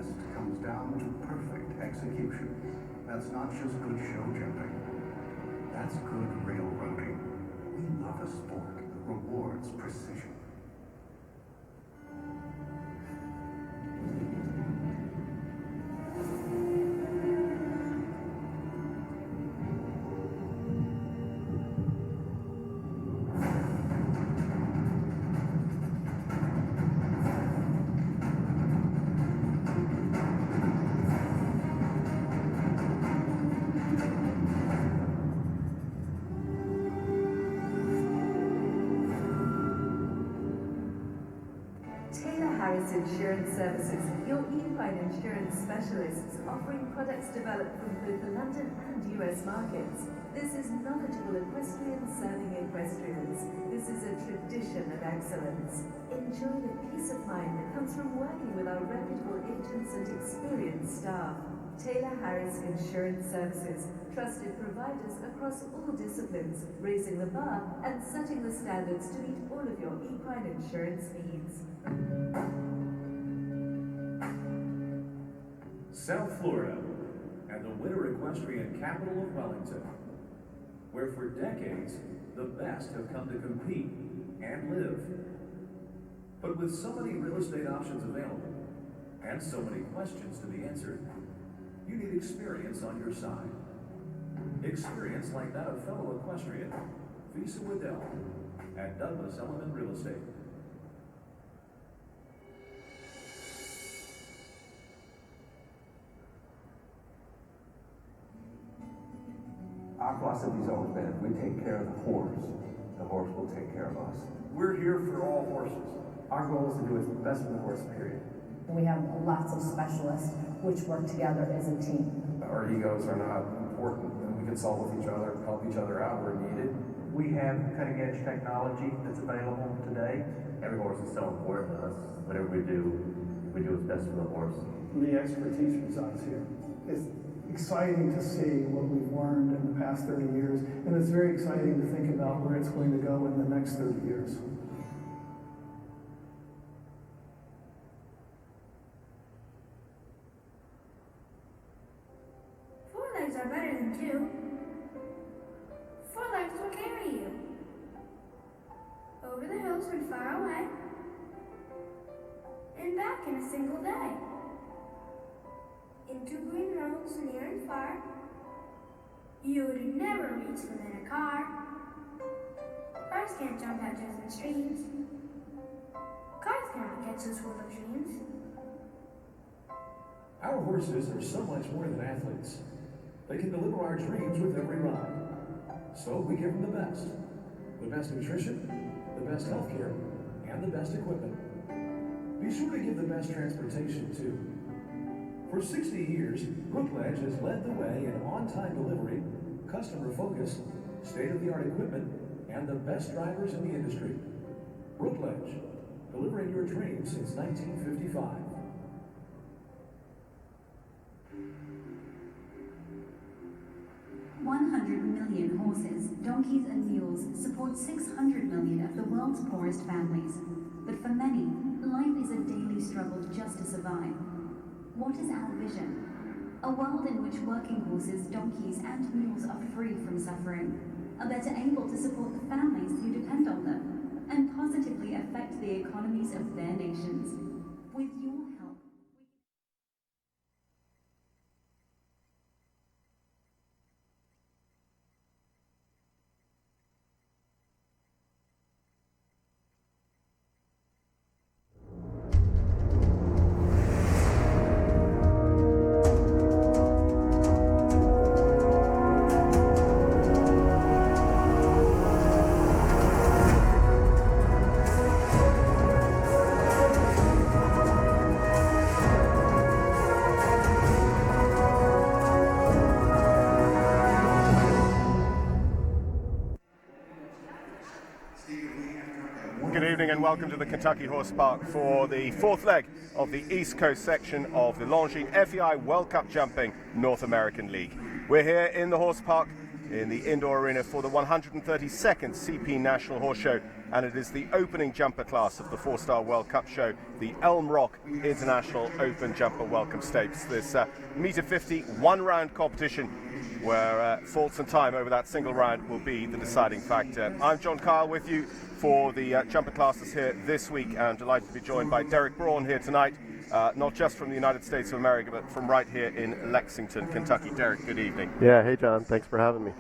test comes down to perfect execution. That's not just good show jumping. That's good railroading. We love a sport that rewards precision. Insurance Services, your equine insurance specialists, offering products developed from both the London and US markets. This is knowledgeable equestrians serving equestrians. This is a tradition of excellence. Enjoy the peace of mind that comes from working with our reputable agents and experienced staff. Taylor Harris Insurance Services, trusted providers across all disciplines, raising the bar and setting the standards to meet all of your equine insurance needs. South Florida, and the winter equestrian capital of Wellington, where for decades the best have come to compete and live. But with so many real estate options available, and so many questions to be answered, you need experience on your side. Experience like that of fellow equestrian, Visa Waddell, at Douglas Elliman Real Estate. Our philosophy has always been, if we take care of the horse will take care of us. We're here for all horses. Our goal is to do what's best for the horse, period. We have lots of specialists which work together as a team. Our egos are not important, and we can solve with each other, help each other out where needed. We have cutting-edge technology that's available today. Every horse is so important to us. Whatever we do what's best for the horse. The expertise resides here. It's exciting to see what we've learned in the past 30 years, and it's very exciting to think about where it's going to go in the next 30 years. Four legs are better than two. Four legs will carry you over the hills and far away, and back in a single day. Into green roads near and far. You would never reach them in a car. Cars can't jump hedges and streams. Cars cannot get us full of dreams. Our horses are so much more than athletes. They can deliver our dreams with every ride. So we give them the best. The best nutrition, the best health care, and the best equipment. Be sure to give the best transportation too. For 60 years, Brookledge has led the way in on-time delivery, customer-focused, state-of-the-art equipment, and the best drivers in the industry. Brookledge, delivering your dreams since 1955. $100 million horses, donkeys and mules support 600 million of the world's poorest families. But for many, life is a daily struggle just to survive. What is our vision? A world in which working horses, donkeys and mules are free from suffering, are better able to support the families who depend on them, and positively affect the economies of their nations. With your help, Good evening and welcome to the Kentucky Horse Park for the fourth leg of the East Coast section of the Longines FEI World Cup Jumping North American League. We're here in the horse park in the indoor arena for the 132nd CP National Horse Show, and it is the opening jumper class of the 4-Star World Cup show, the Elm Rock International Open Jumper Welcome Stakes. This meter 50 one-round competition where faults and time over that single round will be the deciding factor. I'm John Kyle with you for the jumper classes here this week, and I'm delighted to be joined by Derek Braun here tonight, not just from the United States of America, but from right here in Lexington, Kentucky. Derek, good evening. Yeah, hey John, thanks for having me.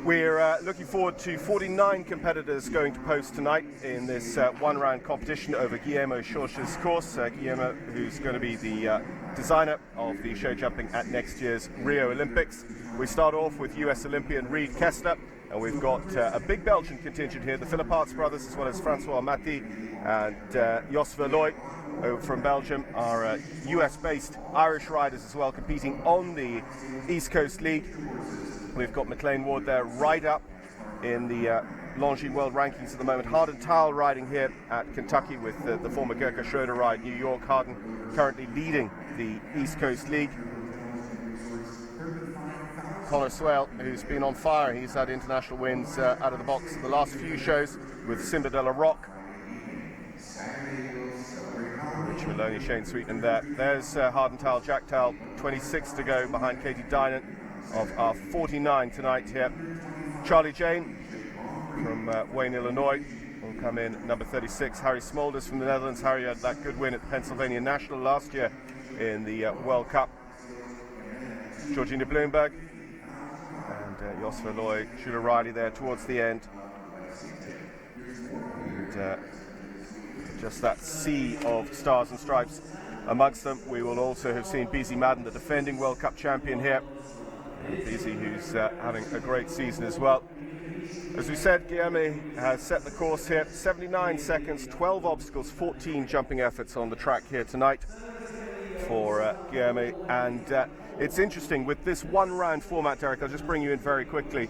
We're looking forward to 49 competitors going to post tonight in this one-round competition over Guillermo Schorsch's course. Guillermo, who's going to be the designer of the show jumping at next year's Rio Olympics. We start off with US Olympian Reed Kessler, and we've got a big Belgian contingent here, the Philipparts brothers, as well as Francois Matti and Jos Verlooy over from Belgium, are US-based Irish riders as well, competing on the East Coast League. We've got McLean Ward there right up in the Longines World Rankings at the moment. Harden Towel riding here at Kentucky with the former Gerke Schroeder ride New York. Harden currently leading the East Coast League. Connor Swale, who's been on fire, he's had international wins out of the box the last few shows with Simba de la Roque. Rich Maloney, Shane Sweetman there. There's Harden Towel, Jack Towel, 26 to go behind Katie Dynant of our 49 tonight here. Charlie Jane from Wayne, Illinois will come in number 36. Harry Smolders from the Netherlands. Harry had that good win at the Pennsylvania National last year in the World Cup. Georgina Bloomberg and Jos Verlooy, Shula Riley there towards the end. And just that sea of stars and stripes amongst them. We will also have seen BZ Madden, the defending World Cup champion here. BZ, who's having a great season as well. As we said, Guillermo has set the course here. 79 seconds, 12 obstacles, 14 jumping efforts on the track here tonight for Guillermo. And it's interesting, with this one-round format, Derek, I'll just bring you in very quickly.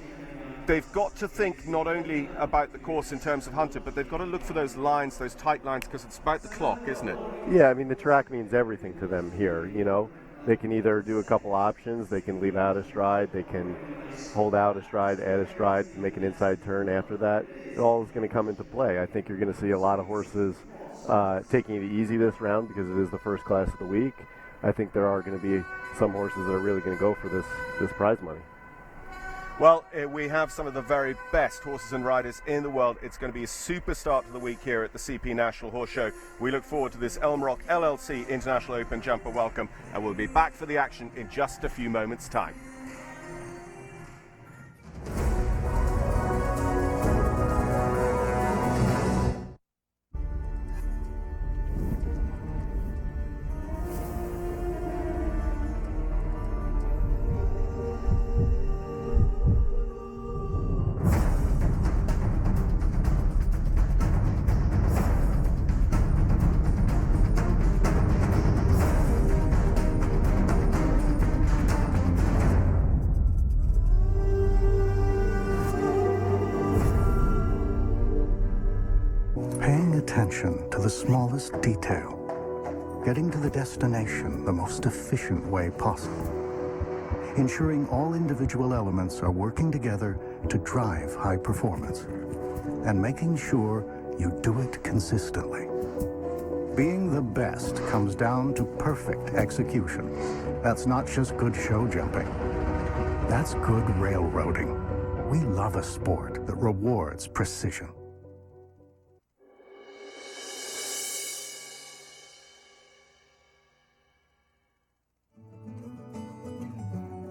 They've got to think not only about the course in terms of hunter, but they've got to look for those lines, those tight lines, because it's about the clock, isn't it? Yeah, I mean, the track means everything to them here, you know. They can either do a couple options, they can leave out a stride, they can hold out a stride, add a stride, make an inside turn after that. It all is going to come into play. I think you're going to see a lot of horses taking it easy this round because it is the first class of the week. I think there are going to be some horses that are really going to go for this prize money. Well, we have some of the very best horses and riders in the world. It's going to be a super start to the week here at the CP National Horse Show. We look forward to this Elm Rock LLC International Open Jumper Welcome, and we'll be back for the action in just a few moments' time. Attention to the smallest detail, getting to the destination the most efficient way possible, ensuring all individual elements are working together to drive high performance, and making sure you do it consistently. Being the best comes down to perfect execution. That's not just good show jumping. That's good railroading. We love a sport that rewards precision.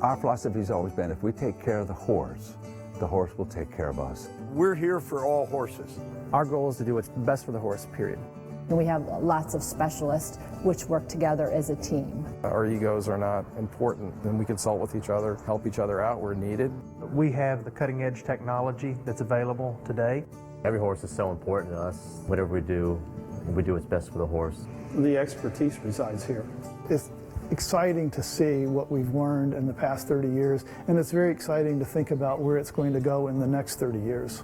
Our philosophy has always been, if we take care of the horse will take care of us. We're here for all horses. Our goal is to do what's best for the horse, period. And we have lots of specialists which work together as a team. Our egos are not important, and we consult with each other, help each other out where needed. We have the cutting-edge technology that's available today. Every horse is so important to us. Whatever we do what's best for the horse. The expertise resides here. It's exciting to see what we've learned in the past 30 years, and it's very exciting to think about where it's going to go in the next 30 years.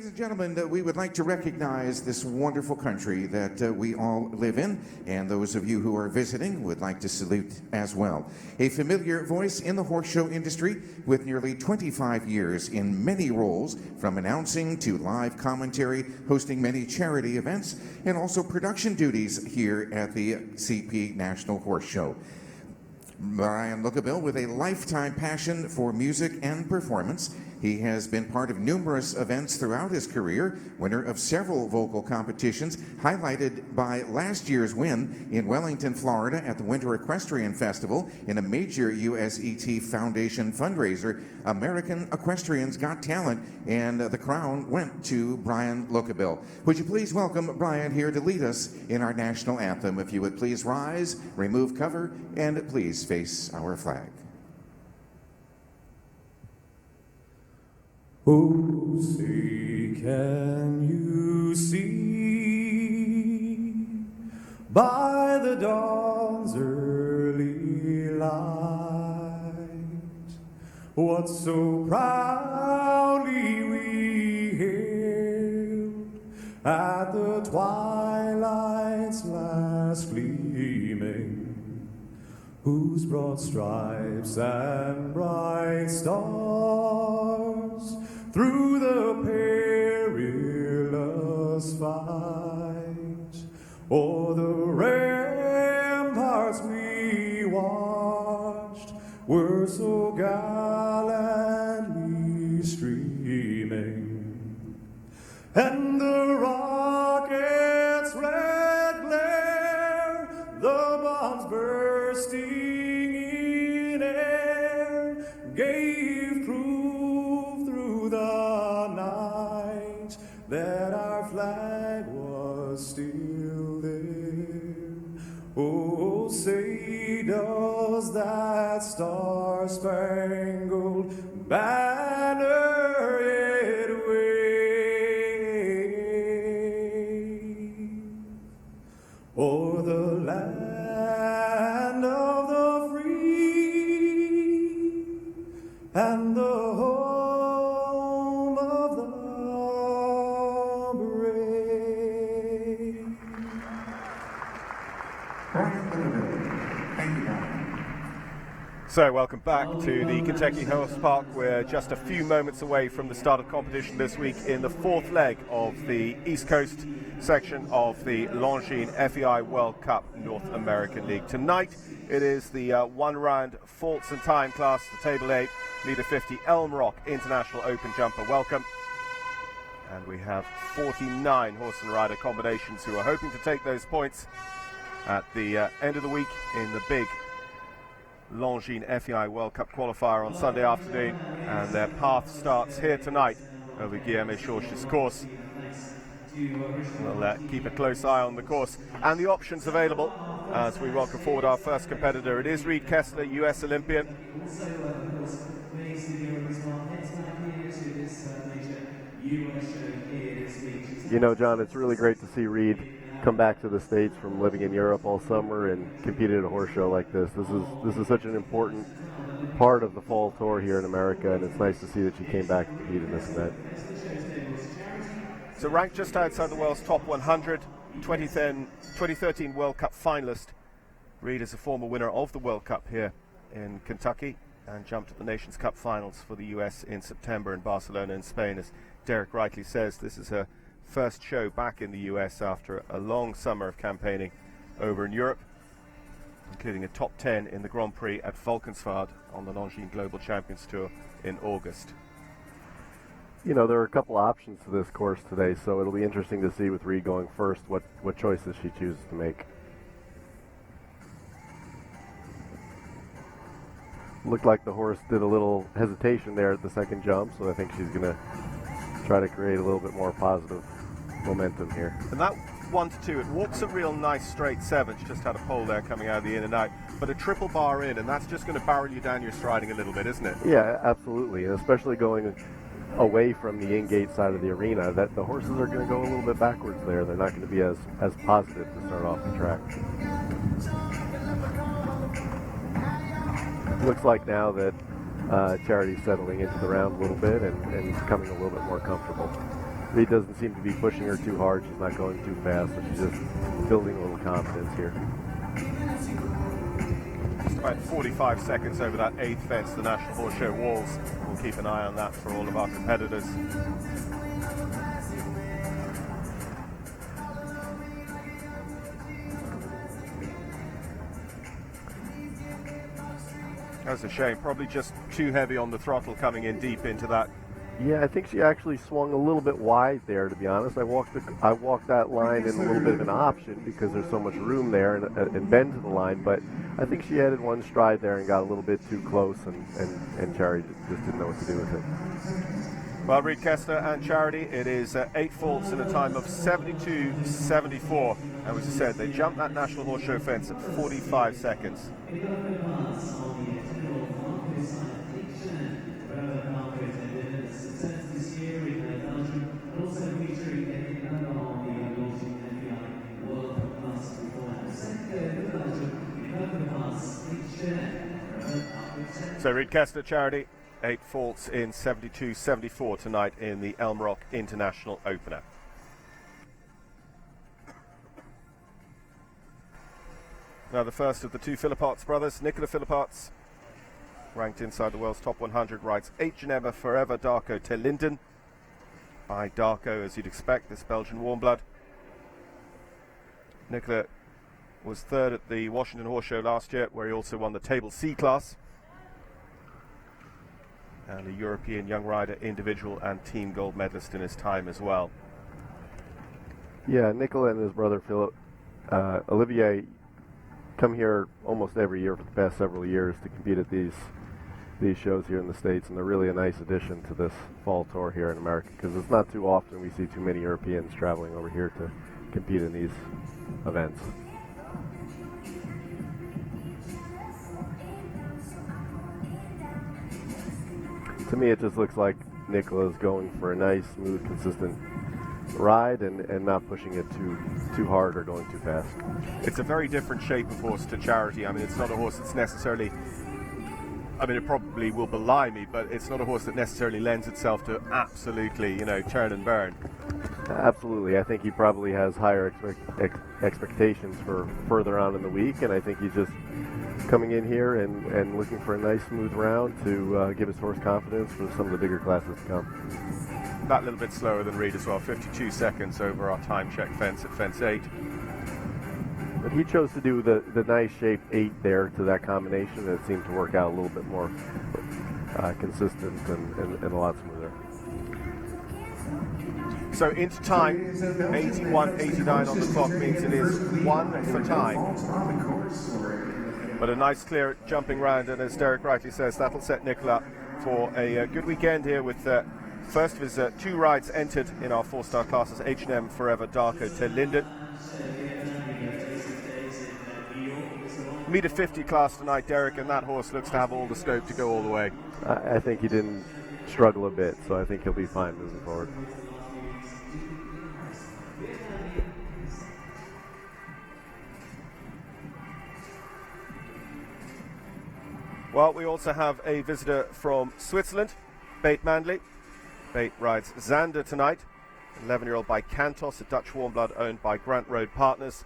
ladies and gentlemen, we would like to recognize this wonderful country that we all live in, and those of you who are visiting would like to salute as well. A familiar voice in the horse show industry with nearly 25 years in many roles, from announcing to live commentary, hosting many charity events, and also production duties here at the CP National Horse Show. Brian Lookabill, with a lifetime passion for music and performance. He has been part of numerous events throughout his career, winner of several vocal competitions, highlighted by last year's win in Wellington, Florida at the Winter Equestrian Festival in a major USET Foundation fundraiser, American Equestrians Got Talent, and the crown went to Brian Lookabill. Would you please welcome Brian here to lead us in our national anthem? If you would please rise, remove cover, and please face our flag. Oh, say, can you see by the dawn's early light what so proudly we hailed at the twilight's last gleaming, whose broad stripes and bright stars through the perilous fight o'er the ramparts we watched were so gallantly streaming, and the rocket's red glare, the bombs bursting in air, gave proof through the night that our flag was still there. Oh, say, does that star-spangled banner yet wave o'er the land of the free and the home of the brave? Thank you, Brian. So welcome back to the Kentucky Horse Park. We're just a few moments away from the start of competition this week in the fourth leg of the East Coast section of the Longines FEI World Cup North American League. Tonight it is the one-round Faults and Time class, the Table 8, Leader 50 Elm Rock International Open Jumper Welcome. And we have 49 horse and rider combinations who are hoping to take those points at the end of the week in the big Longines FEI World Cup qualifier on Sunday afternoon, and their path starts here tonight over Guillermo Schorsch's course. We'll keep a close eye on the course and the options available as we welcome forward our first competitor. It is Reed Kessler, US Olympian. You know, John, it's really great to see Reed come back to the States from living in Europe all summer and competing at a horse show like this. This is such an important part of the fall tour here in America, and it's nice to see that she came back to compete in this event. So ranked just outside the world's top 100, 2013 World Cup finalist. Reed is a former winner of the World Cup here in Kentucky and jumped at the Nations Cup finals for the US in September in Barcelona in Spain. As Derek rightly says, this is her first show back in the US after a long summer of campaigning over in Europe, including a top 10 in the Grand Prix at Valkenswaard on the Longines Global Champions Tour in August. You know, there are a couple options to this course today, so it'll be interesting to see with Reed going first what choices she chooses to make. Looked like the horse did a little hesitation there at the second jump, so I think she's going to try to create a little bit more positive momentum here. And that 1-2, it walks a real nice straight 7. She just had a pole there coming out of the in and out, but a triple bar in, and that's just going to barrel you down your striding a little bit, isn't it? Yeah, absolutely, and especially going away from the in-gate side of the arena, that the horses are going to go a little bit backwards there. They're not going to be as positive to start off the track. Looks like now that Charity's settling into the round a little bit and becoming a little bit more comfortable. Reed doesn't seem to be pushing her too hard. She's not going too fast, so she's just building a little confidence here. Just about 45 seconds over that 8th fence, the National Horse Show walls. We'll keep an eye on that for all of our competitors. That's a shame. Probably just too heavy on the throttle coming in deep into that. Yeah, I think she actually swung a little bit wide there, to be honest. I walked that line in a little bit of an option because there's so much room there and bend to the line, but I think she added one stride there and got a little bit too close, and Charity just didn't know what to do with it. Well, Reed Kester and Charity, it is 8 faults in a time of 72.74. And as I said, they jumped that National Horse Show fence at 45 seconds. So Reed Kester, Charity, 8 faults in 72.74 tonight in the Elm Rock International Opener. Now the first of the two Philippots brothers, Nicola Philippots, ranked inside the world's top 100, rides 8 Geneva Forever Darko Te Linden. By Darko, as you'd expect, this Belgian warm blood. Nicola was third at the Washington Horse Show last year, where he also won the Table C class. And a European young rider, individual and team gold medalist in his time as well. Yeah, Nicola and his brother Philip, Olivier, come here almost every year for the past several years to compete at these shows here in the States, and they're really a nice addition to this fall tour here in America, because it's not too often we see too many Europeans traveling over here to compete in these events. To me, it just looks like Nicola's going for a nice, smooth, consistent ride and not pushing it too hard or going too fast. It's a very different shape of horse to Charity. I mean, it's not a horse that's necessarily, I mean, it probably will belie me, but it's not a horse that necessarily lends itself to absolutely, turn and burn. Absolutely. I think he probably has higher expectations for further on in the week, and I think he's just coming in here and looking for a nice, smooth round to give his horse confidence for some of the bigger classes to come. That little bit slower than Reed as well, 52 seconds over our time check fence at fence 8. But he chose to do the nice shape 8 there to that combination, and it seemed to work out a little bit more consistent and a lot smoother. So into time, 81.89 on the clock means it is 1 for time. But a nice clear jumping round, and as Derek rightly says, that'll set Nicola up for a good weekend here with first of his 2 rides entered in our 4-star classes, H&M Forever Darko Te Linden. Meter 50 class tonight, Derek, and that horse looks to have all the scope to go all the way. I think he didn't struggle a bit, so I think he'll be fine moving forward. Well, we also have a visitor from Switzerland, Bate Manley. Bate rides Xander tonight, 11-year-old by Cantos, a Dutch warm blood owned by Grant Road Partners.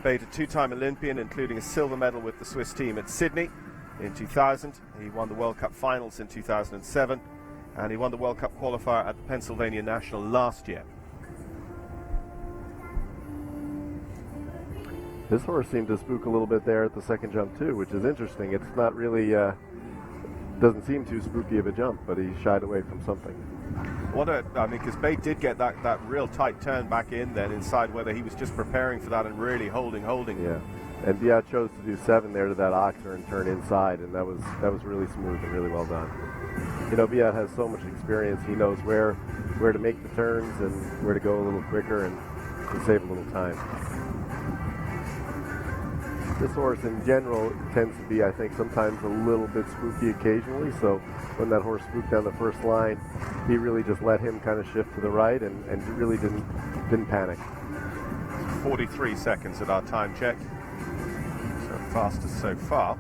Bate, a 2-time Olympian, including a silver medal with the Swiss team at Sydney in 2000. He won the World Cup finals in 2007, and he won the World Cup qualifier at the Pennsylvania National last year. This horse seemed to spook a little bit there at the second jump too, which is interesting. It's not really, doesn't seem too spooky of a jump, but he shied away from something. Because Bate did get that real tight turn back in then inside, whether he was just preparing for that and really holding. Yeah, and Biat chose to do 7 there to that oxer and turn inside, and that was really smooth and really well done. Biat has so much experience. He knows where to make the turns and where to go a little quicker and to save a little time. This horse in general tends to be, I think, sometimes a little bit spooky occasionally, so when that horse spooked down the first line, he really just let him kind of shift to the right and really didn't panic. 43 seconds at our time check. So fastest so far.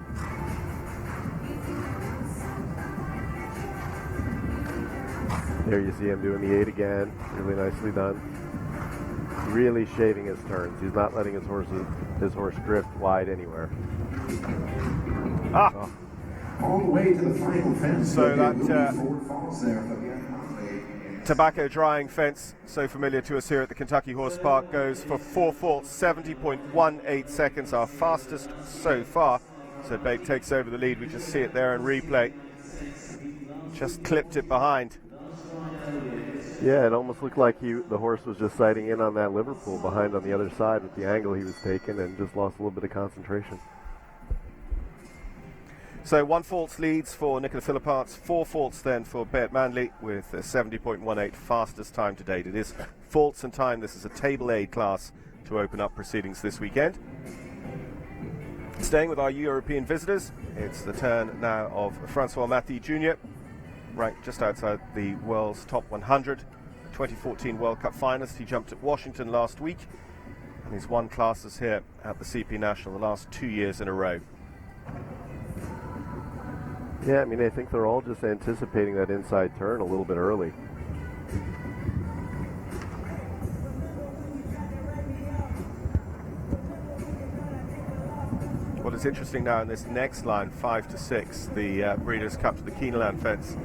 There you see him doing the 8 again. Really nicely done. Really shaving his turns. He's not letting his horse drift wide anywhere. Ah! All the way to the final fence. So that falls there. tobacco drying fence, so familiar to us here at the Kentucky Horse Park, goes for 4 faults, 70.18 seconds, our fastest so far. So Bate takes over the lead. We just see it there in replay. Just clipped it behind. Yeah, it almost looked like the horse was just sighting in on that Liverpool behind on the other side with the angle he was taking, and just lost a little bit of concentration. So 1 faults leads for Nicola Philipparts, 4 faults then for Beat Manley with a 70.18 fastest time to date. It is faults and time. This is a Table A class to open up proceedings this weekend. Staying with our European visitors, it's the turn now of Francois Maty Jr., ranked just outside the world's top 100, 2014 World Cup finalist. He jumped at Washington last week, and he's won classes here at the CP National the last 2 years in a row. Yeah, I mean, I think they're all just anticipating that inside turn a little bit early. What is interesting now in this next line, 5 to 6, the Breeders' Cup to the Keeneland fence.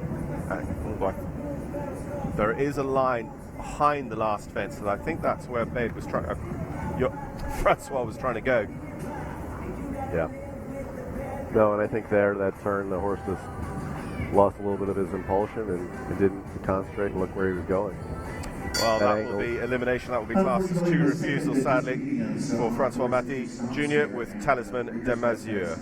There is a line behind the last fence, and I think that's where Bate was trying. Francois was trying to go. Yeah. No, and I think there, that turn, the horse just lost a little bit of his impulsion and didn't concentrate and look where he was going. Well, that will be elimination. That will be classed as 2 refusals, sadly, for Francois Maty Jr. with Talisman de Mazure.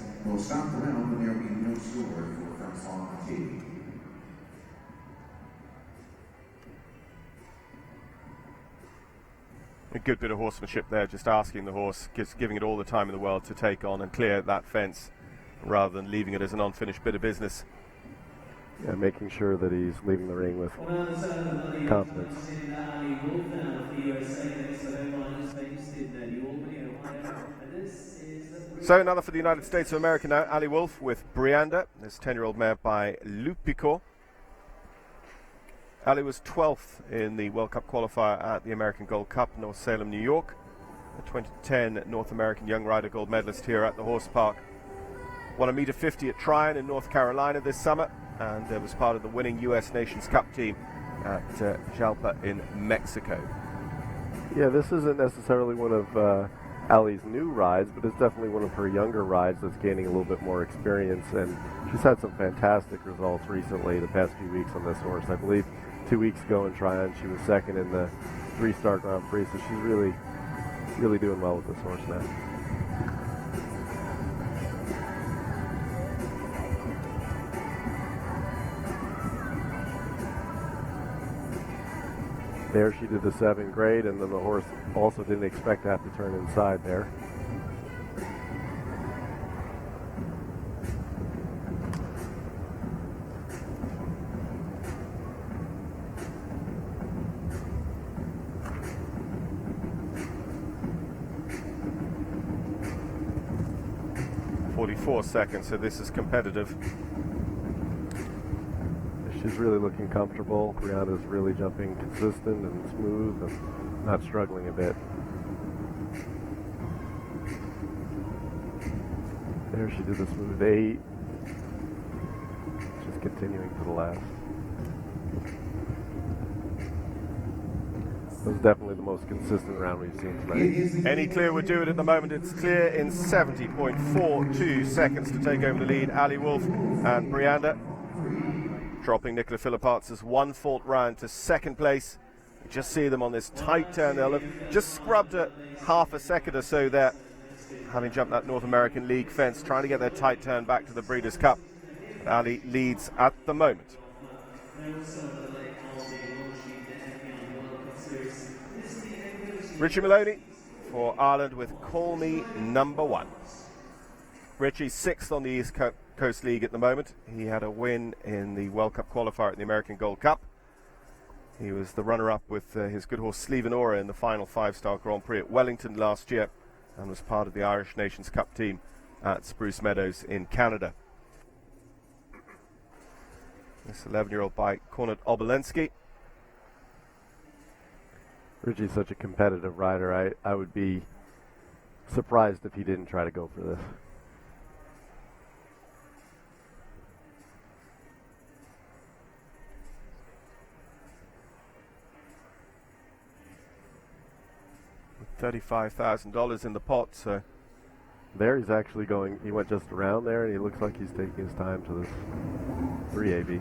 A good bit of horsemanship there, just asking the horse, just giving it all the time in the world to take on and clear that fence, rather than leaving it as an unfinished bit of business. Yeah, making sure that he's leaving the ring with confidence. So another for the United States of America now, Ali Wolf with Brianda, this 10-year-old mare by Lupico. Ali was 12th in the World Cup qualifier at the American Gold Cup, North Salem, New York. The 2010 North American Young Rider Gold medalist here at the Horse Park. Won a meter 50 at Tryon in North Carolina this summer, and was part of the winning U.S. Nations Cup team at Jalpa in Mexico. Yeah, this isn't necessarily one of Ali's new rides, but it's definitely one of her younger rides that's gaining a little bit more experience, and she's had some fantastic results recently, the past few weeks on this horse. I believe 2 weeks ago in Tryon, she was second in the 3-star Grand Prix, so she's really, really doing well with this horse now. There she did the 7 grade, and then the horse also didn't expect to have to turn inside there. .44 seconds, so this is competitive. She's really looking comfortable. Brianna's really jumping consistent and smooth and not struggling a bit. There she did the smooth 8. Just continuing to the last. It was definitely the most consistent round we've seen tonight. Any Clear would do it at the moment. It's Clear in 70.42 seconds to take over the lead. Ali Wolf and Brianda, dropping Nicola Philipparts' 1 fault round to second place. You just see them on this tight turn. They'll have just scrubbed a half a second or so there, having jumped that North American League fence, trying to get their tight turn back to the Breeders' Cup. Ali leads at the moment. Richie Maloney for Ireland with Call Me Number 1. Richie 6th on the East Coast League at the moment. He had a win in the World Cup qualifier at the American Gold Cup. He was the runner-up with his good horse Sleven Aura in the final 5-star Grand Prix at Wellington last year, and was part of the Irish Nations Cup team at Spruce Meadows in Canada. This 11-year-old by Konrad Obolensky Richie's such a competitive rider. I would be surprised if he didn't try to go for this. $35,000 in the pot, so there he's actually going, he went just around there, and he looks like he's taking his time to this 3 AB.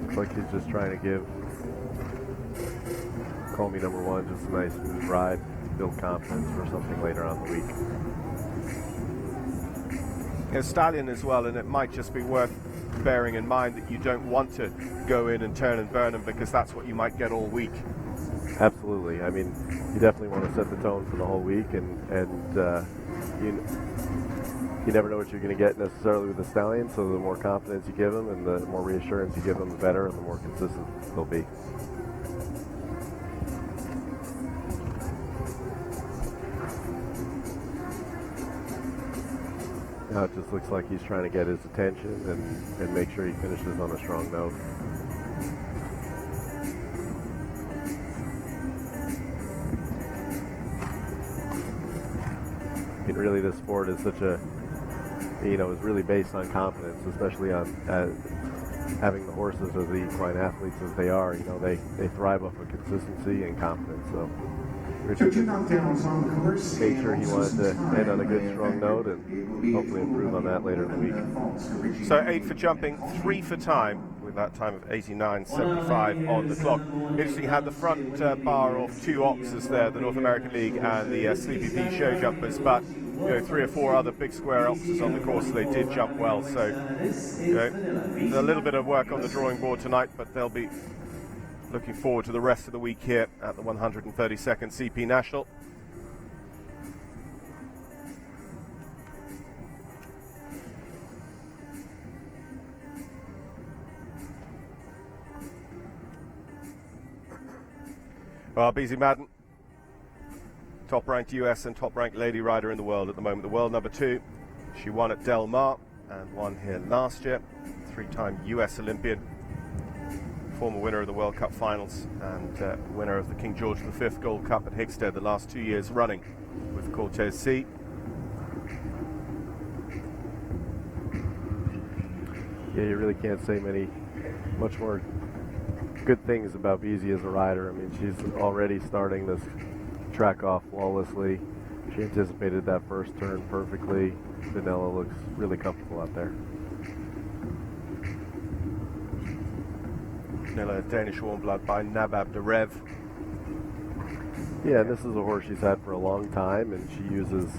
Looks like he's just trying to give Call Me Number One just a nice smooth ride, build confidence for something later on in the week. A stallion as well, and it might just be worth bearing in mind that you don't want to go in and turn and burn them, because that's what you might get all week. Absolutely. I mean, you definitely want to set the tone for the whole week, and you never know what you're going to get necessarily with the stallion, so the more confidence you give them and the more reassurance you give them, the better, and the more consistent they'll be. Now it just looks like he's trying to get his attention and make sure he finishes on a strong note. I mean, really, this sport is such a, is really based on confidence, especially on having the horses as the equine athletes as they are. They thrive off of consistency and confidence. So Richard made sure he wanted to end on a good, strong note and hopefully improve on that later in the week. So 8 for jumping, 3 for time, with that time of 89.75 on the clock. Interesting, had the front bar off 2 oxes there, the North American League and the Sleepy P show jumpers, but 3 or 4 other big square oxes on the course, so they did jump well. So a little bit of work on the drawing board tonight, but they'll be looking forward to the rest of the week here at the 132nd CP National. Well, Beezie Madden, top-ranked US and top-ranked lady rider in the world at the moment. The world number 2. She won at Del Mar and won here last year. 3-time US Olympian. Former winner of the World Cup finals and winner of the King George V Gold Cup at Hickstead the last 2 years running with Cortez C. Yeah, you really can't say much more good things about Beezie as a rider. I mean, she's already starting this track off flawlessly. She anticipated that first turn perfectly. Vanilla looks really comfortable out there. Vanilla, Danish warm blood by Nabab Derev. Yeah, this is a horse she's had for a long time, and she uses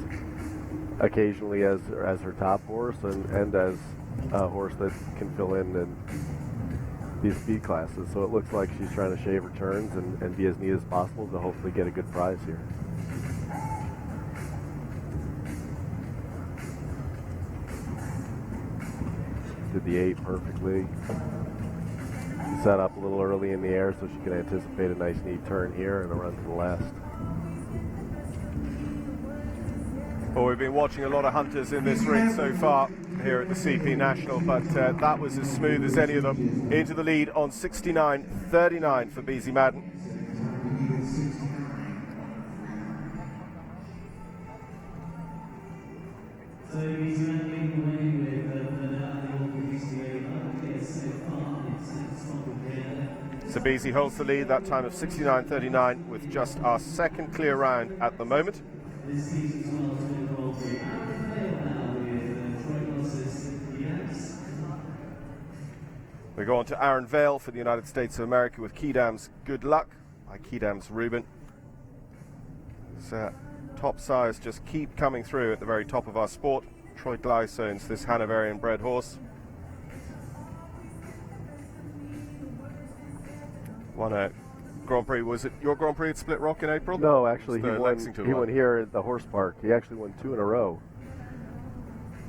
occasionally as her top horse and as a horse that can fill in these speed classes. So it looks like she's trying to shave her turns and be as neat as possible to hopefully get a good prize here. Did the 8 perfectly. Set up a little early in the air so she can anticipate a nice neat turn here and a run to the last. Well, we've been watching a lot of hunters in this ring so far here at the CP National, but that was as smooth as any of them. Into the lead on 69.39 for Beezie Madden. So Beezie holds the lead, that time of 69.39 with just our second clear round at the moment. We go on to Aaron Vale for the United States of America with Quidam's Good Luck by Quidam's Ruben. So top sires just keep coming through at the very top of our sport. Troy Glysone's this Hanoverian bred horse. Won a Grand Prix. Was it your Grand Prix at Split Rock in April? No, actually he Lexington won here at the horse park. He actually won 2 in a row.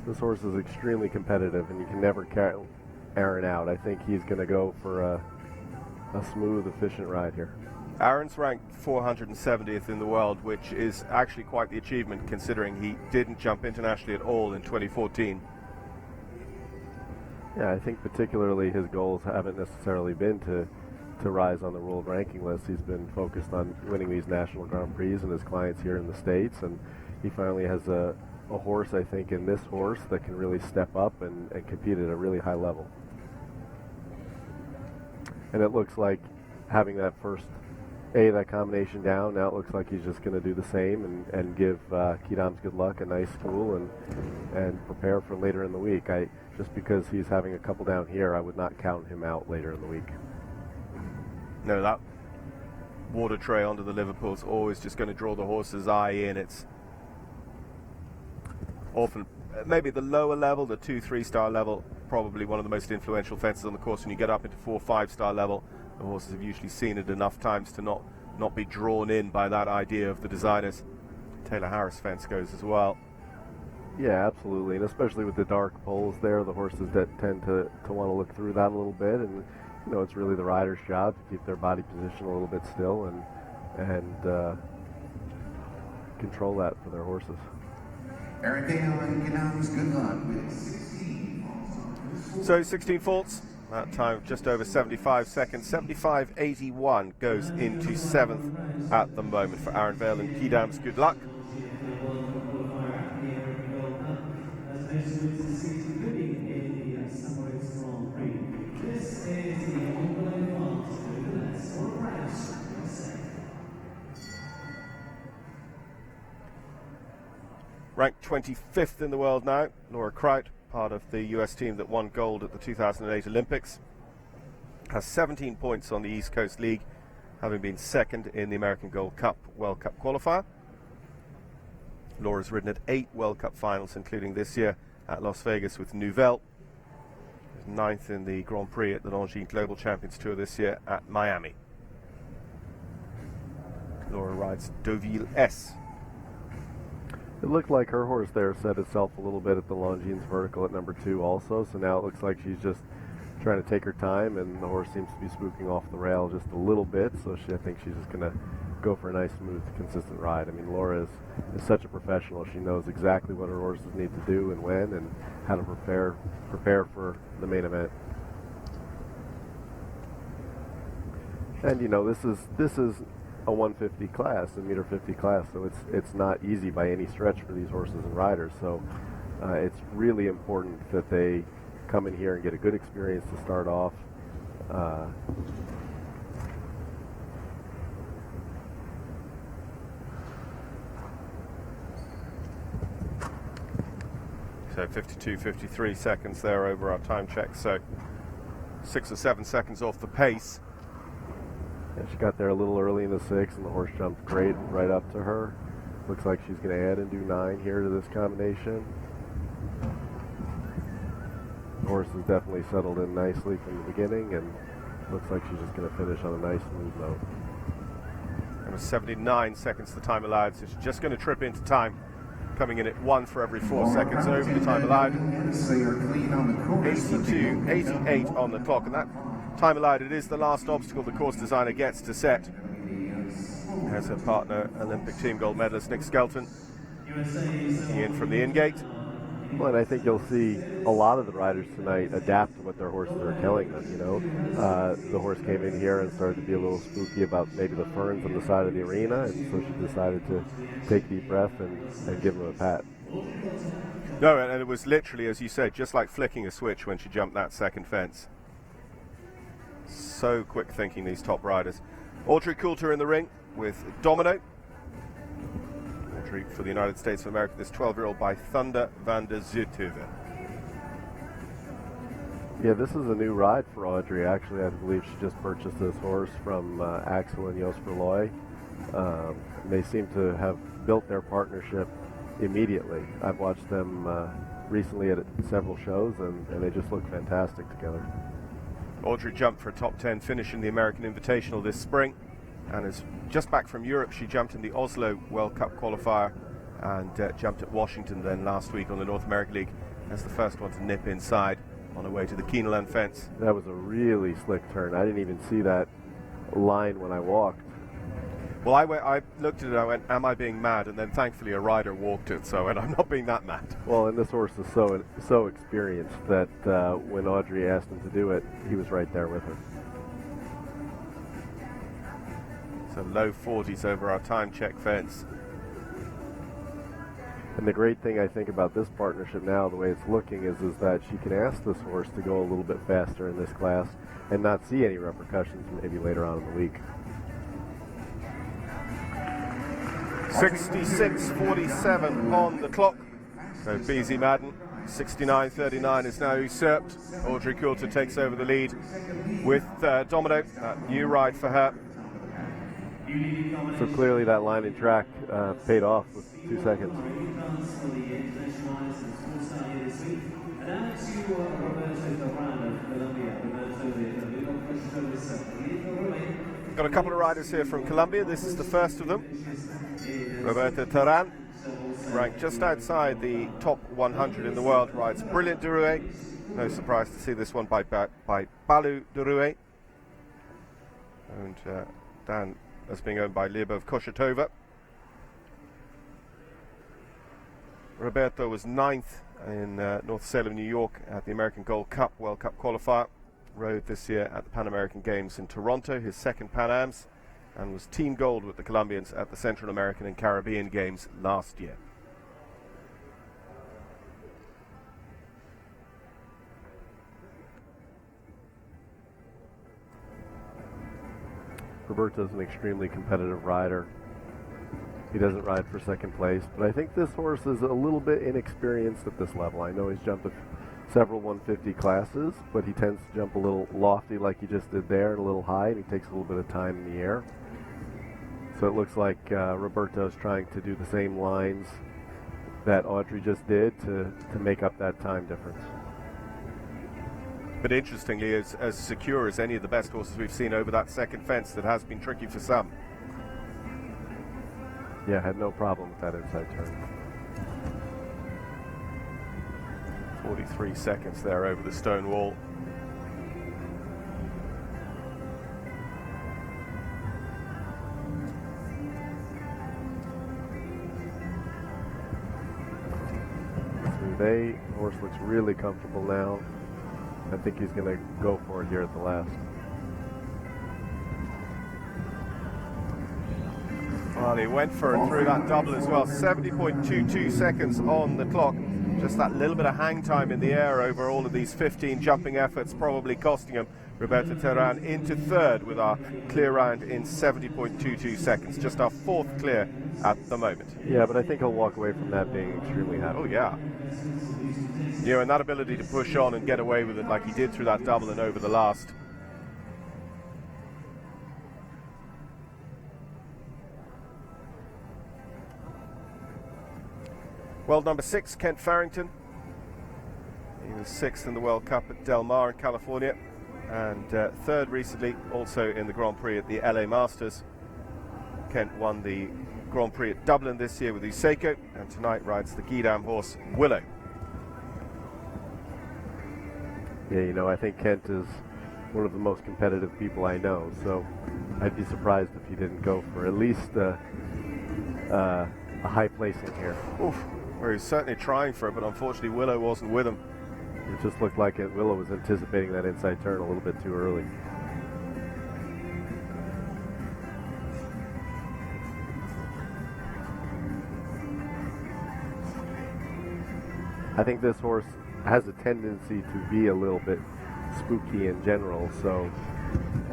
This horse is extremely competitive, and you can never count Aaron out. I think he's going to go for a smooth, efficient ride here. Aaron's ranked 470th in the world, which is actually quite the achievement considering he didn't jump internationally at all in 2014. Yeah, I think particularly his goals haven't necessarily been to rise on the world ranking list. He's been focused on winning these national Grand Prix and his clients here in the States, and he finally has a horse, I think, in this horse that can really step up and compete at a really high level. And it looks like having that first that combination down, now it looks like he's just going to do the same and give Quidam's Good Luck a nice school and prepare for later in the week. Just because he's having a couple down here, I would not count him out later in the week. No, that water tray onto the Liverpool's always just going to draw the horse's eye in. It's often maybe the lower level, the 2-3 star level, probably one of the most influential fences on the course. When you get up into 4-5 star level, the horses have usually seen it enough times to not be drawn in by that idea of the designers. Taylor Harris fence goes as well. Yeah, absolutely, and especially with the dark poles there, the horses that tend to want to look through that a little bit, and you know, it's really the rider's job to keep their body position a little bit still and control that for their horses. Eric Dale and Quidam's Good Luck with 16. So 16 faults, that time just over 75 seconds. 75.81 goes into 7th at the moment for Aaron Vale and Quidam's Good Luck. Ranked 25th in the world now, Laura Kraut, part of the US team that won gold at the 2008 Olympics, has 17 points on the East Coast League, having been second in the American Gold Cup World Cup qualifier. Laura's ridden at 8 World Cup finals, including this year at Las Vegas with Nouvelle. She's 9th in the Grand Prix at the Longines Global Champions Tour this year at Miami. Laura rides Deauville S. It looked like her horse there set itself a little bit at the Longines vertical at number 2 also, so now it looks like she's just trying to take her time, and the horse seems to be spooking off the rail just a little bit, so I think she's just going to go for a nice, smooth, consistent ride. I mean, Laura is such a professional. She knows exactly what her horses need to do and when, and how to prepare for the main event. And, you know, this is a 150 class, a meter 50 class, so it's not easy by any stretch for these horses and riders, so it's really important that they come in here and get a good experience to start off. So 52.53 seconds there over our time check, so 6 or 7 seconds off the pace. Yeah, she got there a little early in the 6th, and the horse jumped great right up to her. Looks like she's going to add and do 9 here to this combination. The horse has definitely settled in nicely from the beginning, and looks like she's just going to finish on a nice, smooth note. And with 79 seconds the time allowed, so she's just going to trip into time, coming in at 1 for every 4 seconds over the time allowed. 82.88 on the clock, and that time allowed, it is the last obstacle the course designer gets to set. Has her partner, Olympic team gold medalist Nick Skelton, in from the in-gate. Well, and I think you'll see a lot of the riders tonight adapt to what their horses are telling them, you know. The horse came in here and started to be a little spooky about maybe the ferns on the side of the arena, and so she decided to take a deep breath and give him a pat. No, and it was literally, as you said, just like flicking a switch when she jumped that second fence. So quick thinking, these top riders. Audrey Coulter in the ring with Domino. Audrey for the United States of America, this 12-year-old by Thunder van der Zuidhoeven. Yeah, this is a new ride for Audrey. Actually, I believe she just purchased this horse from Axel and Jos Verlooy. They seem to have built their partnership immediately. I've watched them recently at several shows, and they just look fantastic together. Audrey jumped for a top 10 finish in the American Invitational this spring, and is just back from Europe. She jumped in the Oslo World Cup qualifier and jumped at Washington then last week on the North American League as the first one to nip inside on her way to the Keeneland fence. That was a really slick turn. I didn't even see that line when I walked. Well, I looked at it, I went, am I being mad? And then thankfully a rider walked it, so I'm not being that mad. Well, and this horse is so experienced that when Audrey asked him to do it, he was right there with her. So low 40s over our time check fence. And the great thing I think about this partnership now, the way it's looking, is that she can ask this horse to go a little bit faster in this class and not see any repercussions maybe later on in the week. 66.47 on the clock. So BZ Madden, 69.39 is now usurped. Audrey Coulter takes over the lead with Domino, new ride for her. So clearly that line and track paid off with 2 seconds. Got a couple of riders here from Colombia. This is the first of them. Roberto Terán, ranked just outside the top 100 in the world, rides Brilliant Durouet. No surprise to see this one by Balu Durouet. And Dan as being owned by Lyubov Koshetova. Roberto was 9th in North Salem, New York at the American Gold Cup World Cup qualifier. Rode this year at the Pan American Games in Toronto, his second Pan Ams, and was team gold with the Colombians at the Central American and Caribbean Games last year. Roberto's an extremely competitive rider. He doesn't ride for second place, but I think this horse is a little bit inexperienced at this level. I know he's jumped several 150 classes, but he tends to jump a little lofty like he just did there, and a little high, and he takes a little bit of time in the air. So it looks like Roberto's trying to do the same lines that Audrey just did to make up that time difference. But interestingly, as secure as any of the best horses we've seen over that second fence, that has been tricky for some. Yeah, had no problem with that inside turn. 43 seconds there over the stone wall. The horse looks really comfortable now. I think he's going to go for it here at the last. Well, he went for it through that double as well. 70.22 seconds on the clock. Just that little bit of hang time in the air over all of these 15 jumping efforts, probably costing him. Roberto Terán into third with our clear round in 70.22 seconds. Just our fourth clear at the moment. Yeah, but I think he'll walk away from that being extremely happy. Oh, yeah. You know, and that ability to push on and get away with it like he did through that double and over the last. World number 6, Kent Farrington. He was 6th in the World Cup at Del Mar in California, and 3rd recently, also in the Grand Prix at the LA Masters. Kent won the Grand Prix at Dublin this year with Useiko, and tonight rides the Guidam horse Willow. Yeah, you know, I think Kent is one of the most competitive people I know, so I'd be surprised if he didn't go for at least a high placing here. Oof. Well, he's certainly trying for it, but unfortunately Willow wasn't with him. It just looked like Willow was anticipating that inside turn a little bit too early. I think this horse has a tendency to be a little bit spooky in general, so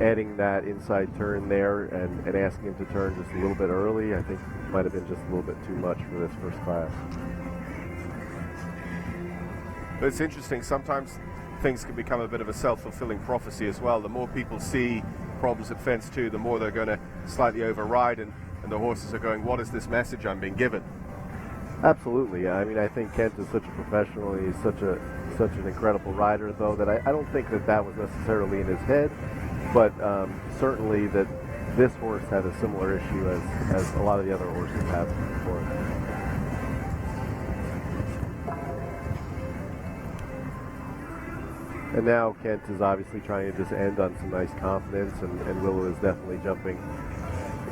adding that inside turn there and asking him to turn just a little bit early, I think might have been just a little bit too much for this first class. But it's interesting, sometimes things can become a bit of a self-fulfilling prophecy as well. The more people see problems at fence 2, the more they're going to slightly override, and the horses are going, what is this message I'm being given? Absolutely. I mean, I think Kent is such a professional, and he's such an incredible rider, though, that I don't think that was necessarily in his head, but certainly that this horse had a similar issue as a lot of the other horses have before. And now Kent is obviously trying to just end on some nice confidence, and Willow is definitely jumping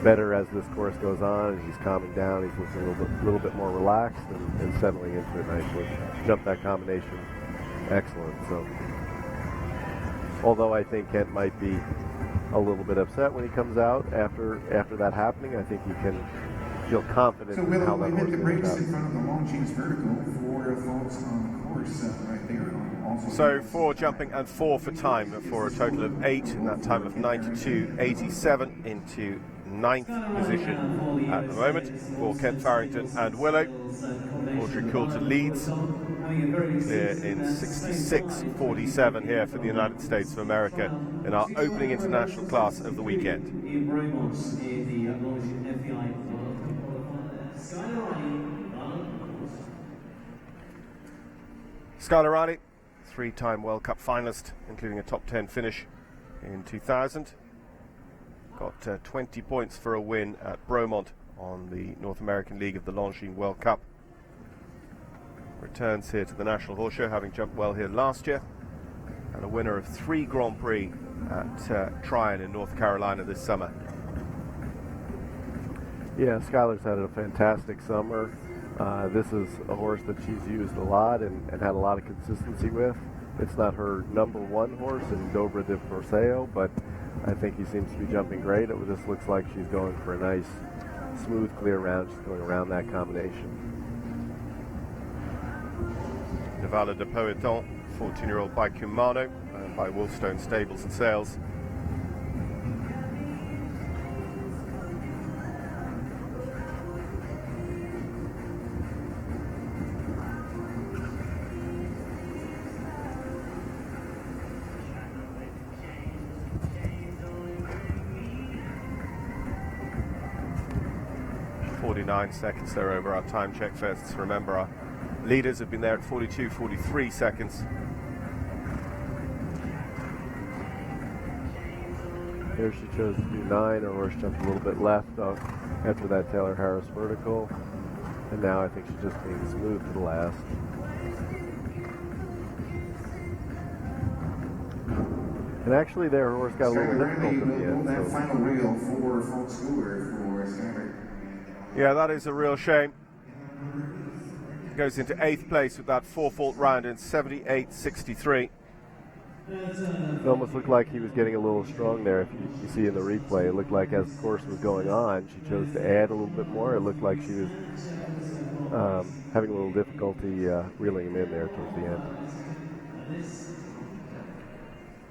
better as this course goes on, and he's calming down. He's looking a little bit more relaxed and settling into it nicely. Jumped that combination excellent. So, although I think Kent might be a little bit upset when he comes out after that happening, I think he can feel confident in how that horse hit the brakes goes in front of the Longines vertical for folks on the course right there. So 4 jumping and 4 for time for a total of 8 in that time of 92.87 into 9th position at the moment for Kent Farrington and Willow. Audrey Coulter leads clear in 66.47 here for the United States of America in our opening international class of the weekend. Skylar Riley, 3-time World Cup finalist, including a top 10 finish in 2000. Got 20 points for a win at Bromont on the North American League of the Longines World Cup. Returns here to the National Horse Show, having jumped well here last year, and a winner of 3 Grand Prix at Tryon in North Carolina this summer. Yeah, Skylar's had a fantastic summer. This is a horse that she's used a lot and had a lot of consistency with. It's not her number 1 horse in Dobra de Perseo, but I think he seems to be jumping great. It just looks like she's going for a nice, smooth, clear round. She's going around that combination. Navala de Poeton, 14-year-old by Kumano, by Wolfstone Stables and Sales. Seconds there over our time check first. Remember, our leaders have been there at 42.43 seconds. Here she chose to do 9. Her horse jumped a little bit left after that Taylor Harris vertical, and now I think she's just being smooth to the last. And actually, there her horse got a little difficult at the end. That final reel for folks who were for Skylar. Yeah, that is a real shame. Goes into 8th place with that 4-fault round in 78.63. It almost looked like he was getting a little strong there. If you see in the replay, it looked like as the course was going on, she chose to add a little bit more. It looked like she was having a little difficulty reeling him in there towards the end.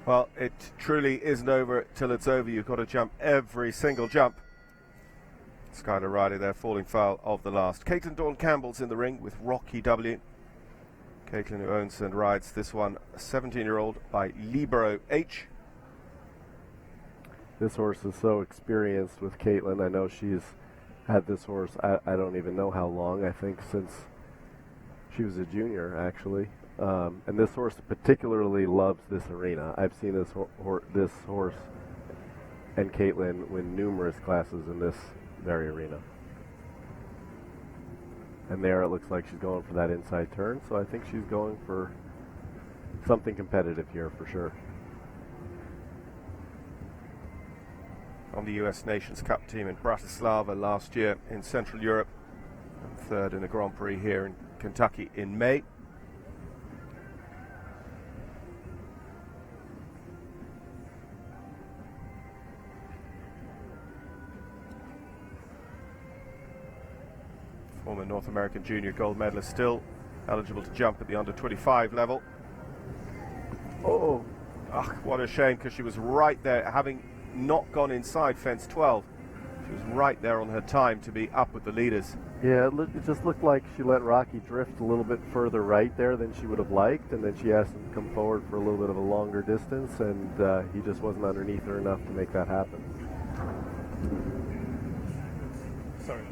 Well, it truly isn't over till it's over. You've got to jump every single jump. Skylar Riley there, falling foul of the last. Caitlin Dawn Campbell's in the ring with Rocky W. Caitlin, who owns and rides this one, a 17-year-old by Libero H. This horse is so experienced with Caitlin. I know she's had this horse, I don't even know how long, I think since she was a junior, actually. And this horse particularly loves this arena. I've seen this horse and Caitlin win numerous classes in this very arena. And there it looks like she's going for that inside turn, so I think she's going for something competitive here for sure. On the US Nations Cup team in Bratislava last year in Central Europe, and 3rd in a Grand Prix here in Kentucky in May. Former North American junior gold medalist, still eligible to jump at the under 25 level. Oh, what a shame, because she was right there, having not gone inside fence 12. She was right there on her time to be up with the leaders. Yeah, it just looked like she let Rocky drift a little bit further right there than she would have liked, and then she asked him to come forward for a little bit of a longer distance, and he just wasn't underneath her enough to make that happen. Sorry.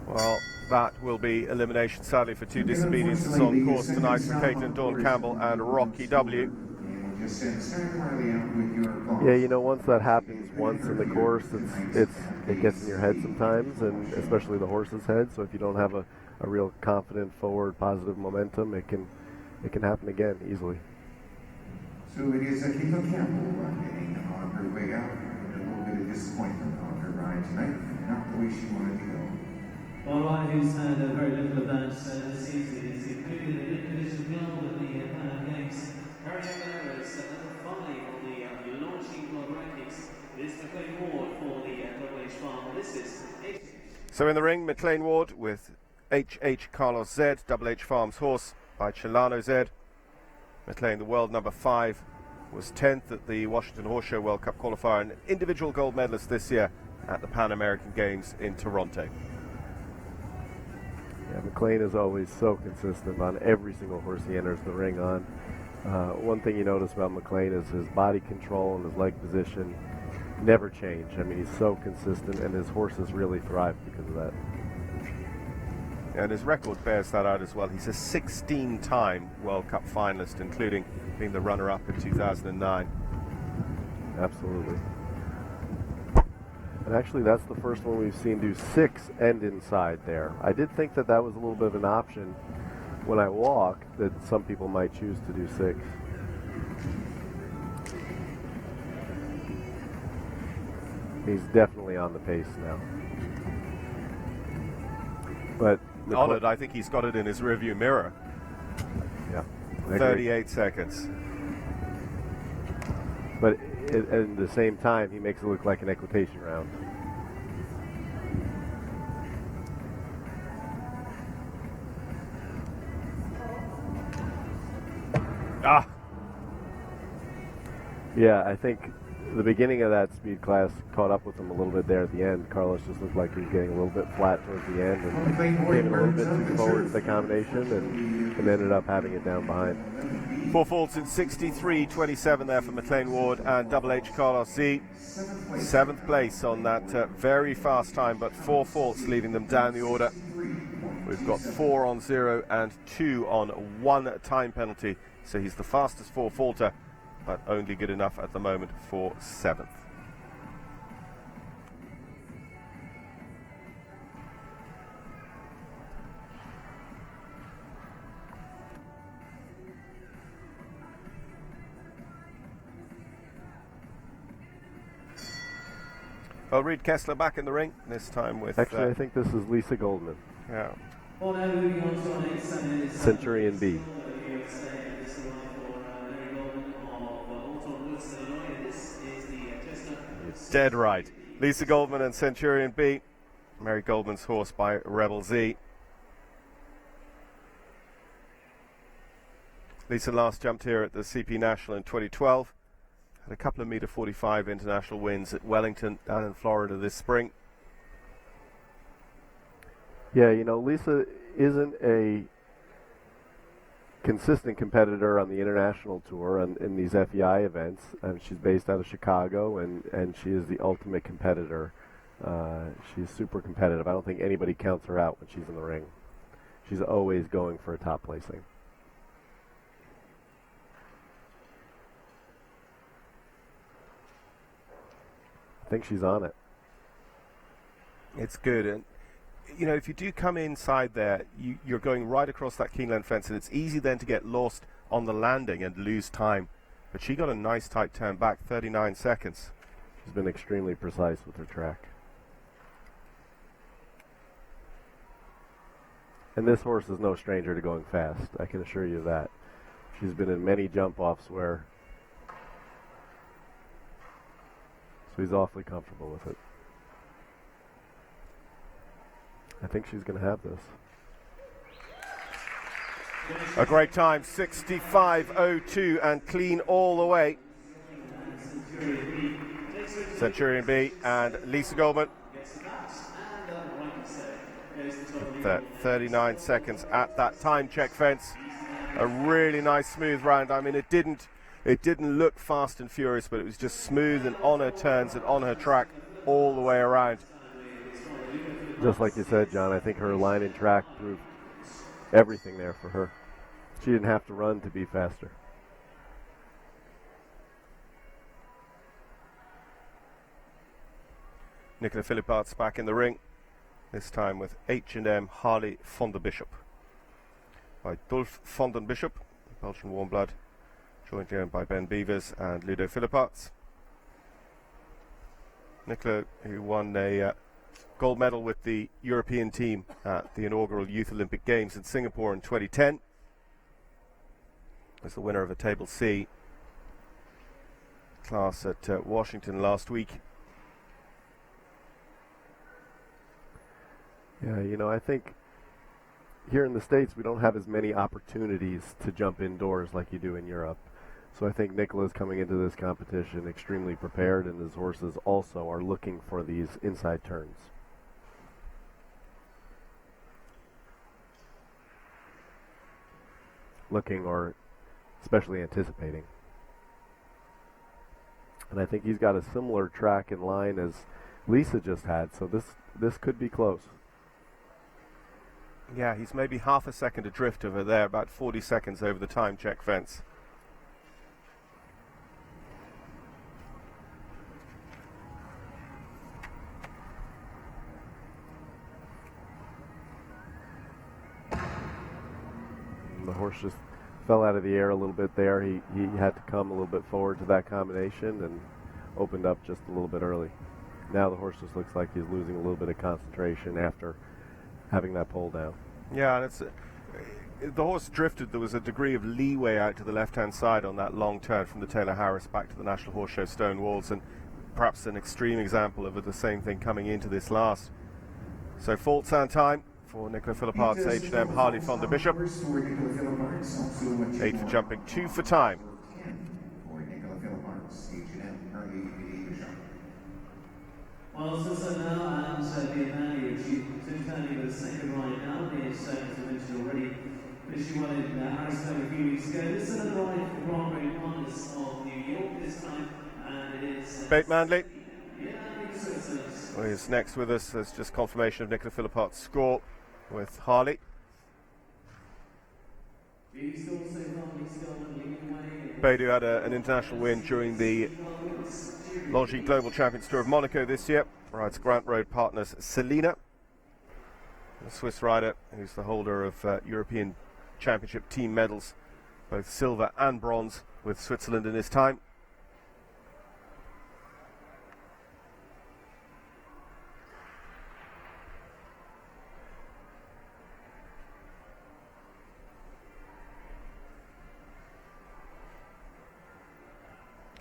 Well, that will be elimination, sadly, for 2 disobediences on course tonight for Caitlin Dawn Campbell and Rocky W. Yeah, you know, once that happens once in the course, it gets in your head sometimes, and especially the horse's head. So if you don't have a real confident, forward, positive momentum, it can happen again easily. So it is Kiko Campbell getting on her way out. A little bit of disappointment on her ride tonight. Not the way she wanted to go. Well, Ryan, who's had very little of that this season, is included in the division well with the Pan Am Games. Harry Hammer is number 5 on the launching world rankings. It is McLean Ward for the WH Farm. This is So in the ring, McLean Ward with HH Carlos Z, WH Farms horse by Chilano Z. McLean, the world number 5, was 10th at the Washington Horse Show World Cup qualifier and individual gold medalist this year at the Pan American Games in Toronto. Yeah, McLean is always so consistent on every single horse he enters the ring on. One thing you notice about McLean is his body control and his leg position never change. I mean, he's so consistent, and his horses really thrive because of that. And his record bears that out as well. He's a 16-time World Cup finalist, including being the runner-up in 2009. Absolutely. And actually, that's the first one we've seen do 6 end inside there. I did think that that was a little bit of an option when I walk, that some people might choose to do 6. He's definitely on the pace now. But on it, I think he's got it in his rearview mirror. Yeah. 38 seconds. But at the same time, he makes it look like an equitation round. Ah! Yeah, I think the beginning of that speed class caught up with him a little bit there at the end. Carlos just looked like he was getting a little bit flat towards the end and came a little bit too forward to the combination and ended up having it down behind. 4 faults in 63.27 there for McLean Ward and WH Carlos Z. 7th place on that very fast time, but 4 faults leading them down the order. We've got 4 on 0 and 2 on 1 time penalty. So he's the fastest 4 faulter, but only good enough at the moment for 7th. Well, Reed Kessler back in the ring, this time with... Actually, I think this is Lisa Goldman. Yeah. Well, now moving on to our next Centurion B. Dead right. Lisa Goldman and Centurion B. Mary Goldman's horse by Rebel Z. Lisa last jumped here at the CP National in 2012. Had a couple of meter 45 international wins at Wellington down in Florida this spring. Yeah, you know, Lisa isn't a consistent competitor on the international tour and in these FEI events. She's based out of Chicago, and she is the ultimate competitor. She's super competitive. I don't think anybody counts her out when she's in the ring. She's always going for a top placing. I think she's on it. It's good, and you know, if you do come inside there, you're going right across that Keeneland fence, and it's easy then to get lost on the landing and lose time. But she got a nice tight turn back, 39 seconds. She's been extremely precise with her track. And this horse is no stranger to going fast, I can assure you that. She's been in many jump-offs where she's awfully comfortable with it. I think she's going to have this. A great time, 65.02 and clean all the way. Centurion B and Lisa Goldman. 39 seconds at that time check fence. A really nice smooth round. I mean, it didn't look fast and furious, but it was just smooth and on her turns and on her track all the way around. Just like you said, John, I think her line and track proved everything there for her. She didn't have to run to be faster. Nicola Philippart's back in the ring, this time with H&M Harley von der Bishop by Dolph von den Bishop, Belgian warm blood. jointly owned by Ben Beavers and Ludo Philipparts. Nicola, who won a gold medal with the European team at the inaugural Youth Olympic Games in Singapore in 2010, was the winner of a Table C class at Washington last week. Yeah, you know, I think here in the States we don't have as many opportunities to jump indoors like you do in Europe. So I think Nicola's coming into this competition extremely prepared, and his horses also are looking for these inside turns. Looking, or especially anticipating. And I think he's got a similar track in line as Lisa just had, so this could be close. Yeah, he's maybe half a second adrift over there, about 40 seconds over the time check fence. The horse just fell out of the air a little bit there. He had to come a little bit forward to that combination and opened up just a little bit early. Now the horse just looks like he's losing a little bit of concentration after having that pole down. Yeah, and it's the horse drifted. There was a degree of leeway out to the left-hand side on that long turn from the Taylor Harris back to the National Horse Show stone walls, and perhaps an extreme example of the same thing coming into this last. So faults and time for Nicola Philipparts, H&M, Harley von der Bishop. 8 for jumping, 2 for time. Well, so now, and the Manny, she turning with a second ride now, as I mentioned already, finishing one in Harrisburg a few weeks ago. This is another ride for the Grand Prix Partners of New York this time, and it is... Bate Manley is next with us. There's just confirmation of Nicola Philipparts' score with Harley. Beidou had an international win during the Longines Global Champions Tour of Monaco this year. Rides Grant Road Partners Selina, the Swiss rider who's the holder of European Championship team medals, both silver and bronze with Switzerland in his time.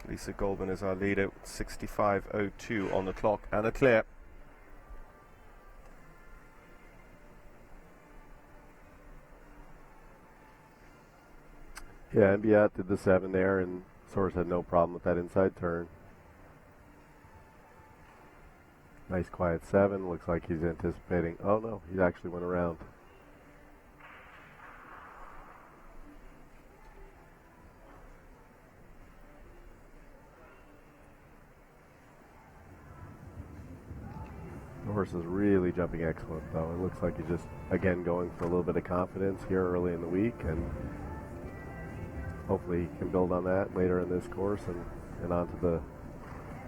Lisa Goldman is our leader, 65.02 on the clock and a clear. Yeah, and Biat did the 7 there, and Soares had no problem with that inside turn. Nice quiet 7. Looks like he's anticipating. Oh no, he actually went around. The horse is really jumping excellent, though. It looks like he's just, again, going for a little bit of confidence here early in the week, and hopefully he can build on that later in this course and on to the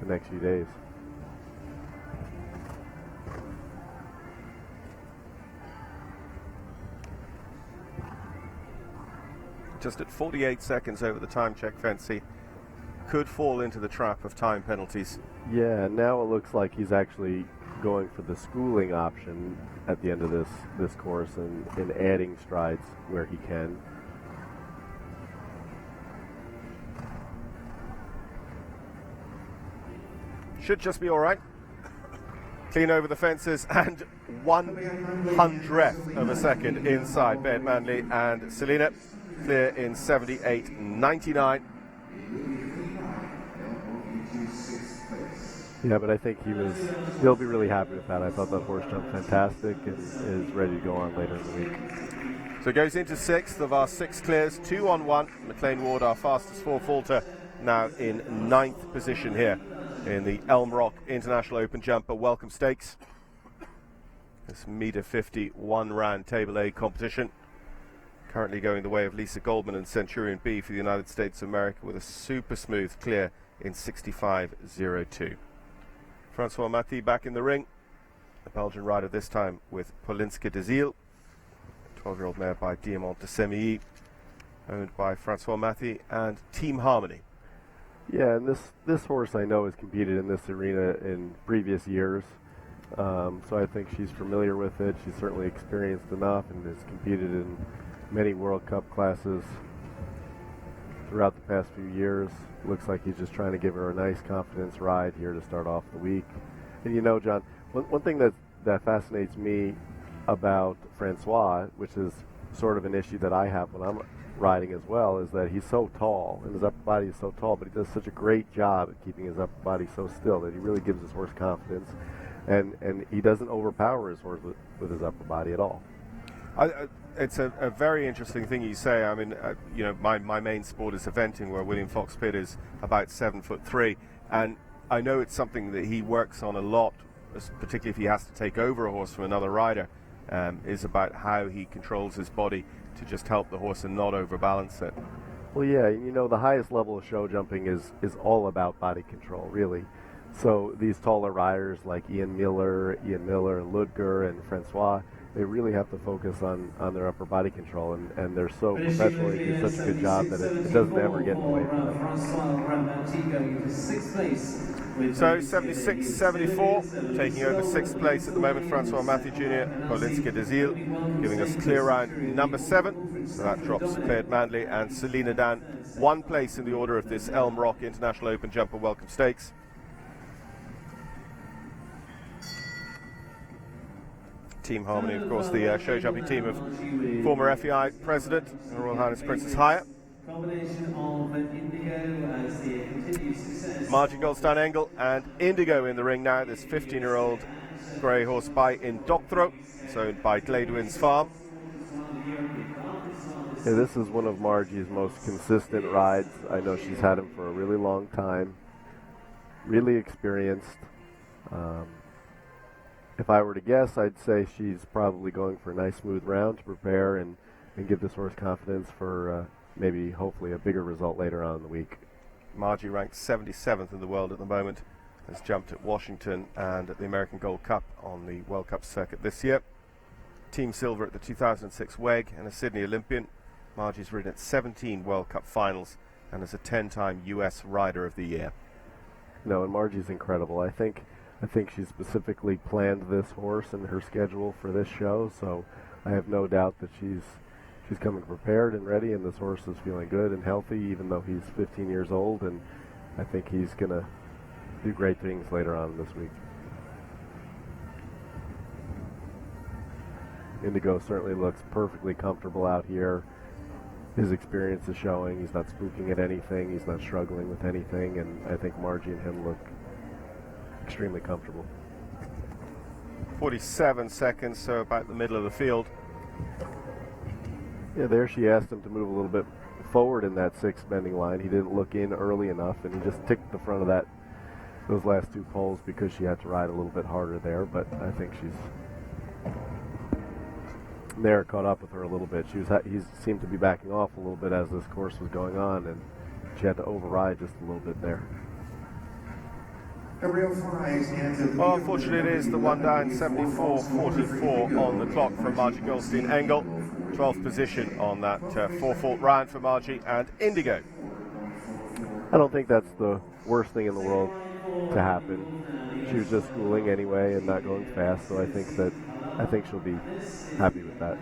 next few days. Just at 48 seconds over the time check fence, he could fall into the trap of time penalties. Yeah, now it looks like he's actually going for the schooling option at the end of this course and adding strides where he can. Should just be all right. Clean over the fences and 1/100th of a second inside Bate Manley and Selina. Clear in 78.99. Yeah, but I think he'll be really happy with that. I thought that horse jumped fantastic and is ready to go on later in the week. So it goes into 6th of our 6 clears, 2 on 1. McLean Ward, our fastest 4-faulter, now in 9th position here in the Elm Rock International Open Jumper Welcome Stakes. This meter 50 one-round Table A competition. Currently going the way of Lisa Goldman and Centurion B for the United States of America with a super smooth clear in 65.02. Francois Maty back in the ring. The Belgian rider this time with Polinska de Ziel, 12-year-old mare by Diamant de Semilly. owned by Francois Mathy, and Team Harmony. Yeah, and this horse I know has competed in this arena in previous years, so I think she's familiar with it. She's certainly experienced enough and has competed in many World Cup classes throughout the past few years. Looks like he's just trying to give her a nice confidence ride here to start off the week. And you know, John, one thing that fascinates me about Francois, which is sort of an issue that I have when I'm riding as well, is that he's so tall and his upper body is so tall, but he does such a great job at keeping his upper body so still that he really gives his horse confidence, and he doesn't overpower his horse with his upper body at all. It's a very interesting thing you say. I mean, you know, my main sport is eventing, where William Fox Pitt is about 7'3", and I know it's something that he works on a lot, particularly if he has to take over a horse from another rider, is about how he controls his body to just help the horse and not overbalance it. Well, yeah, you know, the highest level of show jumping is all about body control, really. So these taller riders like Ian Miller, Ludger, and Francois, they really have to focus on their upper body control, and they're so professional, they do such a good job that it doesn't ever get in the way from them. So 76-74, taking over 6th place at the moment, Francois Mathy Jr., Paulinska Desil, giving us clear round number 7. So that drops Claire Manley and Selena Dan 1 place in the order of this Elm Rock International Open Jumper Welcome Stakes. Team Harmony, of course, the show jumping team of former FEI President, Her Royal Highness Princess Haya. Margie Goldstein-Engel and Indigo in the ring now. This 15-year-old grey horse by Indoctro. It's owned by Gladewin's Farm. Yeah, this is one of Margie's most consistent rides. I know she's had him for a really long time. Really experienced. If I were to guess, I'd say she's probably going for a nice smooth round to prepare and give this horse confidence for maybe, hopefully, a bigger result later on in the week. Margie, ranked 77th in the world at the moment, has jumped at Washington and at the American Gold Cup on the World Cup circuit this year. Team silver at the 2006 WEG and a Sydney Olympian. Margie's ridden at 17 World Cup finals and is a 10-time US Rider of the Year. No, and Margie's incredible. I think she specifically planned this horse and her schedule for this show, so I have no doubt that she's coming prepared and ready, and this horse is feeling good and healthy, even though he's 15 years old, and I think he's going to do great things later on this week. Indigo certainly looks perfectly comfortable out here. His experience is showing. He's not spooking at anything. He's not struggling with anything, and I think Margie and him look extremely comfortable. 47 seconds, so about the middle of the field. Yeah, there she asked him to move a little bit forward in that 6th bending line. He didn't look in early enough, and he just ticked the front of those last 2 poles because she had to ride a little bit harder there, but I think she's there, caught up with her a little bit. He seemed to be backing off a little bit as this course was going on, and she had to override just a little bit there. Well, unfortunately, it is the one down, 74-44 on the clock from Margie Goldstein-Engel. 12th position on that 4-fault round for Margie and Indigo. I don't think that's the worst thing in the world to happen. She was just schooling anyway and not going fast, so I think she'll be happy with that.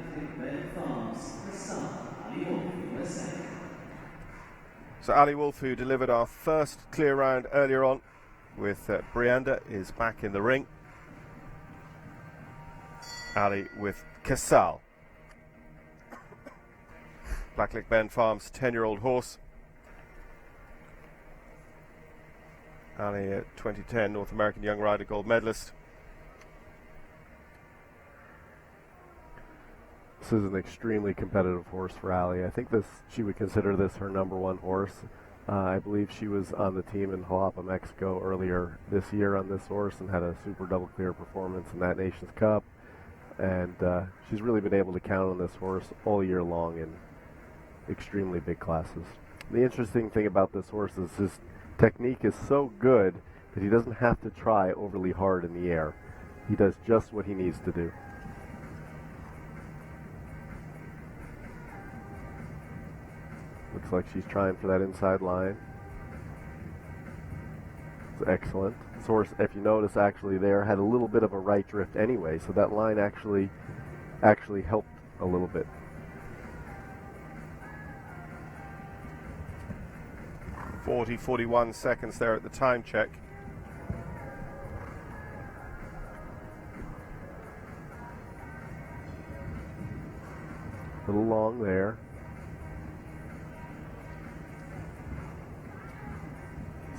So Ali Wolf, who delivered our first clear round earlier on with Brianda, is back in the ring. Ali with Casal. Blacklick Ben Farm's 10-year-old horse. Ali, 2010 North American Young Rider gold medalist. This is an extremely competitive horse for Ali. I think she would consider this her number 1 horse. I believe she was on the team in Jalapa, Mexico earlier this year on this horse and had a super double clear performance in that Nations Cup. And she's really been able to count on this horse all year long in extremely big classes. The interesting thing about this horse is his technique is so good that he doesn't have to try overly hard in the air. He does just what he needs to do. Looks like she's trying for that inside line. It's excellent. This horse, if you notice, actually there had a little bit of a right drift anyway, so that line actually helped a little bit. .41 seconds there at the time check. A little long there.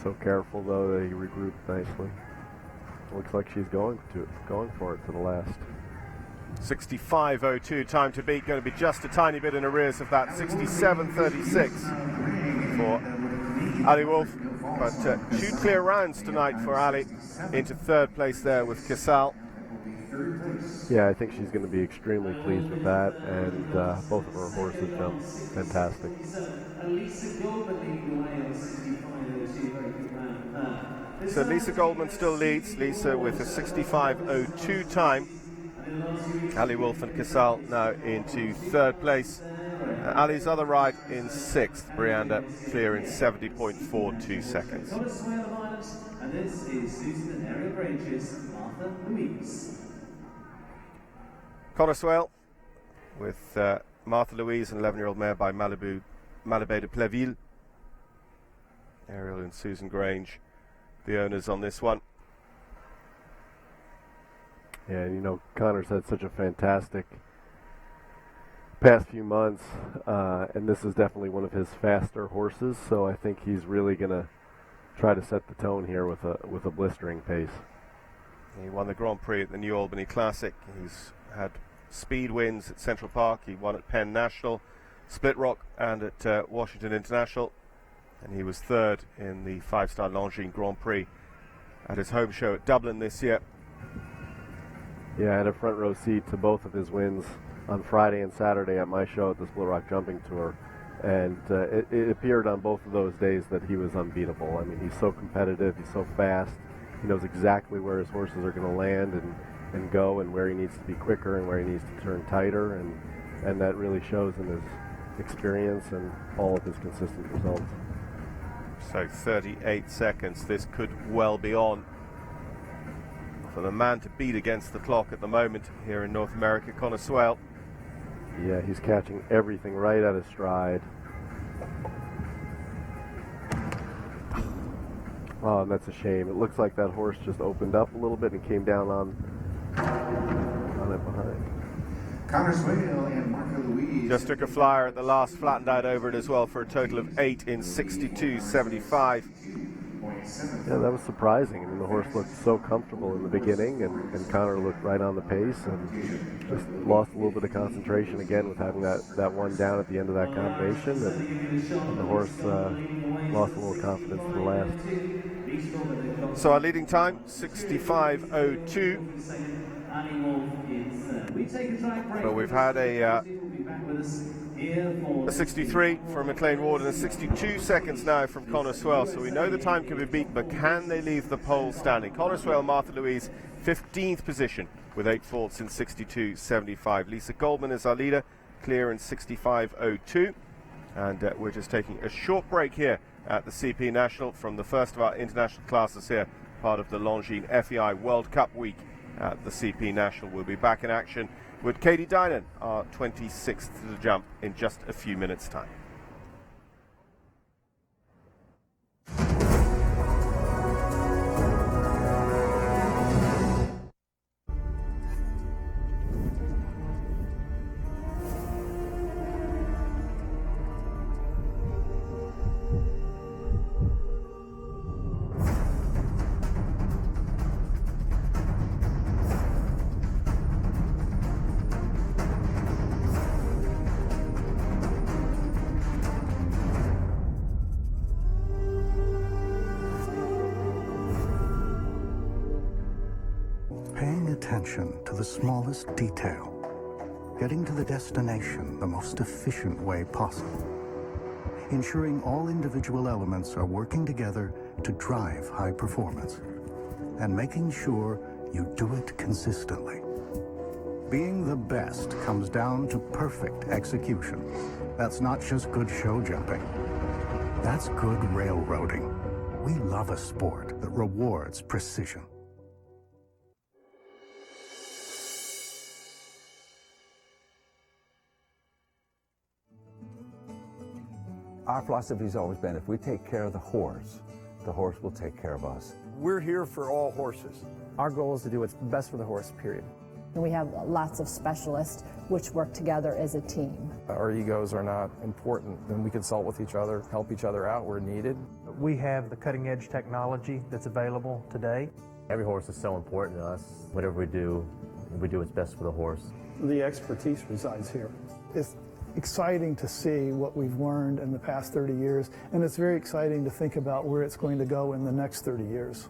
So careful though that he regrouped nicely. Looks like she's going for it to the last. 65.02 time to beat, going to be just a tiny bit in arrears of that. 67.36 for Ali Wolf, but 2 clear rounds tonight for Ali into 3rd place there with Casal. Yeah, I think she's going to be extremely pleased with that, and both of her horses jumped fantastic. So Lisa Goldman still leads, Lisa with a 65.02 time. Ali Wolf and Casal now into 3rd place. Ali's other ride in 6th, Brianda clear in 70.42 seconds. And this is Susan and Ariel Grange's Martha Louise. Connor Swale with Martha Louise, an 11-year-old mare by Malibé de Pleville. Ariel and Susan Grange, the owners on this one. Yeah, and you know, Connor's had such a fantastic past few months, and this is definitely one of his faster horses, so I think he's really going to try to set the tone here with a blistering pace. He won the Grand Prix at the New Albany Classic. He's had speed wins at Central Park. He won at Penn National, Split Rock, and at Washington International. And he was 3rd in the 5-star Longines Grand Prix at his home show at Dublin this year. Yeah, I had a front row seat to both of his wins on Friday and Saturday at my show at the Split Rock Jumping Tour. And it appeared on both of those days that he was unbeatable. I mean, he's so competitive, he's so fast. He knows exactly where his horses are going to land and go, and where he needs to be quicker and where he needs to turn tighter, and that really shows in his experience and all of his consistent results. So 38 seconds, this could well be on for the man to beat against the clock at the moment here in North America, Connor Swale. Yeah, he's catching everything right at his stride. Oh, and that's a shame. It looks like that horse just opened up a little bit and came down on it behind. Connor Swale and Martha Louise just took a flyer at the last, flattened out over it as well for a total of 8 in 62.75. Yeah, that was surprising. I mean, the horse looked so comfortable in the beginning, and Connor looked right on the pace and just lost a little bit of concentration again with having that one down at the end of that combination, and the horse lost a little confidence to the last. So our leading time, 65.02. But we've had a 63 from McLean Ward and a 62 seconds now from Connor Swale. So we know the time can be beaten, but can they leave the pole standing? Connor Swale, Martha Louise, 15th position with 8 faults in 62.75. Lisa Goldman is our leader, clear in 65.02. And we're just taking a short break here at the CP National from the first of our international classes here, part of the Longines FEI World Cup week at the CP National. We'll be back in action with Katie Dinan, our 26th to jump, in just a few minutes' time. Paying attention to the smallest detail, getting to the destination the most efficient way possible, ensuring all individual elements are working together to drive high performance, and making sure you do it consistently. Being the best comes down to perfect execution. That's not just good show jumping. That's good railroading. We love a sport that rewards precision. Our philosophy has always been, if we take care of the horse will take care of us. We're here for all horses. Our goal is to do what's best for the horse, period. And we have lots of specialists which work together as a team. Our egos are not important, and we consult with each other, help each other out where needed. We have the cutting edge technology that's available today. Every horse is so important to us. Whatever we do what's best for the horse. The expertise resides here. It's exciting to see what we've learned in the past 30 years, and it's very exciting to think about where it's going to go in the next 30 years.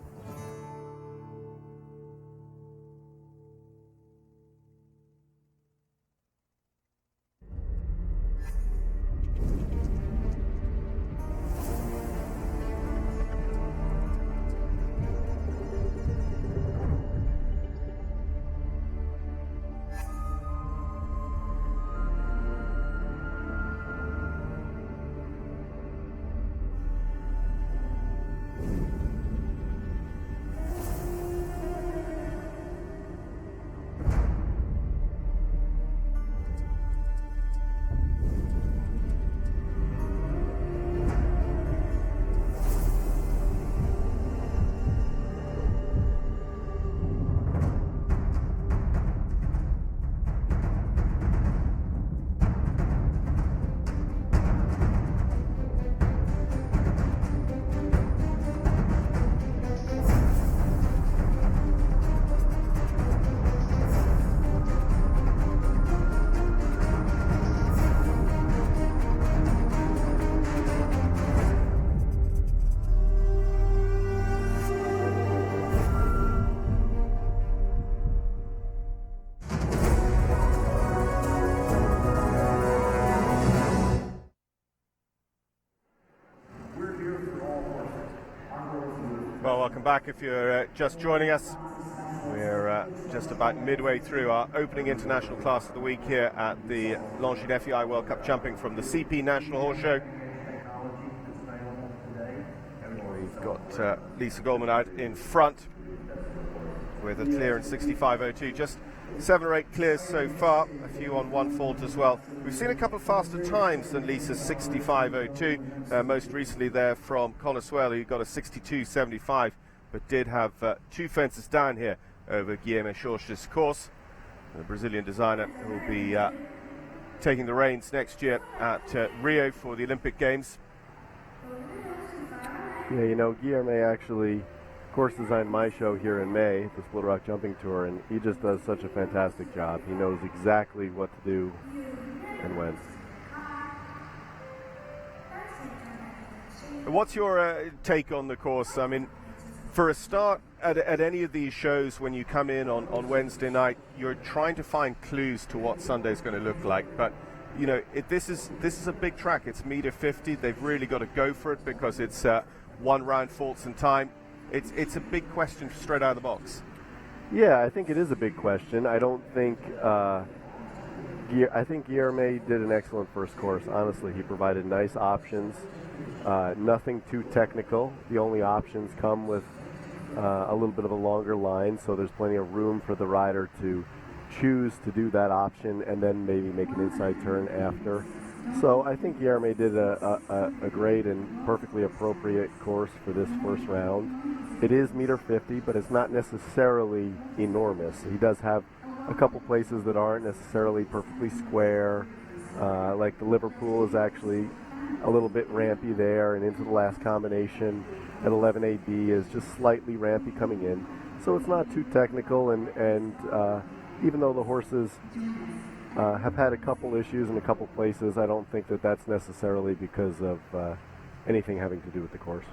Well, welcome back if you're just joining us. We're just about midway through our opening international class of the week here at the Longines FEI World Cup Jumping from the CP National Horse Show. We've got Lisa Goldman out in front with a clear in 65.02. Just 7 or 8 clears so far, a few on one fault as well. We've seen a couple of faster times than Lisa's 65.02, most recently there from Conasuelo, who got a 62.75, but did have 2 fences down here over Guilherme Schorsch's course. The Brazilian designer who will be taking the reins next year at Rio for the Olympic Games. Yeah, you know, Guilherme actually course designed my show here in May, the Split Rock Jumping Tour, and he just does such a fantastic job. He knows exactly what to do and when. What's your take on the course? I mean, for a start, at any of these shows, when you come in on Wednesday night, you're trying to find clues to what Sunday's going to look like. But you know, this is a big track. It's meter 50. They've really got to go for it because it's 1 round faults in time. It's a big question straight out of the box. Yeah, I think it is a big question. I don't think I think Guilherme did an excellent first course. Honestly, he provided nice options. Nothing too technical. The only options come with a little bit of a longer line, so there's plenty of room for the rider to choose to do that option and then maybe make an inside turn after. So I think Guilherme did a great and perfectly appropriate course for this first round. It is meter 50, but it's not necessarily enormous. He does have a couple places that aren't necessarily perfectly square, like the Liverpool is actually a little bit rampy there, and into the last combination at 11AB is just slightly rampy coming in. So it's not too technical, and even though the horses have had a couple issues in a couple places, I don't think that that's necessarily because of anything having to do with the course.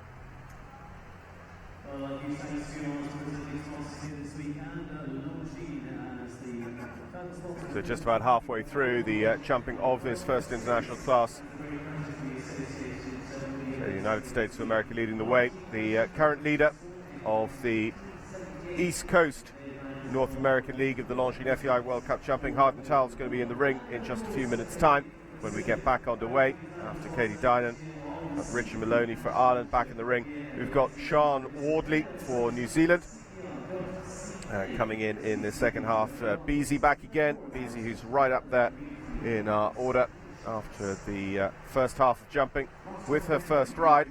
So just about halfway through the jumping of this first international class. So the United States of America leading the way. The current leader of the East Coast North American League of the Longines FEI World Cup Jumping, Harden Towell, is going to be in the ring in just a few minutes' time. when we get back underway after Katie Dynan. Richard Maloney for Ireland back in the ring. We've got Sean Wardley for New Zealand coming in the second half. Beezy back again. Beezy, who's right up there in our order after the first half of jumping with her first ride.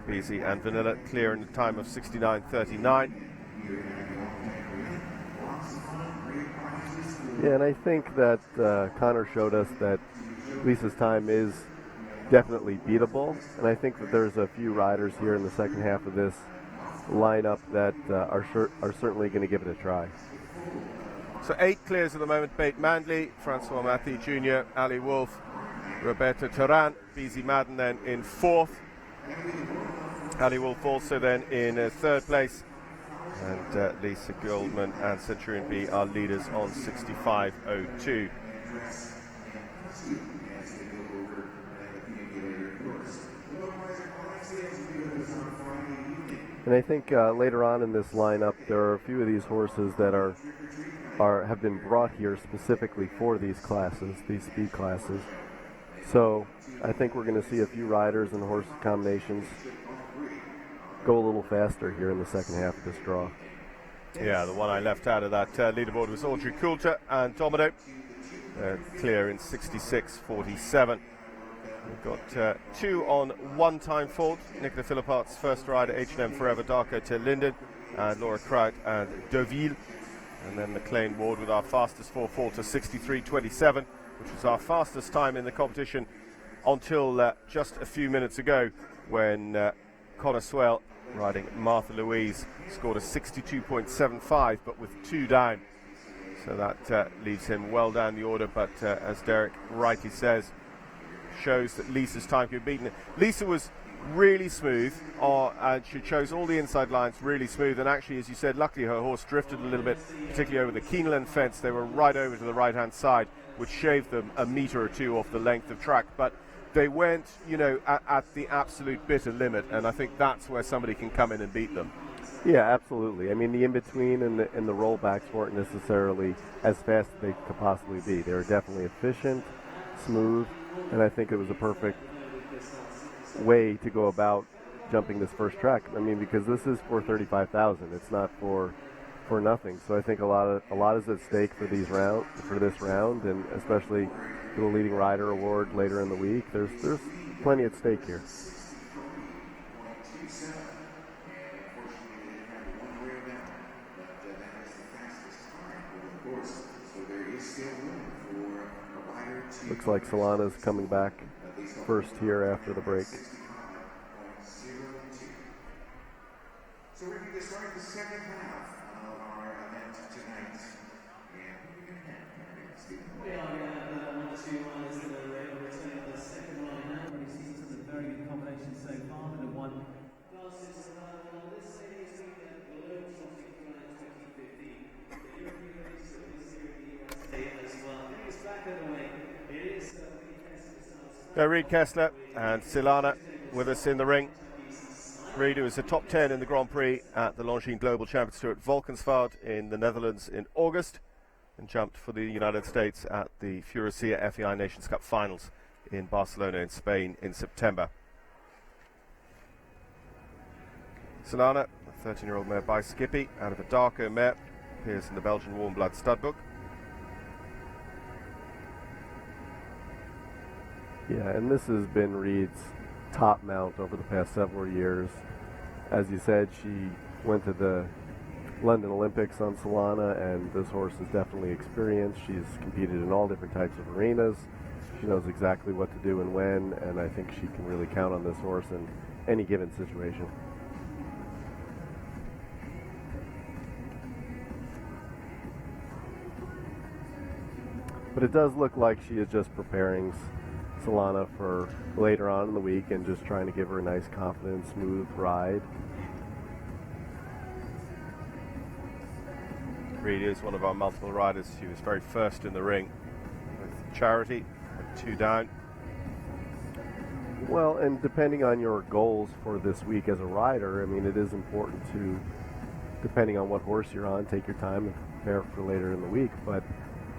Beezy and Vanilla clear in the time of 69.39. Yeah, and I think that Connor showed us that Lisa's time is definitely beatable, and I think that there's a few riders here in the second half of this lineup that are certainly going to give it a try. So 8 clears at the moment: Bate Mandley, Francois Mathy Jr., Ali Wolf, Roberta Turan, Beezy Madden then in 4th. Ali Wolf also then in 3rd place. And Lisa Goldman and Centurion B are leaders on 65.02. And I think later on in this lineup, there are a few of these horses that have been brought here specifically for these classes, these speed classes. So I think we're going to see a few riders and horse combinations go a little faster here in the second half of this draw. Yeah, the one I left out of that leaderboard was Audrey Coulter and Domino, clear in 66.47. We've got 2 on 1 time fault. Nicola Philippart's first ride at H&M Forever Darko to Linden, and Laura Kraut and Deauville. And then McLean Ward with our fastest 4-4 to 63.27, which was our fastest time in the competition until just a few minutes ago, when Connor Swell, riding Martha Louise, scored a 62.75, but with 2 down. So that leaves him well down the order, but as Derek rightly says, shows that Lisa's time could be beaten. Lisa was really smooth, and she chose all the inside lines really smooth, and actually, as you said, luckily her horse drifted a little bit, particularly over the Keeneland fence. They were right over to the right hand side, which shaved them a metre or 2 off the length of track, but they went, at the absolute bitter limit, and I think that's where somebody can come in and beat them. Yeah, absolutely. I mean, the in-between and the rollbacks weren't necessarily as fast as they could possibly be. They were definitely efficient, smooth, and I think it was a perfect way to go about jumping this first track. I mean, because this is for 35,000. It's not for nothing. So I think a lot is at stake for this round, and especially for the leading rider award later in the week. There's plenty at stake here. Looks like Solana's coming back first here after the break. So we're going to start the second half of our event tonight. We are going to have 1 or 2 riders that are returning the second line now. We've seen some very good combinations so far with the one. Classes this lady is doing the Globe Trotting Grand 2015. The European race that is here in the USA as well. I think it's back out of the way. It is Reed Kessler and Silana with us in the ring. Reed, who was a top 10 in the Grand Prix at the Longines Global Champions Tour at Valkenswaard in the Netherlands in August, and jumped for the United States at the Furaccia FEI Nations Cup Finals in Barcelona in Spain in September. Silana, a 13-year-old mare by Skippy, out of a Darko mare, appears in the Belgian Warm Blood stud book. Yeah, and this has been Reed's top mount over the past several years. As you said, she went to the London Olympics on Solana, and this horse is definitely experienced. She's competed in all different types of arenas. She knows exactly what to do and when, and I think she can really count on this horse in any given situation. But it does look like she is just preparing Solana for later on in the week and just trying to give her a nice, confident, smooth ride. Reed is one of our multiple riders. She was very first in the ring with Charity, 2 down. Well, and depending on your goals for this week as a rider, I mean, it is important to, depending on what horse you're on, take your time and prepare for later in the week. But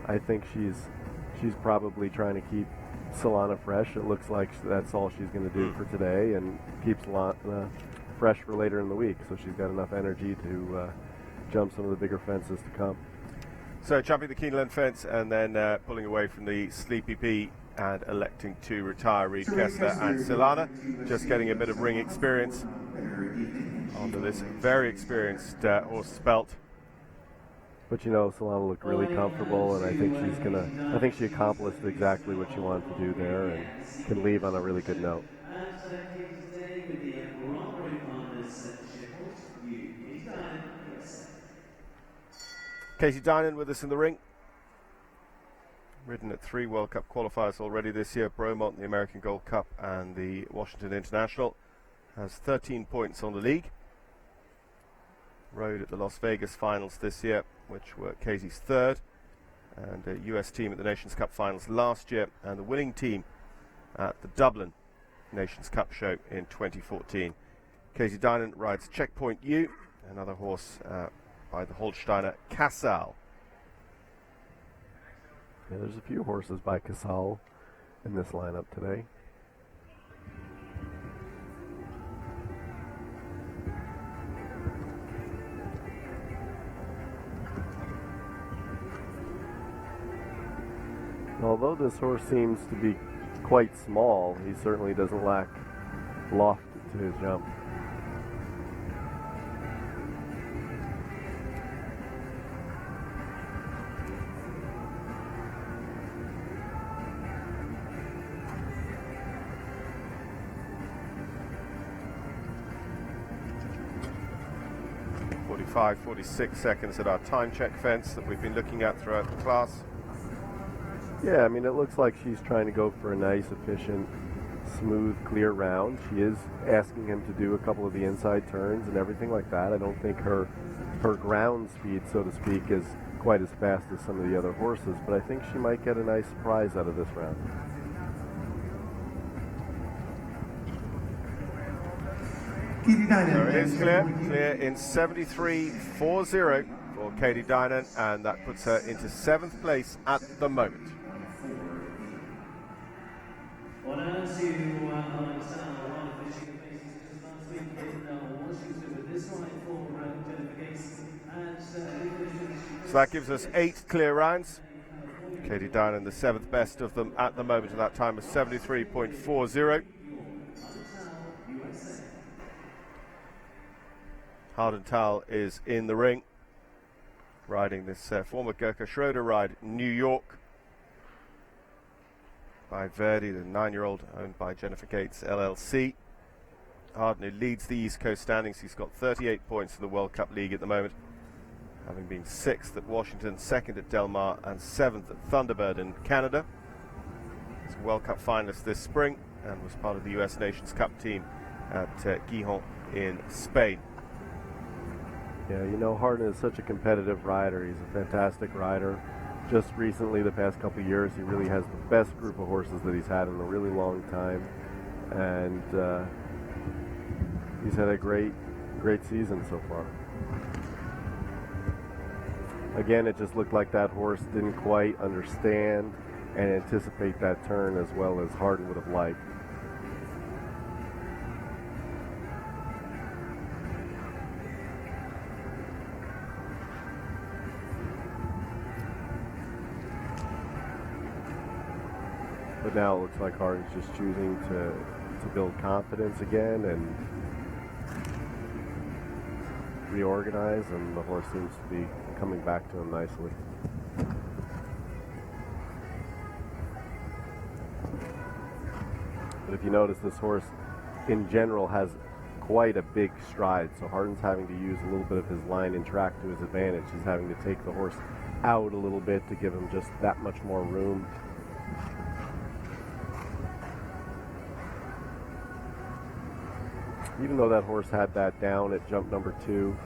I think she's she's probably trying to keep Solana fresh. It looks like that's all she's going to do for today, and keep Solana fresh for later in the week. So she's got enough energy to jump some of the bigger fences to come. So jumping the Keeneland fence and then pulling away from the Sleepy Pea and electing to retire Reed Kessler and Solana, just getting a bit of ring experience onto this very experienced horse's belt. But you know, Solana looked really comfortable, and I think she accomplished exactly what she wanted to do there, and can leave on a really good note. Katie Dinan with us in the ring. Ridden at 3 World Cup qualifiers already this year, Bromont, the American Gold Cup, and the Washington International. Has 13 points on the league. Rode at the Las Vegas finals this year, which were Casey's third, and a US team at the Nations Cup finals last year, and the winning team at the Dublin Nations Cup show in 2014. Casey Dinan rides Checkpoint U, another horse by the Holsteiner Casal. Yeah, there's a few horses by Casal in this lineup today. Although this horse seems to be quite small, he certainly doesn't lack loft to his jump. .45, 46 seconds at our time check fence that we've been looking at throughout the class. Yeah, I mean, it looks like she's trying to go for a nice, efficient, smooth, clear round. She is asking him to do a couple of the inside turns and everything like that. I don't think her ground speed, so to speak, is quite as fast as some of the other horses, but I think she might get a nice surprise out of this round. So it is clear in 73.40 for Katie Dinan, and that puts her into 7th place at the moment. Well, as you understand, a lot of Michigan faces just last week in Washington with this ride for Jennifer Gates. So that gives us 8 clear rounds. Katie Dinan, the 7th best of them at the moment, at that time of 73.40. Hardental is in the ring, riding this former Gurkha Schroeder ride, New York, by Verdi, the 9-year-old, owned by Jennifer Gates LLC. Harden, who leads the East Coast standings, he's got 38 points in the World Cup League at the moment, having been 6th at Washington, 2nd at Del Mar, and 7th at Thunderbird in Canada. He's a World Cup finalist this spring and was part of the US Nations Cup team at Gijón in Spain. Yeah, you know, Harden is such a competitive rider. He's a fantastic rider. Just recently, the past couple of years, he really has the best group of horses that he's had in a really long time. And he's had a great season so far. Again, it just looked like that horse didn't quite understand and anticipate that turn as well as Harden would have liked. But now it looks like Harden's just choosing to build confidence again and reorganize, and the horse seems to be coming back to him nicely. But if you notice, this horse in general has quite a big stride, so Harden's having to use a little bit of his line and track to his advantage. He's having to take the horse out a little bit to give him just that much more room. Even though that horse had that down at jump number 2,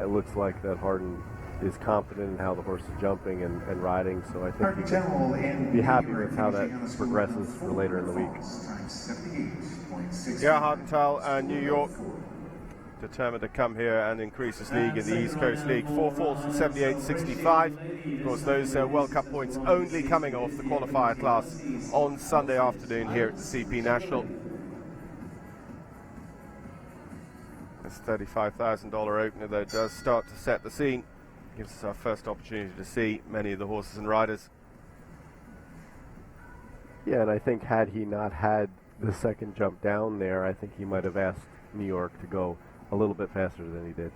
it looks like that Harden is confident in how the horse is jumping and riding, so I think he can be happy with how that progresses for later in the week. Yeah, Hardental and New York determined to come here and increase his league in the East Coast League. 4 faults at 78.65. Of course, those World Cup points only coming off the qualifier class on Sunday afternoon here at the CP National. This $35,000 opener, though, does start to set the scene. Gives us our first opportunity to see many of the horses and riders. Yeah, and I think had he not had the second jump down there, I think he might have asked New York to go a little bit faster than he did.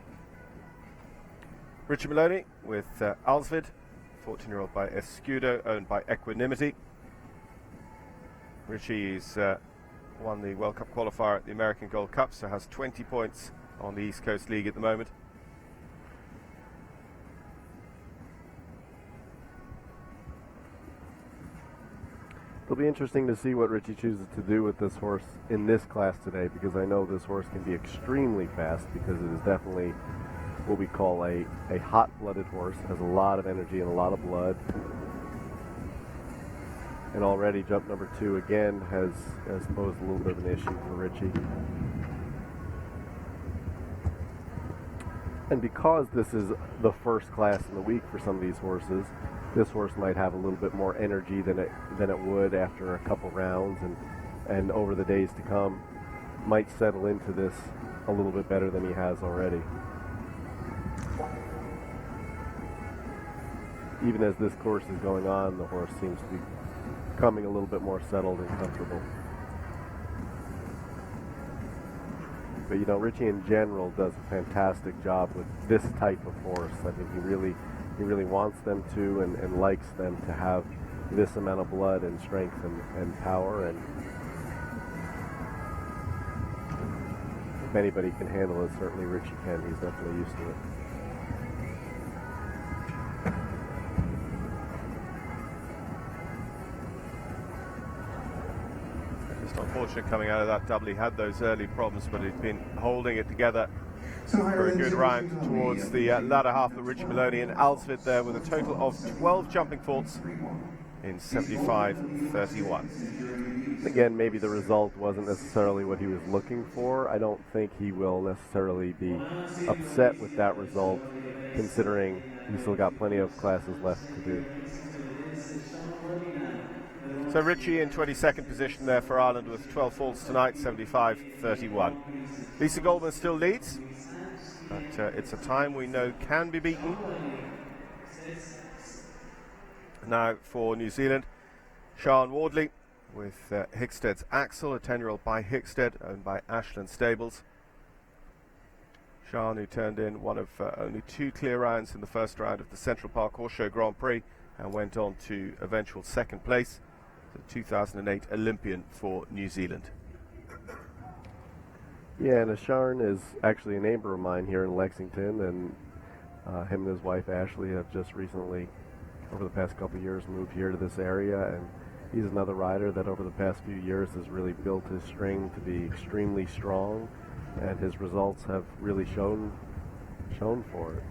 Richie Maloney with Alsvid, 14-year-old by Escudo, owned by Equanimity. Richie's won the World Cup qualifier at the American Gold Cup, so has 20 points on the East Coast League at the moment. It'll be interesting to see what Richie chooses to do with this horse in this class today, because I know this horse can be extremely fast, because it is definitely what we call a hot-blooded horse. It has a lot of energy and a lot of blood. And already jump number 2 again has posed a little bit of an issue for Richie. And because this is the first class in the week for some of these horses, this horse might have a little bit more energy than it would after a couple rounds, and over the days to come might settle into this a little bit better than he has already. Even as this course is going on, the horse seems to be becoming a little bit more settled and comfortable. But you know, Richie in general does a fantastic job with this type of horse. I think he really wants them to and likes them to have this amount of blood and strength and power, and if anybody can handle it, certainly Richie can. He's definitely used to it. Just unfortunate coming out of that double. He had those early problems, but he's been holding it together for a good round towards the latter half of Richie Maloney and Alsvid there, with a total of 12 jumping faults in 75.31. Again, maybe the result wasn't necessarily what he was looking for. I don't think he will necessarily be upset with that result, considering he's still got plenty of classes left to do. So Richie in 22nd position there for Ireland with 12 faults tonight, 75.31. Lisa Goldman still leads, but it's a time we know can be beaten. Now for New Zealand, Sian Wardley with Hickstead's Axel, a 10-year-old by Hickstead, owned by Ashland Stables. Sian, who turned in one of only 2 clear rounds in the first round of the Central Park Horse Show Grand Prix, and went on to eventual second place, the 2008 Olympian for New Zealand. Yeah, and Sian is actually a neighbor of mine here in Lexington, and him and his wife Ashley have just recently, over the past couple of years, moved here to this area, and he's another rider that over the past few years has really built his string to be extremely strong, and his results have really shown for it.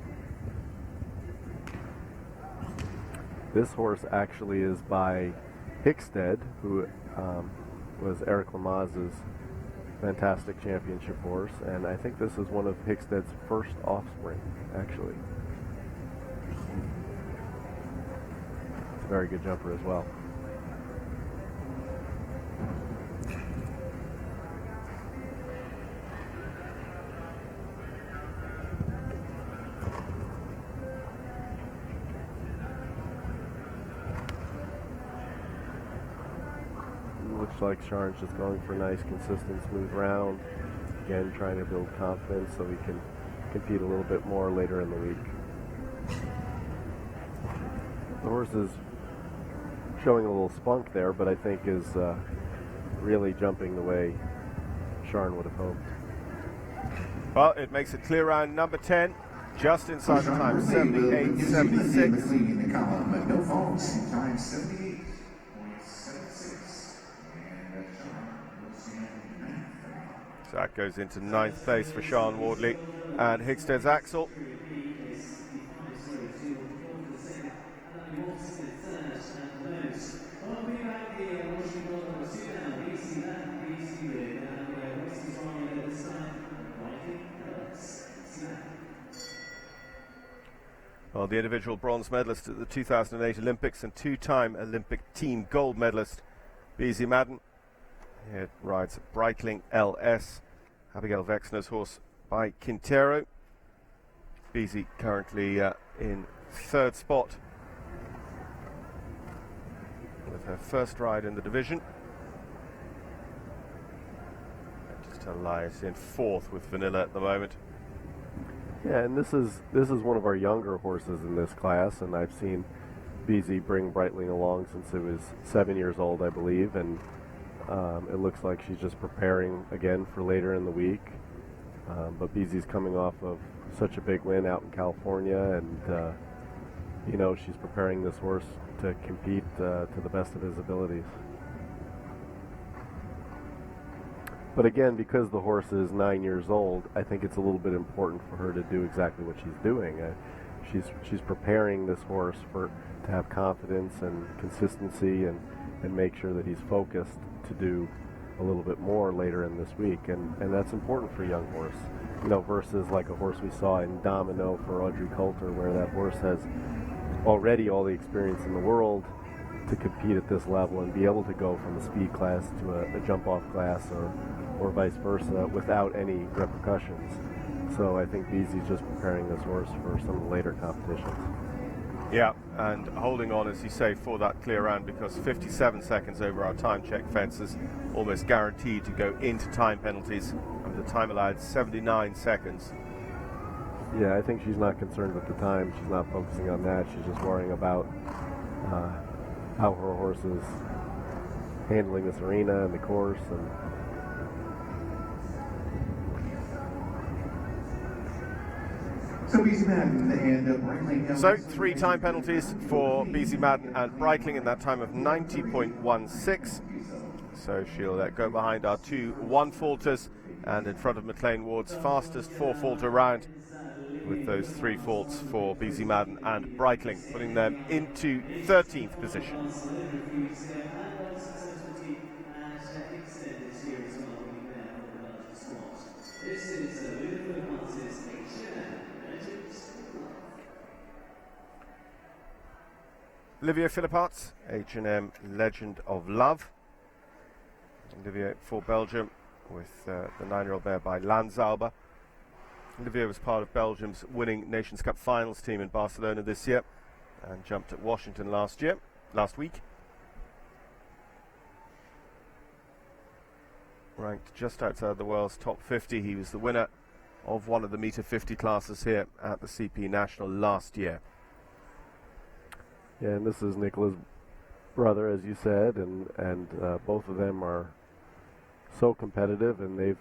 This horse actually is by Hickstead, who was Eric Lamaze's fantastic championship horse, and I think this is one of Hickstead's first offspring, actually. It's a very good jumper as well. Looks like Sian's just going for a nice, consistent, smooth round. Again, trying to build confidence so he can compete a little bit more later in the week. The horse is showing a little spunk there, but I think is really jumping the way Sian would have hoped. Well, it makes it clear round number 10, just inside the time, 78.76. No faults, time 78.76. So that goes into 9th place for Sian Wardley and Hickstead's Axel. Well, the individual bronze medalist at the 2008 Olympics and two-time Olympic team gold medalist, Beezie Madden. Here rides Breitling LS, Abigail Wexner's horse by Quintero. Beezie currently in third spot with her first ride in the division. Just lies in fourth with Vanilla at the moment. Yeah, and this is one of our younger horses in this class, and I've seen Beezie bring Breitling along since it was 7 years old, I believe, and it looks like she's just preparing again for later in the week. But Beezie's coming off of such a big win out in California, and you know, she's preparing this horse to compete to the best of his abilities. But again, because the horse is 9 years old, I think it's a little bit important for her to do exactly what she's doing. She's preparing this horse to have confidence and consistency and make sure that he's focused to do a little bit more later in this week. And that's important for a young horse, you know, versus like a horse we saw in Domino for Audrey Coulter, where that horse has already all the experience in the world to compete at this level and be able to go from a speed class to a jump-off class or vice versa without any repercussions. So I think Beezie's just preparing this horse for some of the later competitions. Yeah, and holding on, as you say, for that clear round, because 57 seconds over our time check fence is almost guaranteed to go into time penalties, and the time allowed 79 seconds. Yeah, I think she's not concerned with the time. She's not focusing on that. She's just worrying about how her horse is handling this arena and the course. So 3 time penalties for Beezie Madden and Breitling in that time of 90.16. So she'll go behind our 2 1-faulters and in front of McLean Ward's fastest 4-faulter round, with those 3 faults for Beezie Madden and Breitling, putting them into 13th position. Olivier Philipparts, H&M Legend of Love. Olivier for Belgium with the 9-year-old mare by Lanzauber. Olivier was part of Belgium's winning Nations Cup finals team in Barcelona this year and jumped at Washington last week. Ranked just outside the world's top 50. He was the winner of one of the meter 50 classes here at the CP National last year. Yeah, and this is Nicola's brother, as you said, and both of them are so competitive, and they've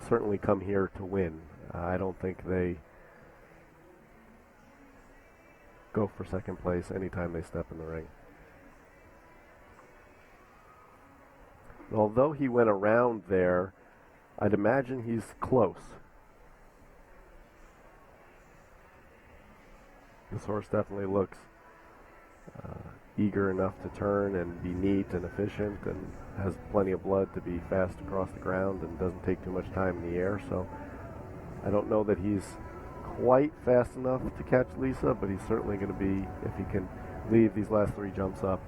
certainly come here to win. I don't think they go for second place anytime they step in the ring. Although he went around there, I'd imagine he's close. This horse definitely looks eager enough to turn and be neat and efficient, and has plenty of blood to be fast across the ground and doesn't take too much time in the air. So I don't know that he's quite fast enough to catch Lisa, but he's certainly going to be, if he can leave these last 3 jumps up,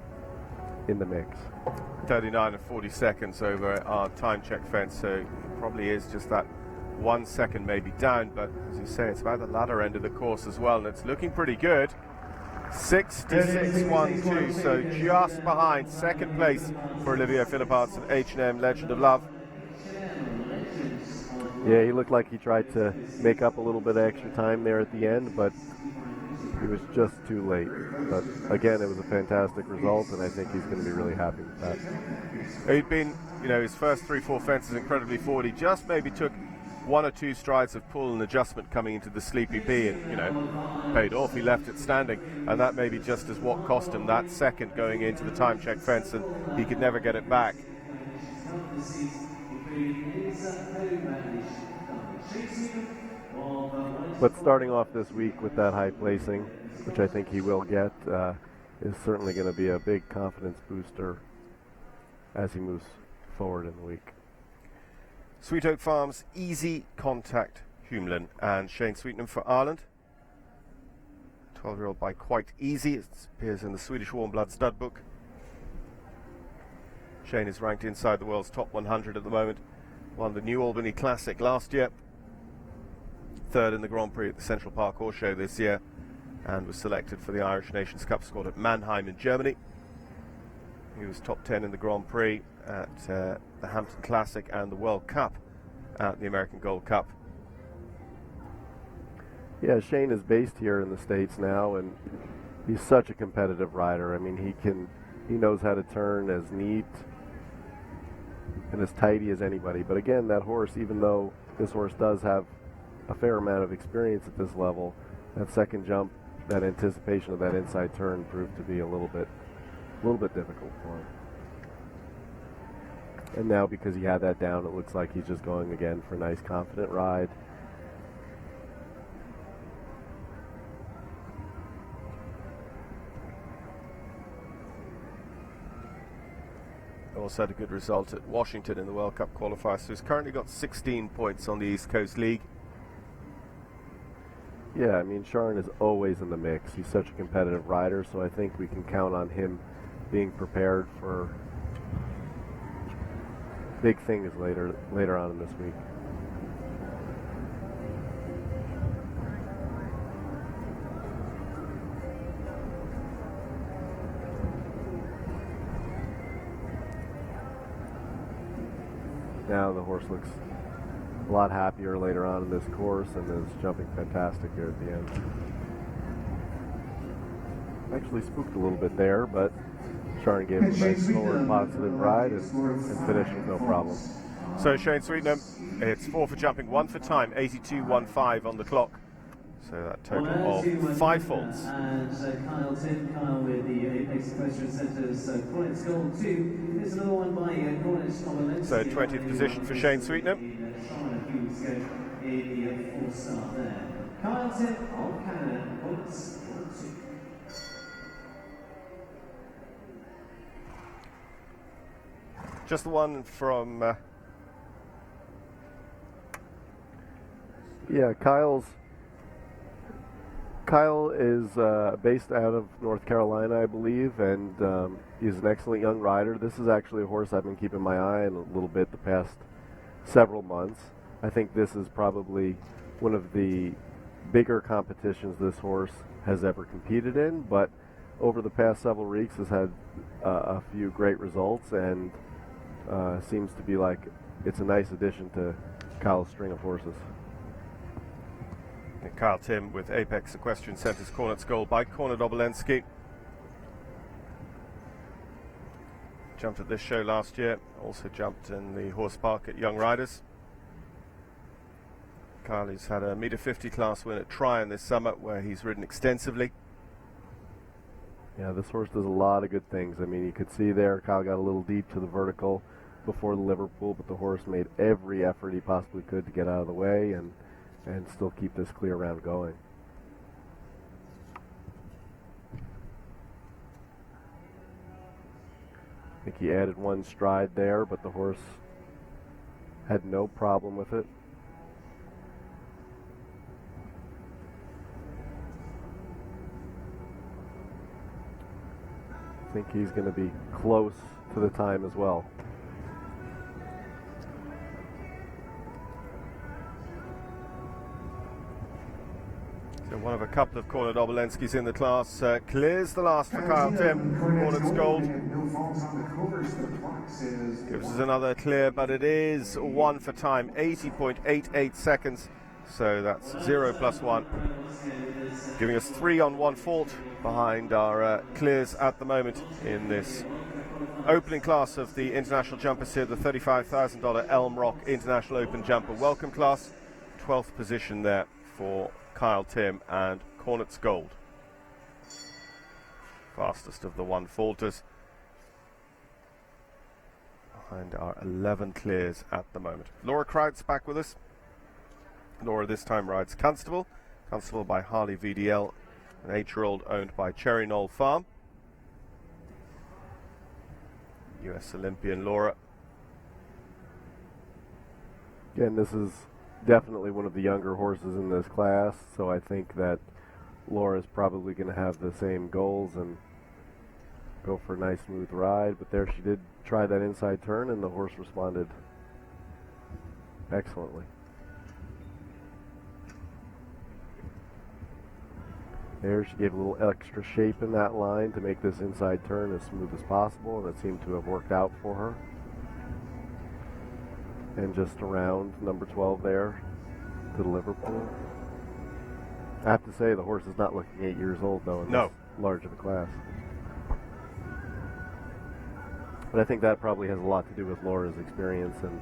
in the mix. 39 and 40 seconds over our time check fence, so it probably is just that 1 second maybe down, but as you say, it's about the latter end of the course as well, and it's looking pretty good. 66.12, so just behind second place for Olivier Philipparts of H&M Legend of Love. Yeah, he looked like he tried to make up a little bit of extra time there at the end, but he was just too late. But again, it was a fantastic result, and I think he's going to be really happy with that. He'd been, his first 3-4 fences incredibly forward. He just maybe took 1 or 2 strides of pull and adjustment coming into the Sleepy P, and paid off. He left it standing, and that maybe just as what cost him that second going into the time check fence, and he could never get it back. But starting off this week with that high placing, which I think he will get, is certainly going to be a big confidence booster as he moves forward in the week. Sweet Oak Farms, Easy Contact Humelin, and Shane Sweetnam for Ireland. 12-year-old by quite easy. It appears in the Swedish Warm Blood stud book. Shane is ranked inside the world's top 100 at the moment. Won the New Albany Classic last year. Third in the Grand Prix at the Central Park Horse Show this year. And was selected for the Irish Nations Cup squad at Mannheim in Germany. He was top 10 in the Grand Prix at the Hampton Classic and the World Cup at the American Gold Cup. Yeah, Shane is based here in the States now, and he's such a competitive rider. I mean, he knows how to turn as neat and as tidy as anybody. But again, that horse, even though this horse does have a fair amount of experience at this level, that second jump, that anticipation of that inside turn proved to be a little bit difficult for him. And now, because he had that down, it looks like he's just going again for a nice, confident ride. Also had a good result at Washington in the World Cup qualifier, so he's currently got 16 points on the East Coast League. Yeah, I mean, Sharon is always in the mix. He's such a competitive rider, so I think we can count on him being prepared for big things later on in this week. Now the horse looks a lot happier later on in this course and is jumping fantastic here at the end. Actually spooked a little bit there, but Sharon gave him a nice forward positive ride and finished with no problem. So Shane Sweetenham, it's 4 for jumping, 1 for time, 82.15 on the clock. So that total of 5 faults. And Kyle with the Apex Equestrian Centre's Cornet's Gold 2. There's another one by Cornet. So 20th position for Shane Sweetenham. In the 4-star there. Kyle Tim of Canada, Cornet's Gold 2. Just the one from... Yeah, Kyle is based out of North Carolina, I believe, and he's an excellent young rider. This is actually a horse I've been keeping my eye on a little bit the past several months. I think this is probably one of the bigger competitions this horse has ever competed in, but over the past several weeks has had a few great results and seems to be like it's a nice addition to Kyle's string of horses. And Kyle Tim with Apex Equestrian Centre's Cornet's Gold by Cornet Obolensky. Jumped at this show last year, also jumped in the horse park at Young Riders. Kyle has had a metre 50 class win at Tryon this summer where he's ridden extensively. Yeah, this horse does a lot of good things. I mean, you could see there Kyle got a little deep to the vertical before the Liverpool, but the horse made every effort he possibly could to get out of the way and still keep this clear round going. I think he added one stride there, but the horse had no problem with it. I think he's going to be close to the time as well. So one of a couple of Cornet Obolenskys in the class clears the last for Kyle Tim. Cornet's Gold gives us another clear, but it is 1 for time, 80.88 seconds. So that's 0 plus 1, giving us 3 on 1 fault behind our clears at the moment in this opening class of the International Jumpers here, the $35,000 Elm Rock International Open Jumper Welcome Class. 12th position there for Kyle Tim and Cornet's Gold. Fastest of the 1 faulters. Behind our 11 clears at the moment. Laura Kraut's back with us. Laura this time rides Constable. Constable by Harley VDL, an 8-year-old owned by Cherry Knoll Farm. US Olympian Laura. Again, this is definitely one of the younger horses in this class, so I think that Laura's probably going to have the same goals and go for a nice smooth ride, but there she did try that inside turn and the horse responded excellently. There she gave a little extra shape in that line to make this inside turn as smooth as possible, and it seemed to have worked out for her. And just around number 12 there to the Liverpool. I have to say the horse is not looking 8 years old though in this large of a class. But I think that probably has a lot to do with Laura's experience and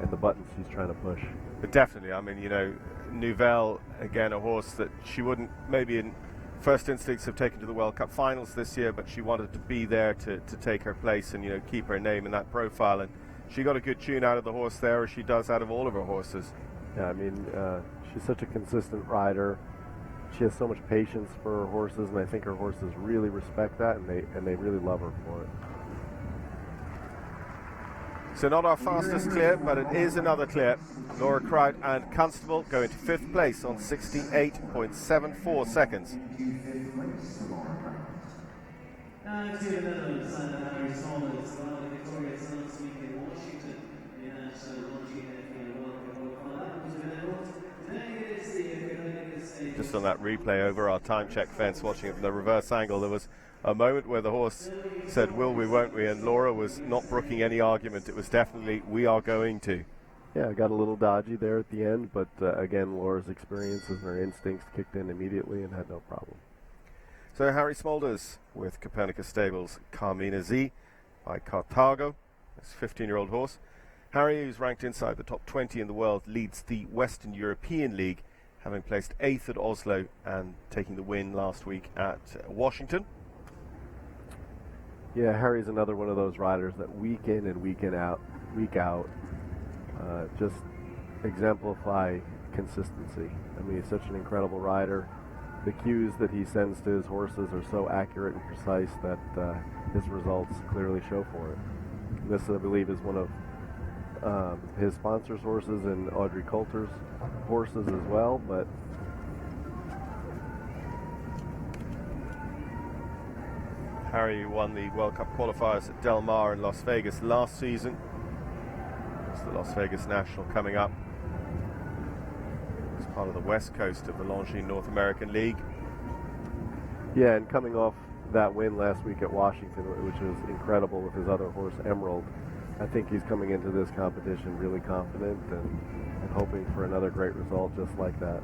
the buttons she's trying to push. But definitely, I mean, you know, Nouvelle, again, a horse that she wouldn't maybe in first instincts have taken to the World Cup finals this year, but she wanted to be there to take her place and, you know, keep her name in that profile. And she got a good tune out of the horse there, as she does out of all of her horses. Yeah, I mean, she's such a consistent rider. She has so much patience for her horses, and I think her horses really respect that, and they really love her for it. So not our fastest clear, but it is another clear. Laura Kraut and Constable going to 5th place on 68.74 seconds. Now to the Netherlands, Harry Smallers, well, victorious last week in Washington. We had Longines FEI World Cup qualifier. Today it is the Copernicus. Just on that replay over our time check fence, watching it from the reverse angle, there was a moment where the horse said, will we, won't we, and Laura was not brooking any argument. It was definitely, we are going to. Yeah, I got a little dodgy there at the end, but again, Laura's experiences and her instincts kicked in immediately and had no problem. So Harry Smolders with Copernicus Stables, Carmina Z by Carthago, this 15-year-old horse. Harry, who's ranked inside the top 20 in the world, leads the Western European League, having placed 8th at Oslo and taking the win last week at Washington. Yeah, Harry's another one of those riders that week in and week out, just exemplify consistency. I mean, he's such an incredible rider. The cues that he sends to his horses are so accurate and precise that his results clearly show for it. This, I believe, is one of his sponsor's horses and Audrey Coulter's horses as well, but Harry won the World Cup qualifiers at Del Mar in Las Vegas last season. It's the Las Vegas National coming up. It's part of the west coast of the Longines North American League. Yeah, and coming off that win last week at Washington, which was incredible with his other horse, Emerald, I think he's coming into this competition really confident and hoping for another great result just like that.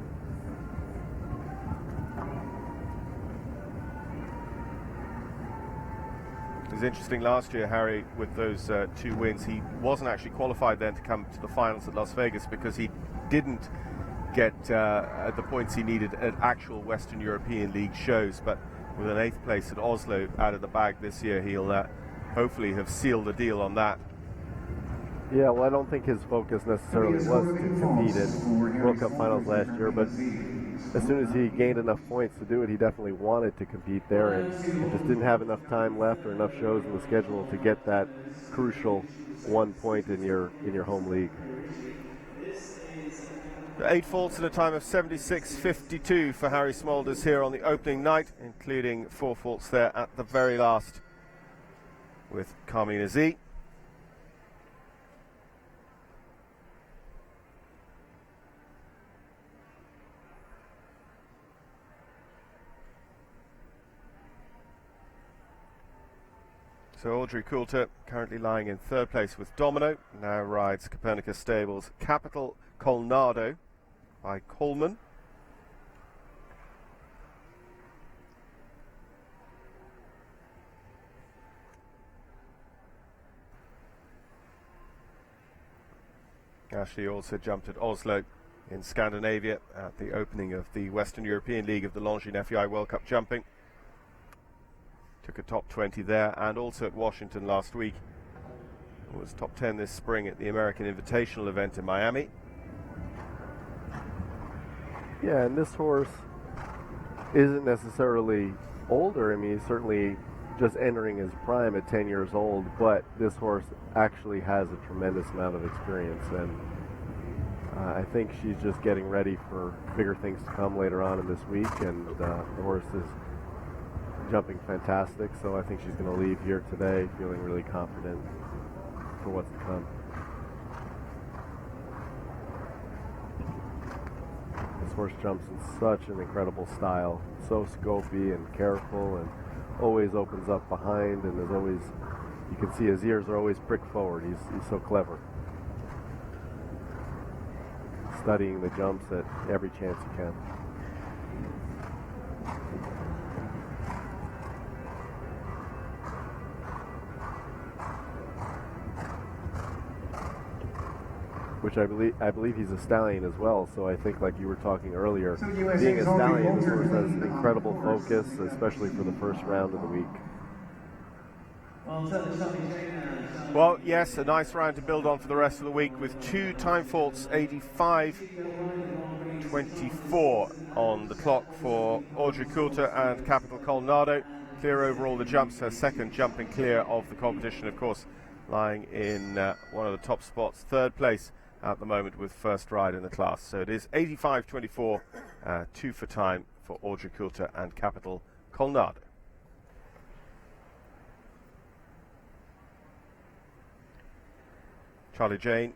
It was interesting last year, Harry, with those 2 wins. He wasn't actually qualified then to come to the finals at Las Vegas because he didn't get the points he needed at actual Western European League shows. But with an 8th place at Oslo out of the bag this year, he'll hopefully have sealed the deal on that. Yeah, well, I don't think his focus necessarily was to compete in World Cup finals last year, but as soon as he gained enough points to do it, he definitely wanted to compete there, and just didn't have enough time left or enough shows in the schedule to get that crucial 1 point in your home league. 8 faults in a time of 76.52 for Harry Smolders here on the opening night, including 4 faults there at the very last with Carmina Z. So Audrey Coulter currently lying in 3rd place with Domino, now rides Copernicus Stables Capital Colnado by Coleman. Ashley also jumped at Oslo in Scandinavia at the opening of the Western European League of the Longines FEI World Cup Jumping. Took a top 20 there, and also at Washington last week. Was top 10 this spring at the American Invitational event in Miami. Yeah, and this horse isn't necessarily older. I mean, he's certainly just entering his prime at 10 years old, but this horse actually has a tremendous amount of experience, and I think she's just getting ready for bigger things to come later on in this week, and the horse is jumping fantastic, so I think she's going to leave here today feeling really confident for what's to come. This horse jumps in such an incredible style, so scopy and careful, and always opens up behind, and is always, you can see his ears are always pricked forward. He's so clever. Studying the jumps at every chance he can. Which I believe he's a stallion as well, so I think, like you were talking earlier, being a stallion, this horse has incredible focus, especially for the first round of the week. Well, yes, a nice round to build on for the rest of the week with 2 time faults, 85-24 on the clock for Audrey Coulter and Capital Colorado. Clear over all the jumps, her second jumping clear of the competition, of course, lying in one of the top spots, third place at the moment with first ride in the class. So it is 85-24, 2 for time for Audrey Coulter and Capital Colorado. Charlie Jane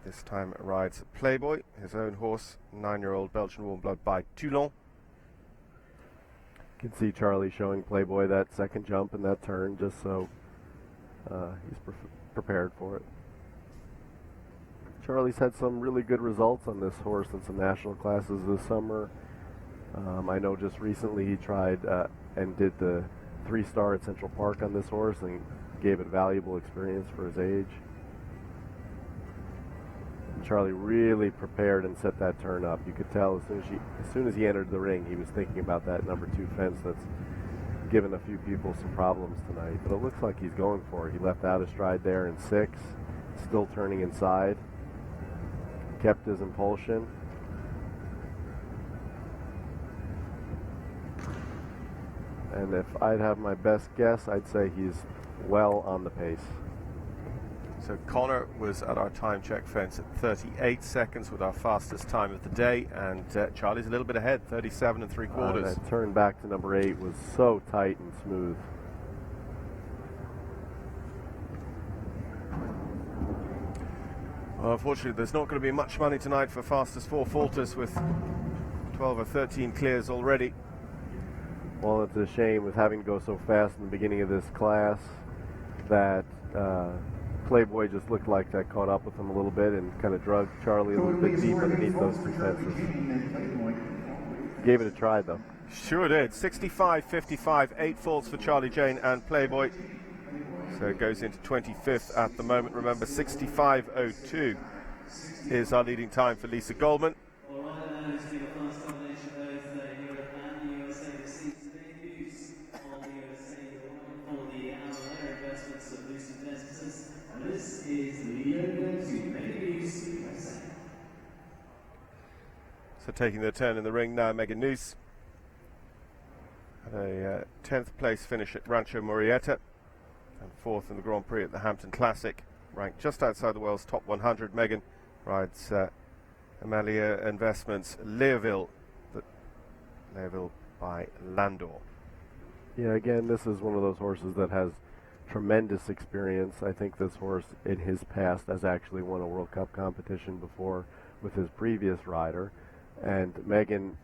this time rides Playboy, his own horse, 9-year-old Belgian warm blood by Toulon. You can see Charlie showing Playboy that second jump and that turn, just so he's prepared for it. Charlie's had some really good results on this horse in some national classes this summer. I know just recently he tried and did the 3-star at Central Park on this horse and gave it valuable experience for his age. And Charlie really prepared and set that turn up. You could tell as soon as he entered the ring, he was thinking about that number 2 fence that's given a few people some problems tonight. But it looks like he's going for it. He left out a stride there in 6, still turning inside. Kept his impulsion. And if I'd have my best guess, I'd say he's well on the pace. So Connor was at our time check fence at 38 seconds with our fastest time of the day, and Charlie's a little bit ahead, 37 3/4. That turn back to number 8 was so tight and smooth. Well, unfortunately, there's not going to be much money tonight for fastest 4 falters with 12 or 13 clears already. Well, it's a shame with having to go so fast in the beginning of this class that Playboy just looked like that caught up with him a little bit and kind of drugged Charlie a little bit deep underneath those 2 fences. Gave it a try, though. Sure did. 65-55, 8 faults for Charlie Jane and Playboy. So it goes into 25th at the moment. Remember, 65.02 is our leading time for Lisa Goldman. So taking their turn in the ring now, Megan Noose. Had a 10th place finish at Rancho Murrieta and 4th in the Grand Prix at the Hampton Classic. Ranked just outside the world's top 100. Megan rides Amalia Investments Learville by Landor. Yeah, again, this is one of those horses that has tremendous experience. I think this horse in his past has actually won a World Cup competition before with his previous rider. And Megan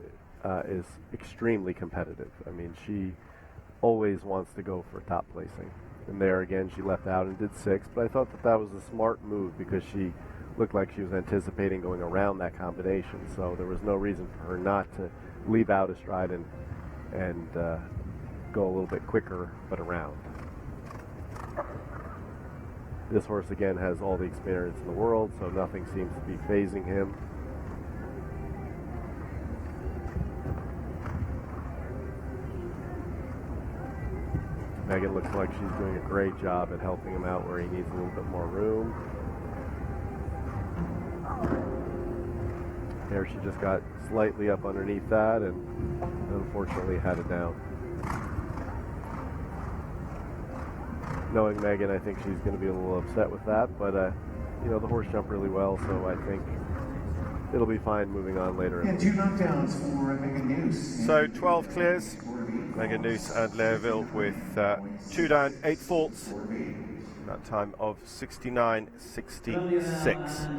is extremely competitive. I mean, she always wants to go for top placing. And there again, she left out and did 6th, but I thought that was a smart move because she looked like she was anticipating going around that combination. So there was no reason for her not to leave out a stride and go a little bit quicker, but around. This horse again has all the experience in the world, so nothing seems to be phasing him. Megan looks like she's doing a great job at helping him out where he needs a little bit more room. There she just got slightly up underneath that and unfortunately had it down. Knowing Megan, I think she's going to be a little upset with that, but you know, the horse jumped really well, so I think it'll be fine moving on later. And 2 knockdowns for Megan Noose. So 12 clears, Megan Noose and Learville with 2 down, 8 faults. That time of 69.66.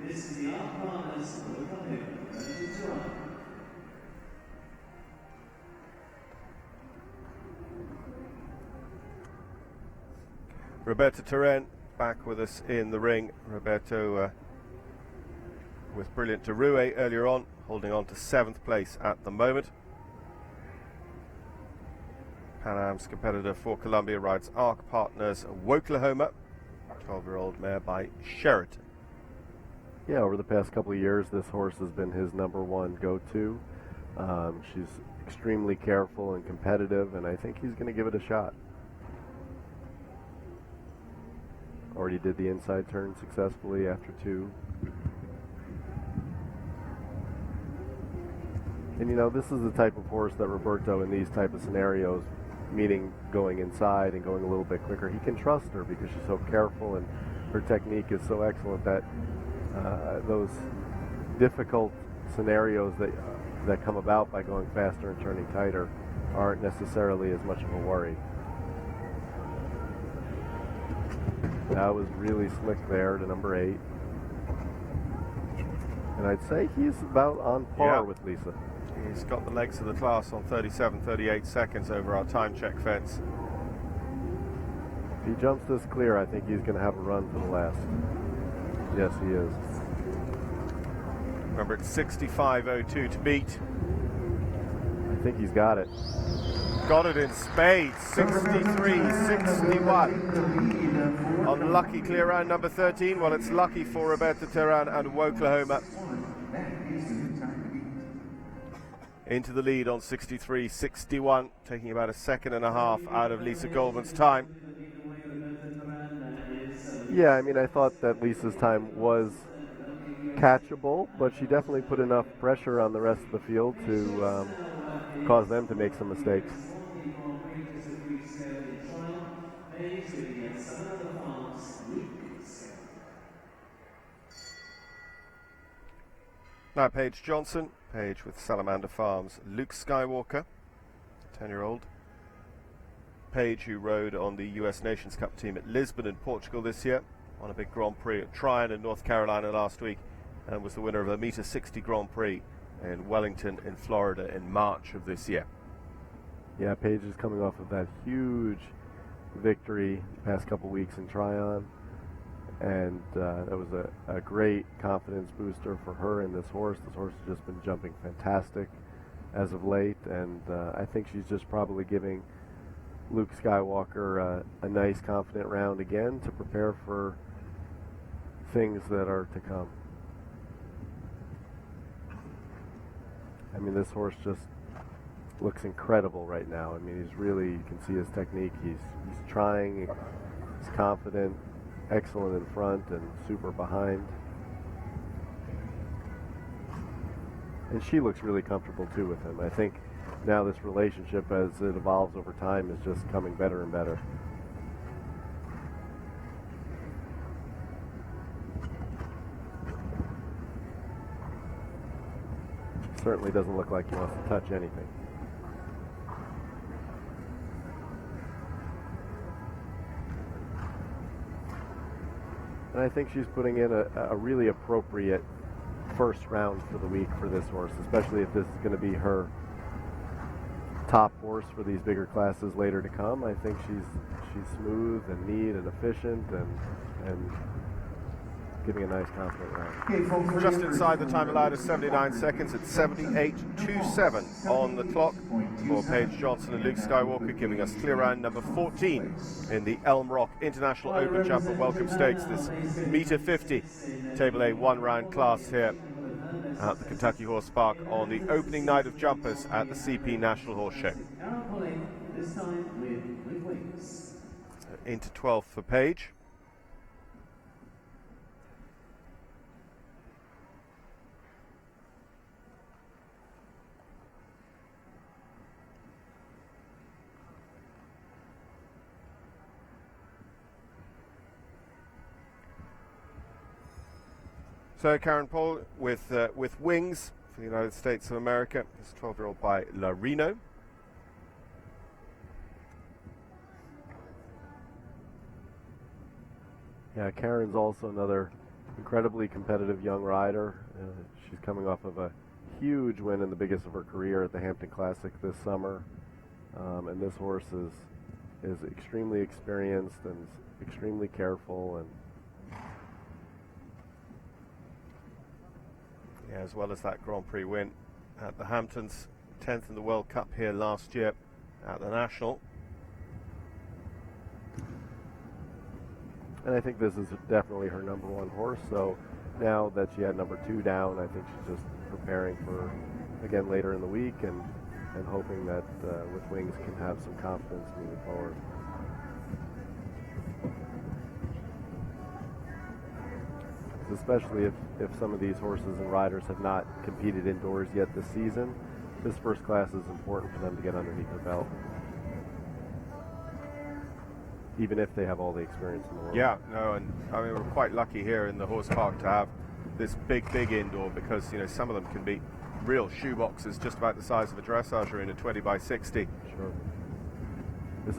This is the R partners of Oklahoma, Roberto Turenne back with us in the ring. Roberto with brilliant Tarue earlier on, holding on to 7th place at the moment. Pan Am's competitor for Columbia rides ARC Partners Oklahoma, 12-year-old mare by Sheraton. Yeah, over the past couple of years, this horse has been his #1 go-to. She's extremely careful and competitive, and I think he's going to give it a shot. Already did the inside turn successfully after 2. And you know, this is the type of horse that Roberto, in these type of scenarios, meaning going inside and going a little bit quicker, he can trust her because she's so careful and her technique is so excellent that those difficult scenarios that come about by going faster and turning tighter aren't necessarily as much of a worry. That was really slick there to number 8. And I'd say he's about on par with Lisa. He's got the legs of the class on 37-38 seconds over our time check fence. If he jumps this clear, I think he's going to have a run for the last. Yes, he is. Remember, it's 65.02 to beat. I think he's got it. Got it in spades, 63.61. Unlucky clear round number 13. Well, it's lucky for Roberto Turenne and Oklahoma. Into the lead on 63.61, taking about a 1.5 seconds out of Lisa Goldman's time. Yeah, I mean, I thought that Lisa's time was catchable, but she definitely put enough pressure on the rest of the field to cause them to make some mistakes. Now Paige Johnson, Paige with Salamander Farms, Luke Skywalker, 10-year-old. Paige, who rode on the US Nations Cup team at Lisbon in Portugal this year, won a big Grand Prix at Tryon in North Carolina last week, and was the winner of a Meta 60 Grand Prix in Wellington in Florida in March of this year. Yeah, Paige is coming off of that huge victory the past couple weeks in Tryon, and that was a great confidence booster for her and this horse. This horse has just been jumping fantastic as of late, and I think she's just probably giving Luke Skywalker a nice confident round again to prepare for things that are to come. I mean, this horse just looks incredible right now. I mean, he's really, you can see his technique. He's trying, he's confident, excellent in front and super behind. And she looks really comfortable too with him. I think now this relationship, as it evolves over time, is just coming better and better. Certainly doesn't look like he wants to touch anything. And I think she's putting in a really appropriate first round for the week for this horse, especially if this is going to be her top horse for these bigger classes later to come. I think she's smooth and neat and efficient and giving a nice confident round. Just inside the time allowed is 79 seconds. It's 78.27 on the clock for Paige Johnson and Luke Skywalker, giving us clear round number 14 in the Elm Rock International Open Jumper Welcome Stakes. This Meta 50 Table A one-round class here at the Kentucky Horse Park on the opening night of jumpers at the CP National Horse Show. Into 12th for Paige. So Karen Pohl with Wings for the United States of America. This 12-year-old by La Reno. Yeah, Karen's also another incredibly competitive young rider. She's coming off of a huge win in the biggest of her career at the Hampton Classic this summer. And this horse is extremely experienced and extremely careful. And yeah, as well as that Grand Prix win at the Hamptons, 10th in the World Cup here last year at the National. And I think this is definitely her number one horse. So now that she had number 2 down, I think she's just preparing for, again, later in the week and hoping that with Wings can have some confidence moving forward. Especially if some of these horses and riders have not competed indoors yet this season, this first class is important for them to get underneath their belt, even if they have all the experience in the world. Yeah, no, and I mean, we're quite lucky here in the horse park to have this big indoor, because, you know, some of them can be real shoeboxes just about the size of a dressage arena, 20 by 60. Sure. This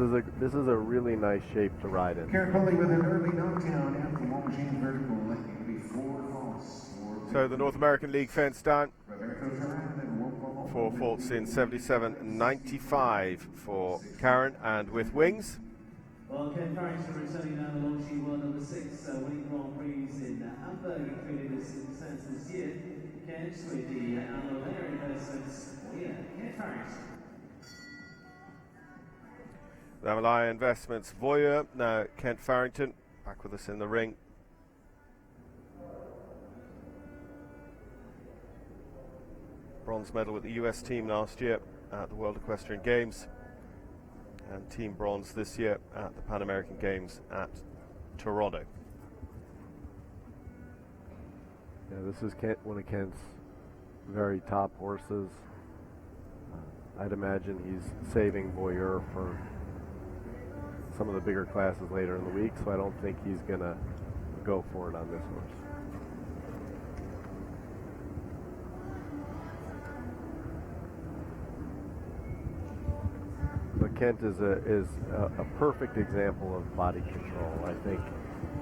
is a really nice shape to ride in. Karen Pohl with an early knockdown at the Longines vertical before false. So the North American League fence down. 4 faults in 77.95 for Karen, and with Wings. Well, Ken Farrington returning now to Longines World number 6, winning Grand Prix in Hamburg, including this success this year. Ken with the Anno investments. Yeah, Ken Farrington. Lavalaya Investments Voyeur, now Kent Farrington, back with us in the ring. Bronze medal with the US team last year at the World Equestrian Games, and team bronze this year at the Pan American Games at Toronto. Yeah, this is one of Kent's very top horses. I'd imagine he's saving Voyeur for some of the bigger classes later in the week, so I don't think he's going to go for it on this horse. But Kent is a perfect example of body control. I think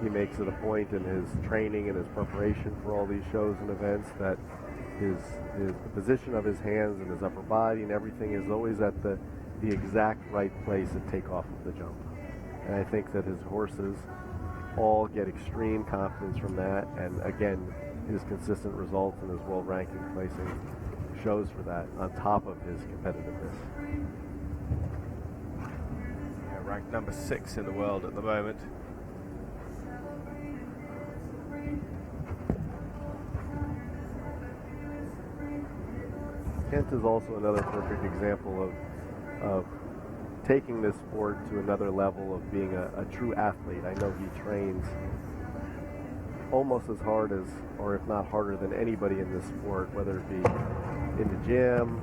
he makes it a point in his training and his preparation for all these shows and events that the position of his hands and his upper body and everything is always at the exact right place at takeoff of the jump. And I think that his horses all get extreme confidence from that, and again, his consistent results and his world ranking placing shows for that, on top of his competitiveness. Yeah, ranked number 6 in the world at the moment. Kent is also another perfect example of taking this sport to another level of being a true athlete. I know he trains almost as hard as, or if not harder than anybody in this sport, whether it be in the gym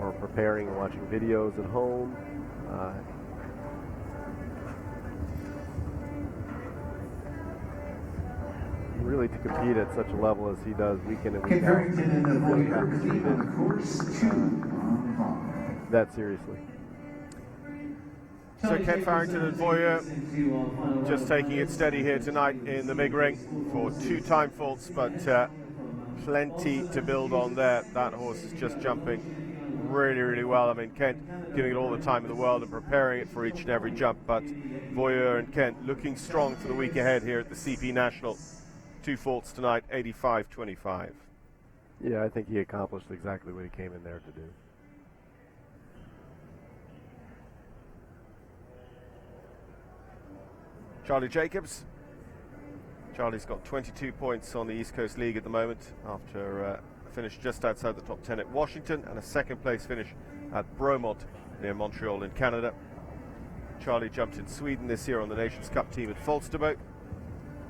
or preparing and watching videos at home. Really, to compete at such a level as he does week in and week out, really have to treat it that seriously. So Ken Farrington and Voyeur just taking it steady here tonight in the big ring for 2 time faults, but plenty to build on there. That horse is just jumping really, really well. I mean, Kent giving it all the time in the world and preparing it for each and every jump, but Voyeur and Kent looking strong for the week ahead here at the CP National. 2 faults tonight, 85-25. Yeah, I think he accomplished exactly what he came in there to do. Charlie Jacobs. Charlie's got 22 points on the East Coast League at the moment after a finish just outside the top 10 at Washington and a second place finish at Bromont near Montreal in Canada. Charlie jumped in Sweden this year on the Nations Cup team at Falsterbo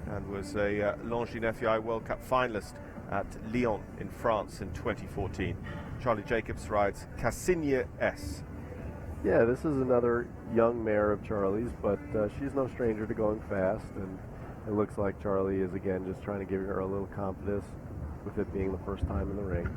and was a Longines FEI World Cup finalist at Lyon in France in 2014. Charlie Jacobs rides Cassigne S. Yeah, this is another young mare of Charlie's, but she's no stranger to going fast, and It looks like Charlie is again just trying to give her a little confidence with it being the first time in the ring.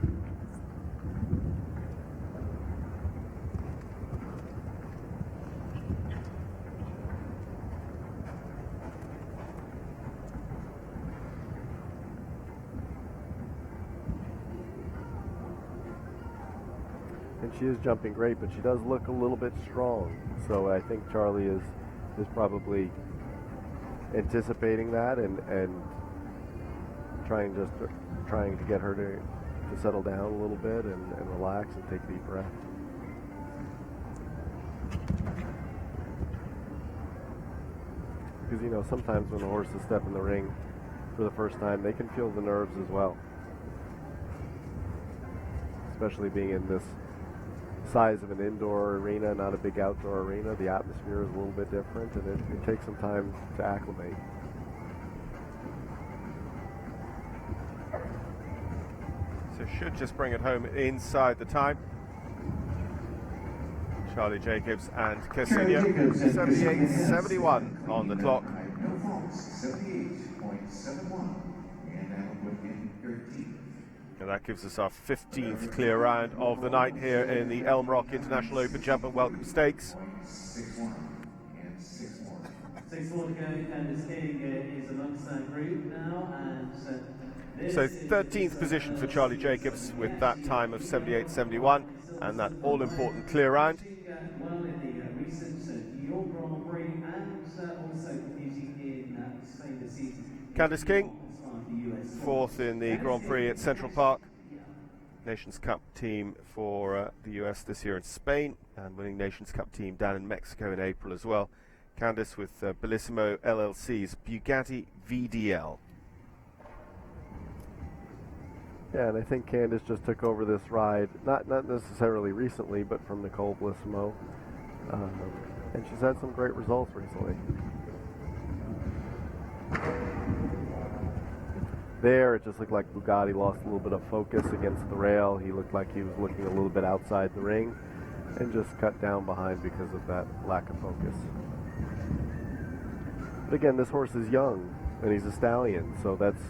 And she is jumping great, but she does look a little bit strong. So I think Charlie is probably anticipating that and trying to get her to settle down a little bit and relax and take a deep breath. Because, you know, sometimes when the horses step in the ring for the first time, they can feel the nerves as well. Especially being in this size of an indoor arena, not a big outdoor arena. The atmosphere is a little bit different, and it takes some time to acclimate. So should just bring it home inside the time. Charlie Jacobs and Ksenia, 78.71 on the clock. 78.71. And now within 13. And that gives us our 15th clear round of the night here in the Elm Rock International Open Jump and Welcome Stakes. 6-1 to go. Candice King is amongst that group now, and so 13th position for Charlie Jacobs with that time of 78.71 and that all-important clear round. Well, in the recent York Grand Prix and also competing in Spain this season. Candice King, 4th in the Grand Prix at Central Park. Nations Cup team for the US this year in Spain, and winning Nations Cup team down in Mexico in April as well. Candice with Bellissimo LLC's Bugatti VDL. Yeah, and I think Candice just took over this ride, not necessarily recently, but from Nicole Bellissimo. And she's had some great results recently. There, it just looked like Bugatti lost a little bit of focus against the rail. He looked like he was looking a little bit outside the ring and just cut down behind because of that lack of focus. But again, this horse is young, and he's a stallion, so that's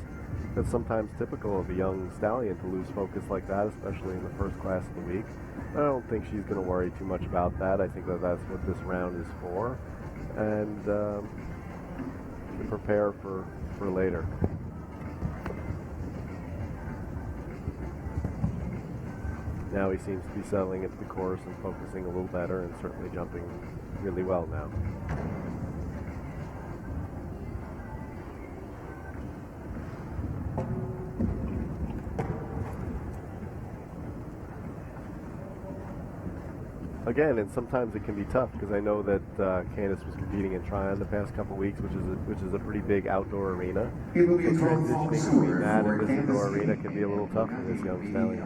sometimes typical of a young stallion to lose focus like that, especially in the first class of the week. I don't think she's going to worry too much about that. I think that's what this round is for, and to prepare for later. Now he seems to be settling into the course and focusing a little better, and certainly jumping really well now. Again, and sometimes it can be tough because I know that Candice was competing in Tryon the past couple weeks, which is a pretty big outdoor arena. So transitioning between that and this indoor arena can be a little tough for this young stallion.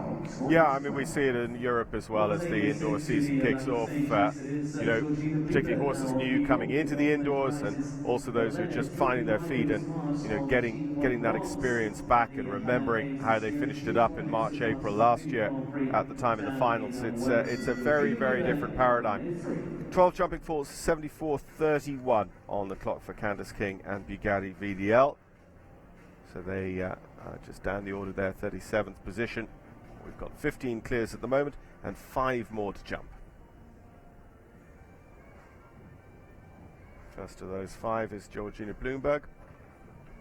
Yeah, I mean, we see it in Europe as well as the indoor season kicks off. You know, particularly horses new coming into the indoors, and also those who are just finding their feet and, you know, getting that experience back and remembering how they finished it up in March, April last year at the time in the finals. It's a very, very different paradigm. 12 jumping falls, 74.31 on the clock for Candice King and Bugatti VDL. So they are just down the order there, 37th position. We've got 15 clears at the moment and 5 more to jump. First of those 5 is Georgina Bloomberg.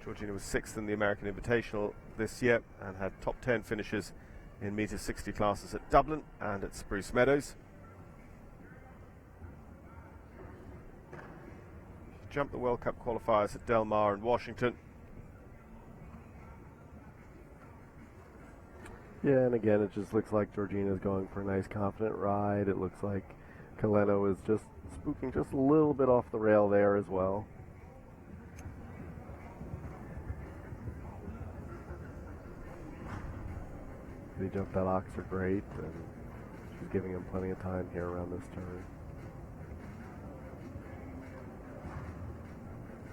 Georgina was 6th in the American Invitational this year and had top 10 finishes in meter 60 classes at Dublin and at Spruce Meadows. She jumped the World Cup qualifiers at Del Mar and Washington. Yeah, and again, it just looks like Georgina's going for a nice, confident ride. It looks like Kaleno is just spooking just a little bit off the rail there as well. He jumped that Oxford great, and she's giving him plenty of time here around this turn.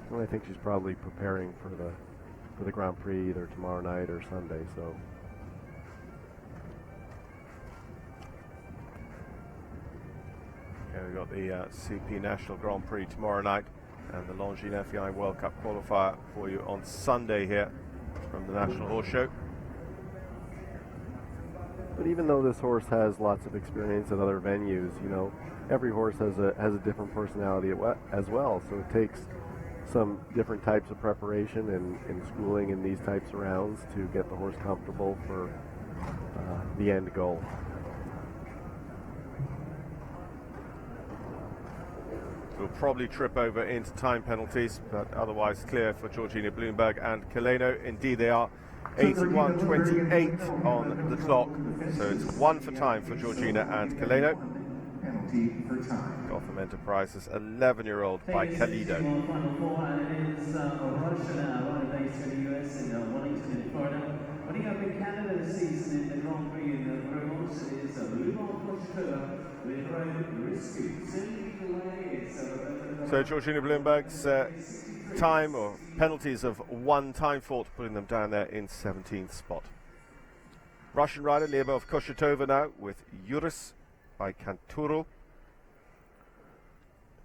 And I think she's probably preparing for the Grand Prix either tomorrow night or Sunday, so. Yeah, we've got the CP National Grand Prix tomorrow night and the Longines FEI World Cup qualifier for you on Sunday here from the National Horse Show. But even though this horse has lots of experience at other venues, you know, every horse has a different personality as well. So it takes some different types of preparation and schooling in these types of rounds to get the horse comfortable for the end goal. Will probably trip over into time penalties, but otherwise clear for Georgina Bloomberg and Kaleno. Indeed they are. 81.28 on the clock, so it's 1 for time for Georgina and Kaleno. Gotham Enterprises 11-year-old by Kalido. Final four, and it is Russia now, one based in the US in Longines, Florida. Running up in Canada this season in the Grand Prix in Vermont is Longines with Ryan Risky. So Georgina Bloomberg's time or penalties of 1 time fault, putting them down there in 17th spot. Russian rider Lyubov Koshetova now with Yuris by Canturo.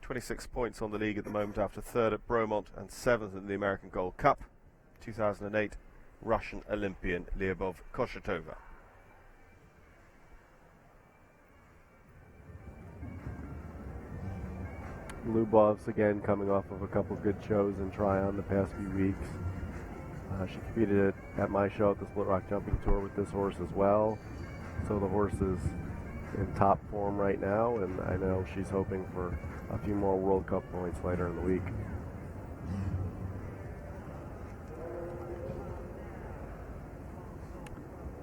26 points on the league at the moment after 3rd at Bromont and 7th in the American Gold Cup. 2008 Russian Olympian Lyubov Koshetova. Lyubov's again coming off of a couple good shows in Tryon the past few weeks. She competed at my show at the Split Rock Jumping Tour with this horse as well. So the horse is in top form right now, and I know she's hoping for a few more World Cup points later in the week.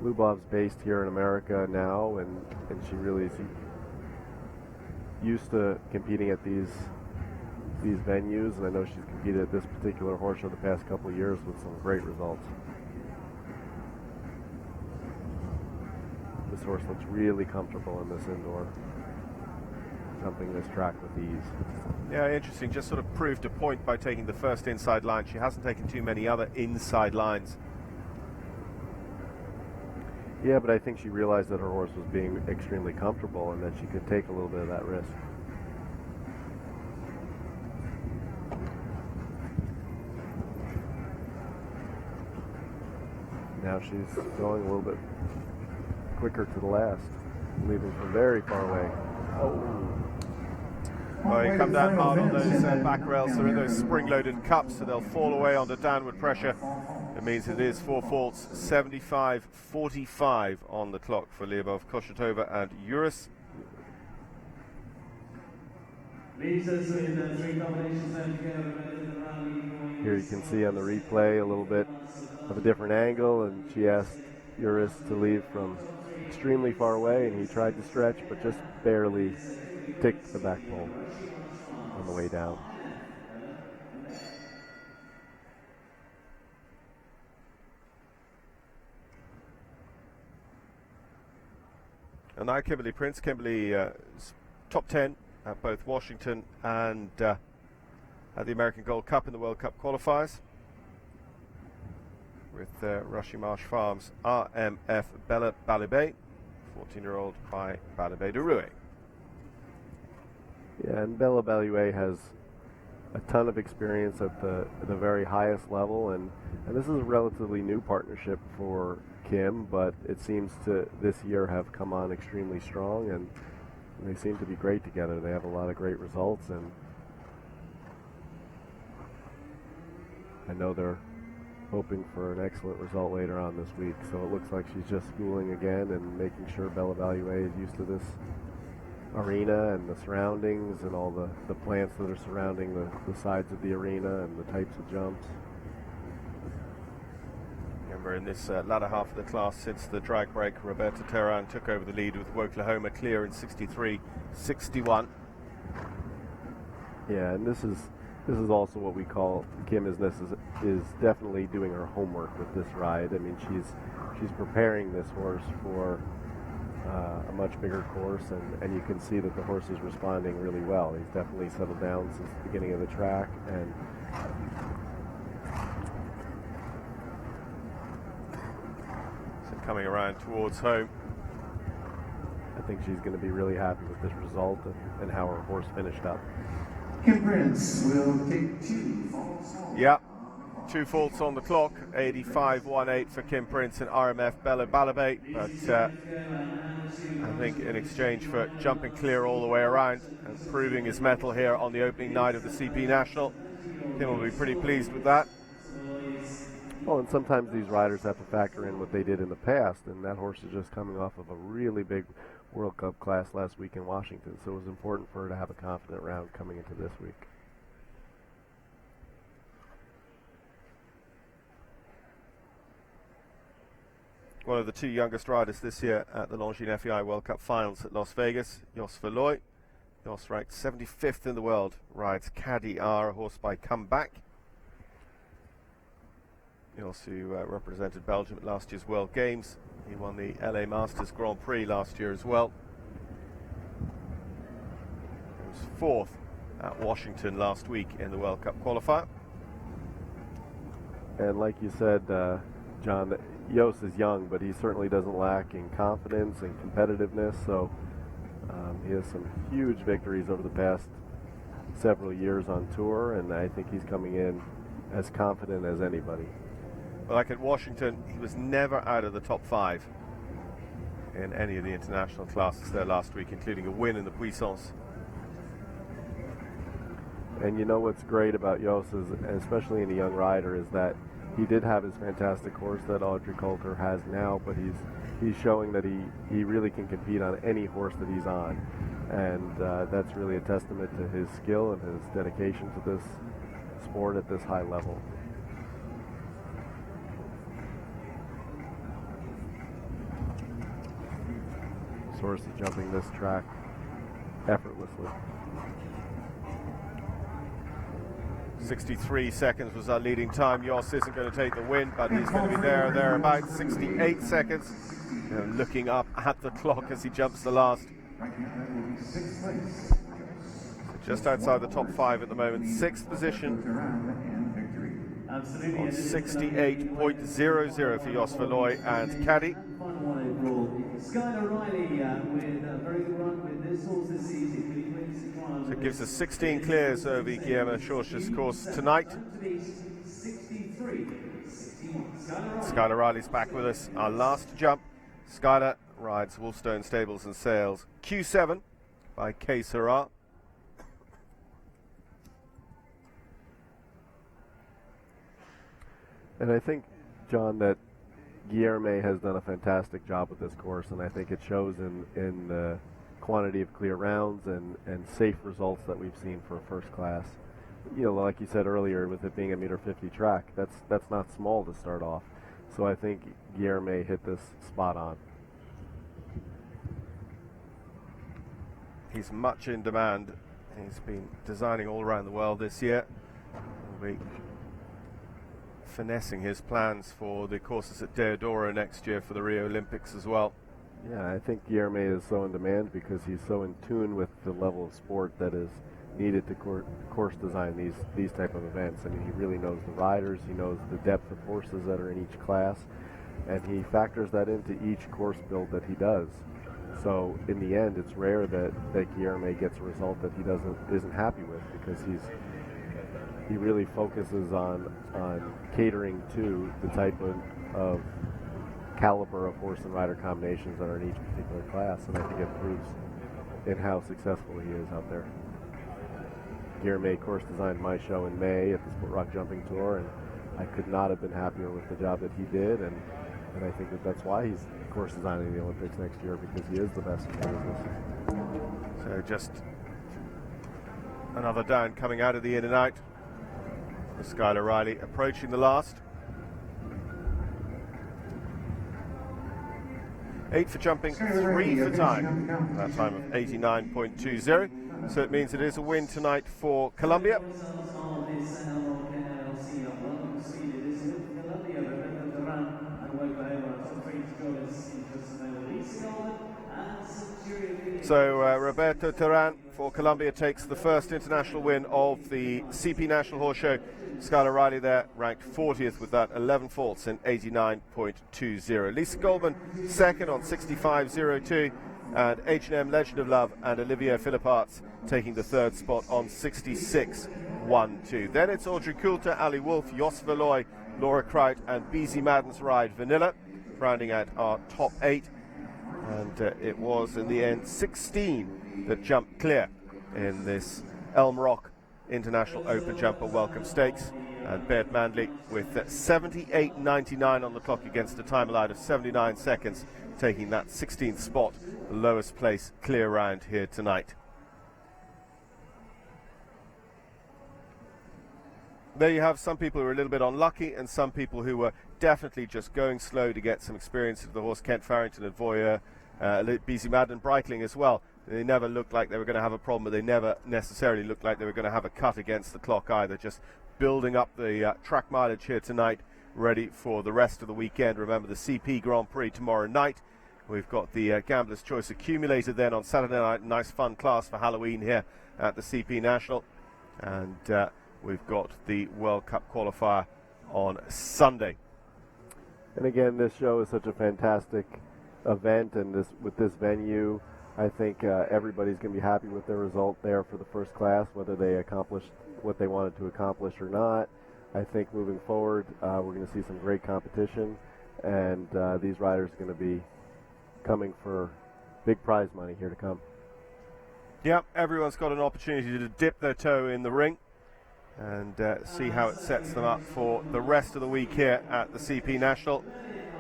Lyubov's based here in America now, and she really is used to competing at these venues, and I know she's competed at this particular horse show the past couple of years with some great results. This horse looks really comfortable in this indoor, jumping this track with ease. Yeah, interesting. Just sort of proved a point by taking the first inside line. She hasn't taken too many other inside lines. Yeah, but I think she realized that her horse was being extremely comfortable and that she could take a little bit of that risk. Now she's going a little bit quicker to the last, leaving from very far away. Well, you come down hard on those back rails. They're in those spring-loaded cups, so they'll fall away under downward pressure. It means it is 4 faults, 75.45 on the clock for Lyubov Koshetova and Yuris. Here you can see on the replay a little bit of a different angle, and she asked Yuris to leave from extremely far away, and he tried to stretch, but just barely ticked the back pole on the way down. And now Kimberly Prince. Kimberly top 10 at both Washington and at the American Gold Cup in the World Cup qualifiers with Rushy Marsh Farms RMF Bella Balibé, 14-year-old by Balibé de Rouet. Yeah, and Bella Balibé has a ton of experience at the very highest level, and this is a relatively new partnership for Kim, but it seems to this year have come on extremely strong, and they seem to be great together. They have a lot of great results, and I know they're hoping for an excellent result later on this week. So it looks like she's just schooling again and making sure Bella Balibé is used to this arena and the surroundings and all the plants that are surrounding the sides of the arena and the types of jumps. Remember, in this latter half of the class, since the drag break, Roberta Terran took over the lead with Oklahoma clear in 63.61. Yeah, and this is also what we call Kim is definitely doing her homework with this ride. I mean, she's preparing this horse for a much bigger course, and you can see that the horse is responding really well. He's definitely settled down since the beginning of the track, and so coming around towards home. I think she's going to be really happy with this result and how her horse finished up. Kim Prince will take 2 faults. Yeah, 2 faults on the clock, 85.18 for Kim Prince and RMF Bello Balabay, but I think in exchange for jumping clear all the way around and proving his mettle here on the opening night of the CP National, Kim will be pretty pleased with that. Well, and sometimes these riders have to factor in what they did in the past, and that horse is just coming off of a really big World Cup class last week in Washington, so it was important for her to have a confident round coming into this week. One of the 2 youngest riders this year at the Longines FEI World Cup Finals at Las Vegas, Jos Verlooy. Jos, ranked 75th in the world, rides Caddy R, a horse by Comeback. Jos, who represented Belgium at last year's World Games. He won the LA Masters Grand Prix last year as well. He was 4th at Washington last week in the World Cup qualifier. And like you said, John, Jos is young, but he certainly doesn't lack in confidence and competitiveness, so he has some huge victories over the past several years on tour, and I think he's coming in as confident as anybody. Well, like at Washington, he was never out of the top 5 in any of the international classes there last week, including a win in the Puissance. And you know what's great about Jos, especially in a young rider, is that he did have his fantastic horse that Audrey Coulter has now, but he's showing that he really can compete on any horse that he's on. And that's really a testament to his skill and his dedication to this sport at this high level. This horse is jumping this track effortlessly. 63 seconds was our leading time. Jos isn't going to take the win, but he's going to be there or thereabouts. 68 seconds. Looking up at the clock as he jumps the last. So just outside the top 5 at the moment. 6th position on 68.00 for Jos Verlooy and Caddy. Skylar Riley with a very good run with this horse this season. So it gives us 16 clears over Guillermo Schorsch's course tonight. Skylar Riley's back with us. Our last jump. Skylar rides Wolfstone Stables and Sales Q7 by K. Seurat. And I think, John, that Guillermo has done a fantastic job with this course, and I think it shows in the quantity of clear rounds and safe results that we've seen for a first class. You know, like you said earlier, with it being a meter 50 track, that's not small to start off. So I think Guillermo hit this spot on. He's much in demand. He's been designing all around the world this year. He'll be finessing his plans for the courses at Deodoro next year for the Rio Olympics as well. Yeah, I think Guillermo is so in demand because he's so in tune with the level of sport that is needed to course design these type of events. I mean, he really knows the riders, he knows the depth of horses that are in each class, and he factors that into each course build that he does. So in the end, it's rare that Guillermo gets a result that he isn't happy with, because he really focuses on catering to the type of caliber of horse and rider combinations that are in each particular class, and I think it proves in how successful he is out there. Guillermo course designed my show in May at the Sport Rock Jumping Tour, and I could not have been happier with the job that he did, and I think that's why he's course designing the Olympics next year, because he is the best in the business. So just another down coming out of the in and out. Skylar Riley approaching the last. 8 for jumping, 3 for time. That time of 89.20. So it means it is a win tonight for Colombia. So Roberto Terán for Colombia takes the first international win of the CP National Horse Show. Skylar Riley there, ranked 40th with that 11 faults in 89.20. Lisa Goldman second on 65.02. and H&M Legend of Love and Olivier Philipparts taking the third spot on 66.12. Then it's Audrey Coulter, Ali Wolf, Jos Valoy, Laura Kraut and BZ Madden's ride Vanilla, rounding out our top 8. And it was, in the end, 16 that jumped clear in this Elm Rock International Open Jumper Welcome Stakes. And Bert Mandley with 78.99 on the clock against a time allowed of 79 seconds, taking that 16th spot, the lowest place clear round here tonight. There you have some people who were a little bit unlucky and some people who were definitely just going slow to get some experience of the horse. Kent Farrington and Voyeur, BZ Madden and Breitling as well. They never looked like they were going to have a problem, but they never necessarily looked like they were going to have a cut against the clock either. Just building up the track mileage here tonight, ready for the rest of the weekend. Remember the CP Grand Prix tomorrow night. We've got the Gambler's Choice Accumulator then on Saturday night. Nice fun class for Halloween here at the CP National. And we've got the World Cup qualifier on Sunday. And again, this show is such a fantastic event, and with this venue, I think everybody's going to be happy with their result there for the first class, whether they accomplished what they wanted to accomplish or not. I think moving forward, we're going to see some great competition, and these riders are going to be coming for big prize money here to come. Yeah, everyone's got an opportunity to dip their toe in the ring and see how it sets them up for the rest of the week here at the CP National.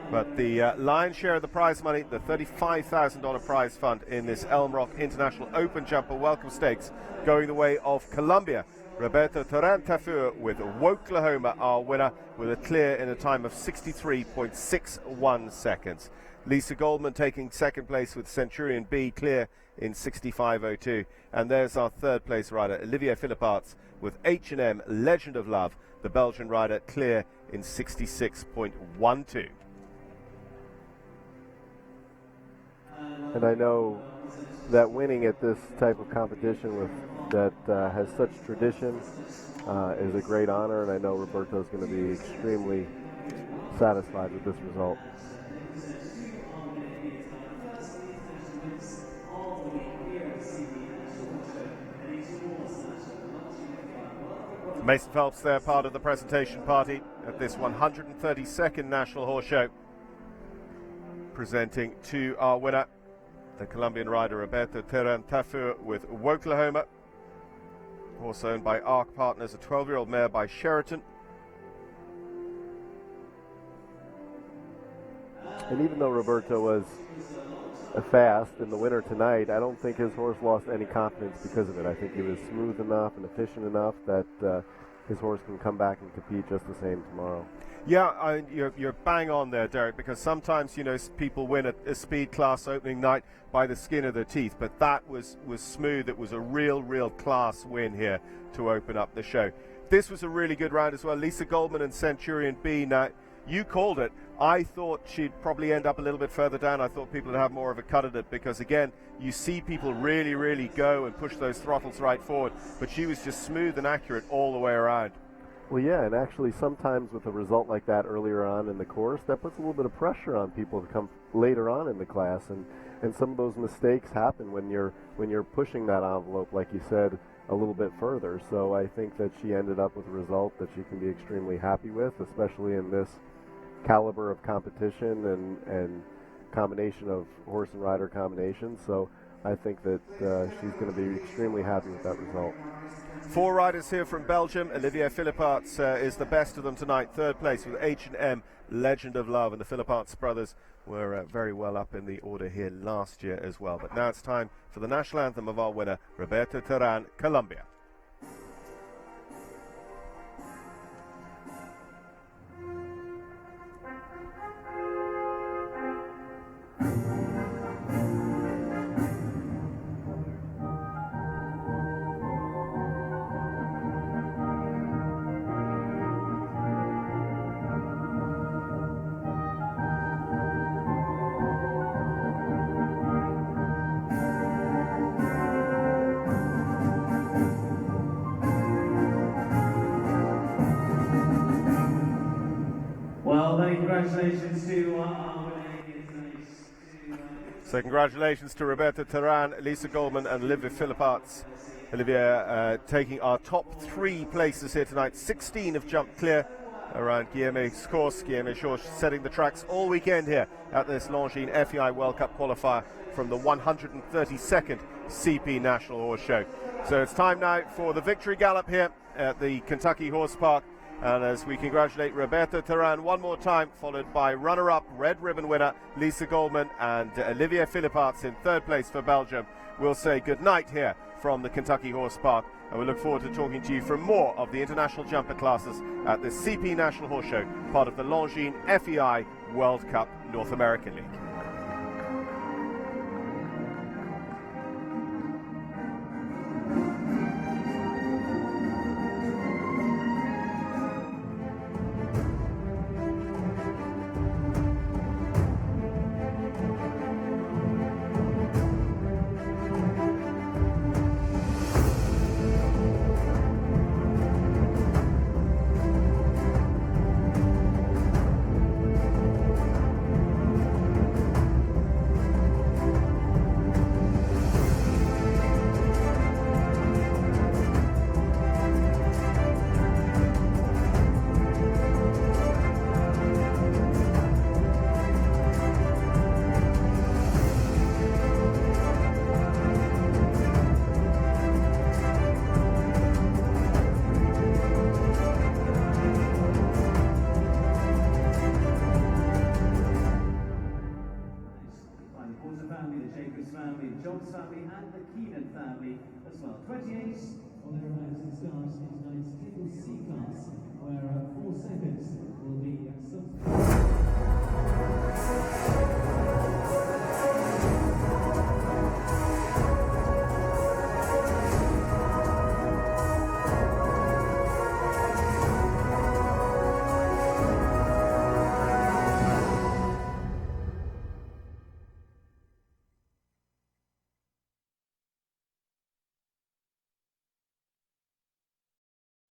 But the lion's share of the prize money, the $35,000 prize fund in this Elm Rock International Open Jumper Welcome Stakes, going the way of Colombia. Roberto Terán-Tafur with Woklahoma, our winner, with a clear in a time of 63.61 seconds. Lisa Goldman taking second place with Centurion B, clear in 65.02. And there's our third place rider, Olivier Philipparts, with H&M Legend of Love, the Belgian rider, clear in 66.12. And I know that winning at this type of competition that has such tradition is a great honor, and I know Roberto's going to be extremely satisfied with this result. Mason Phelps there, part of the presentation party at this 132nd National Horse Show, presenting to our winner, the Colombian rider Roberto Terán-Tafur with Woklahoma, horse owned by ARC Partners, a 12-year-old mare by Sheraton. And even though Roberto was fast in the winner tonight, I don't think his horse lost any confidence because of it. I think he was smooth enough and efficient enough that his horse can come back and compete just the same tomorrow. Yeah, you're bang on there, Derek, because sometimes, you know, people win a speed class opening night by the skin of their teeth, but that was smooth. It was a real class win here to open up the show. This was a really good round as well. Lisa Goldman and Centurion B. Now, you called it. I thought she'd probably end up a little bit further down. I thought people would have more of a cut at it because, again, you see people really go and push those throttles right forward, but she was just smooth and accurate all the way around. Well, yeah, and actually sometimes with a result like that earlier on in the course, that puts a little bit of pressure on people to come later on in the class, and some of those mistakes happen when you're pushing that envelope, like you said, a little bit further. So I think that she ended up with a result that she can be extremely happy with, especially in this caliber of competition and combination of horse and rider combinations. So I think that she's going to be extremely happy with that result. 4 riders here from Belgium. Olivier Philipparts is the best of them tonight. Third place with H&M Legend of Love, and the Philipparts brothers were very well up in the order here last year as well. But now it's time for the national anthem of our winner, Roberto Terán, Colombia. Well, many congratulations to our winner. So congratulations to Roberta Teran, Lisa Goldman and Olivia Philipparts. Olivia taking our top 3 places here tonight. 16 have jumped clear around Guillemot's course. Guillemot Georges setting the tracks all weekend here at this Longines FEI World Cup qualifier from the 132nd CP National Horse Show. So it's time now for the victory gallop here at the Kentucky Horse Park. And as we congratulate Roberta Teran one more time, followed by runner-up, red ribbon winner Lisa Goldman and Olivia Philipparts in 3rd place for Belgium, we'll say good night here from the Kentucky Horse Park. And we look forward to talking to you for more of the international jumper classes at the CP National Horse Show, part of the Longines FEI World Cup North American League. Family, the Jacobs family, the Jones family, and the Keenan family as well. 28.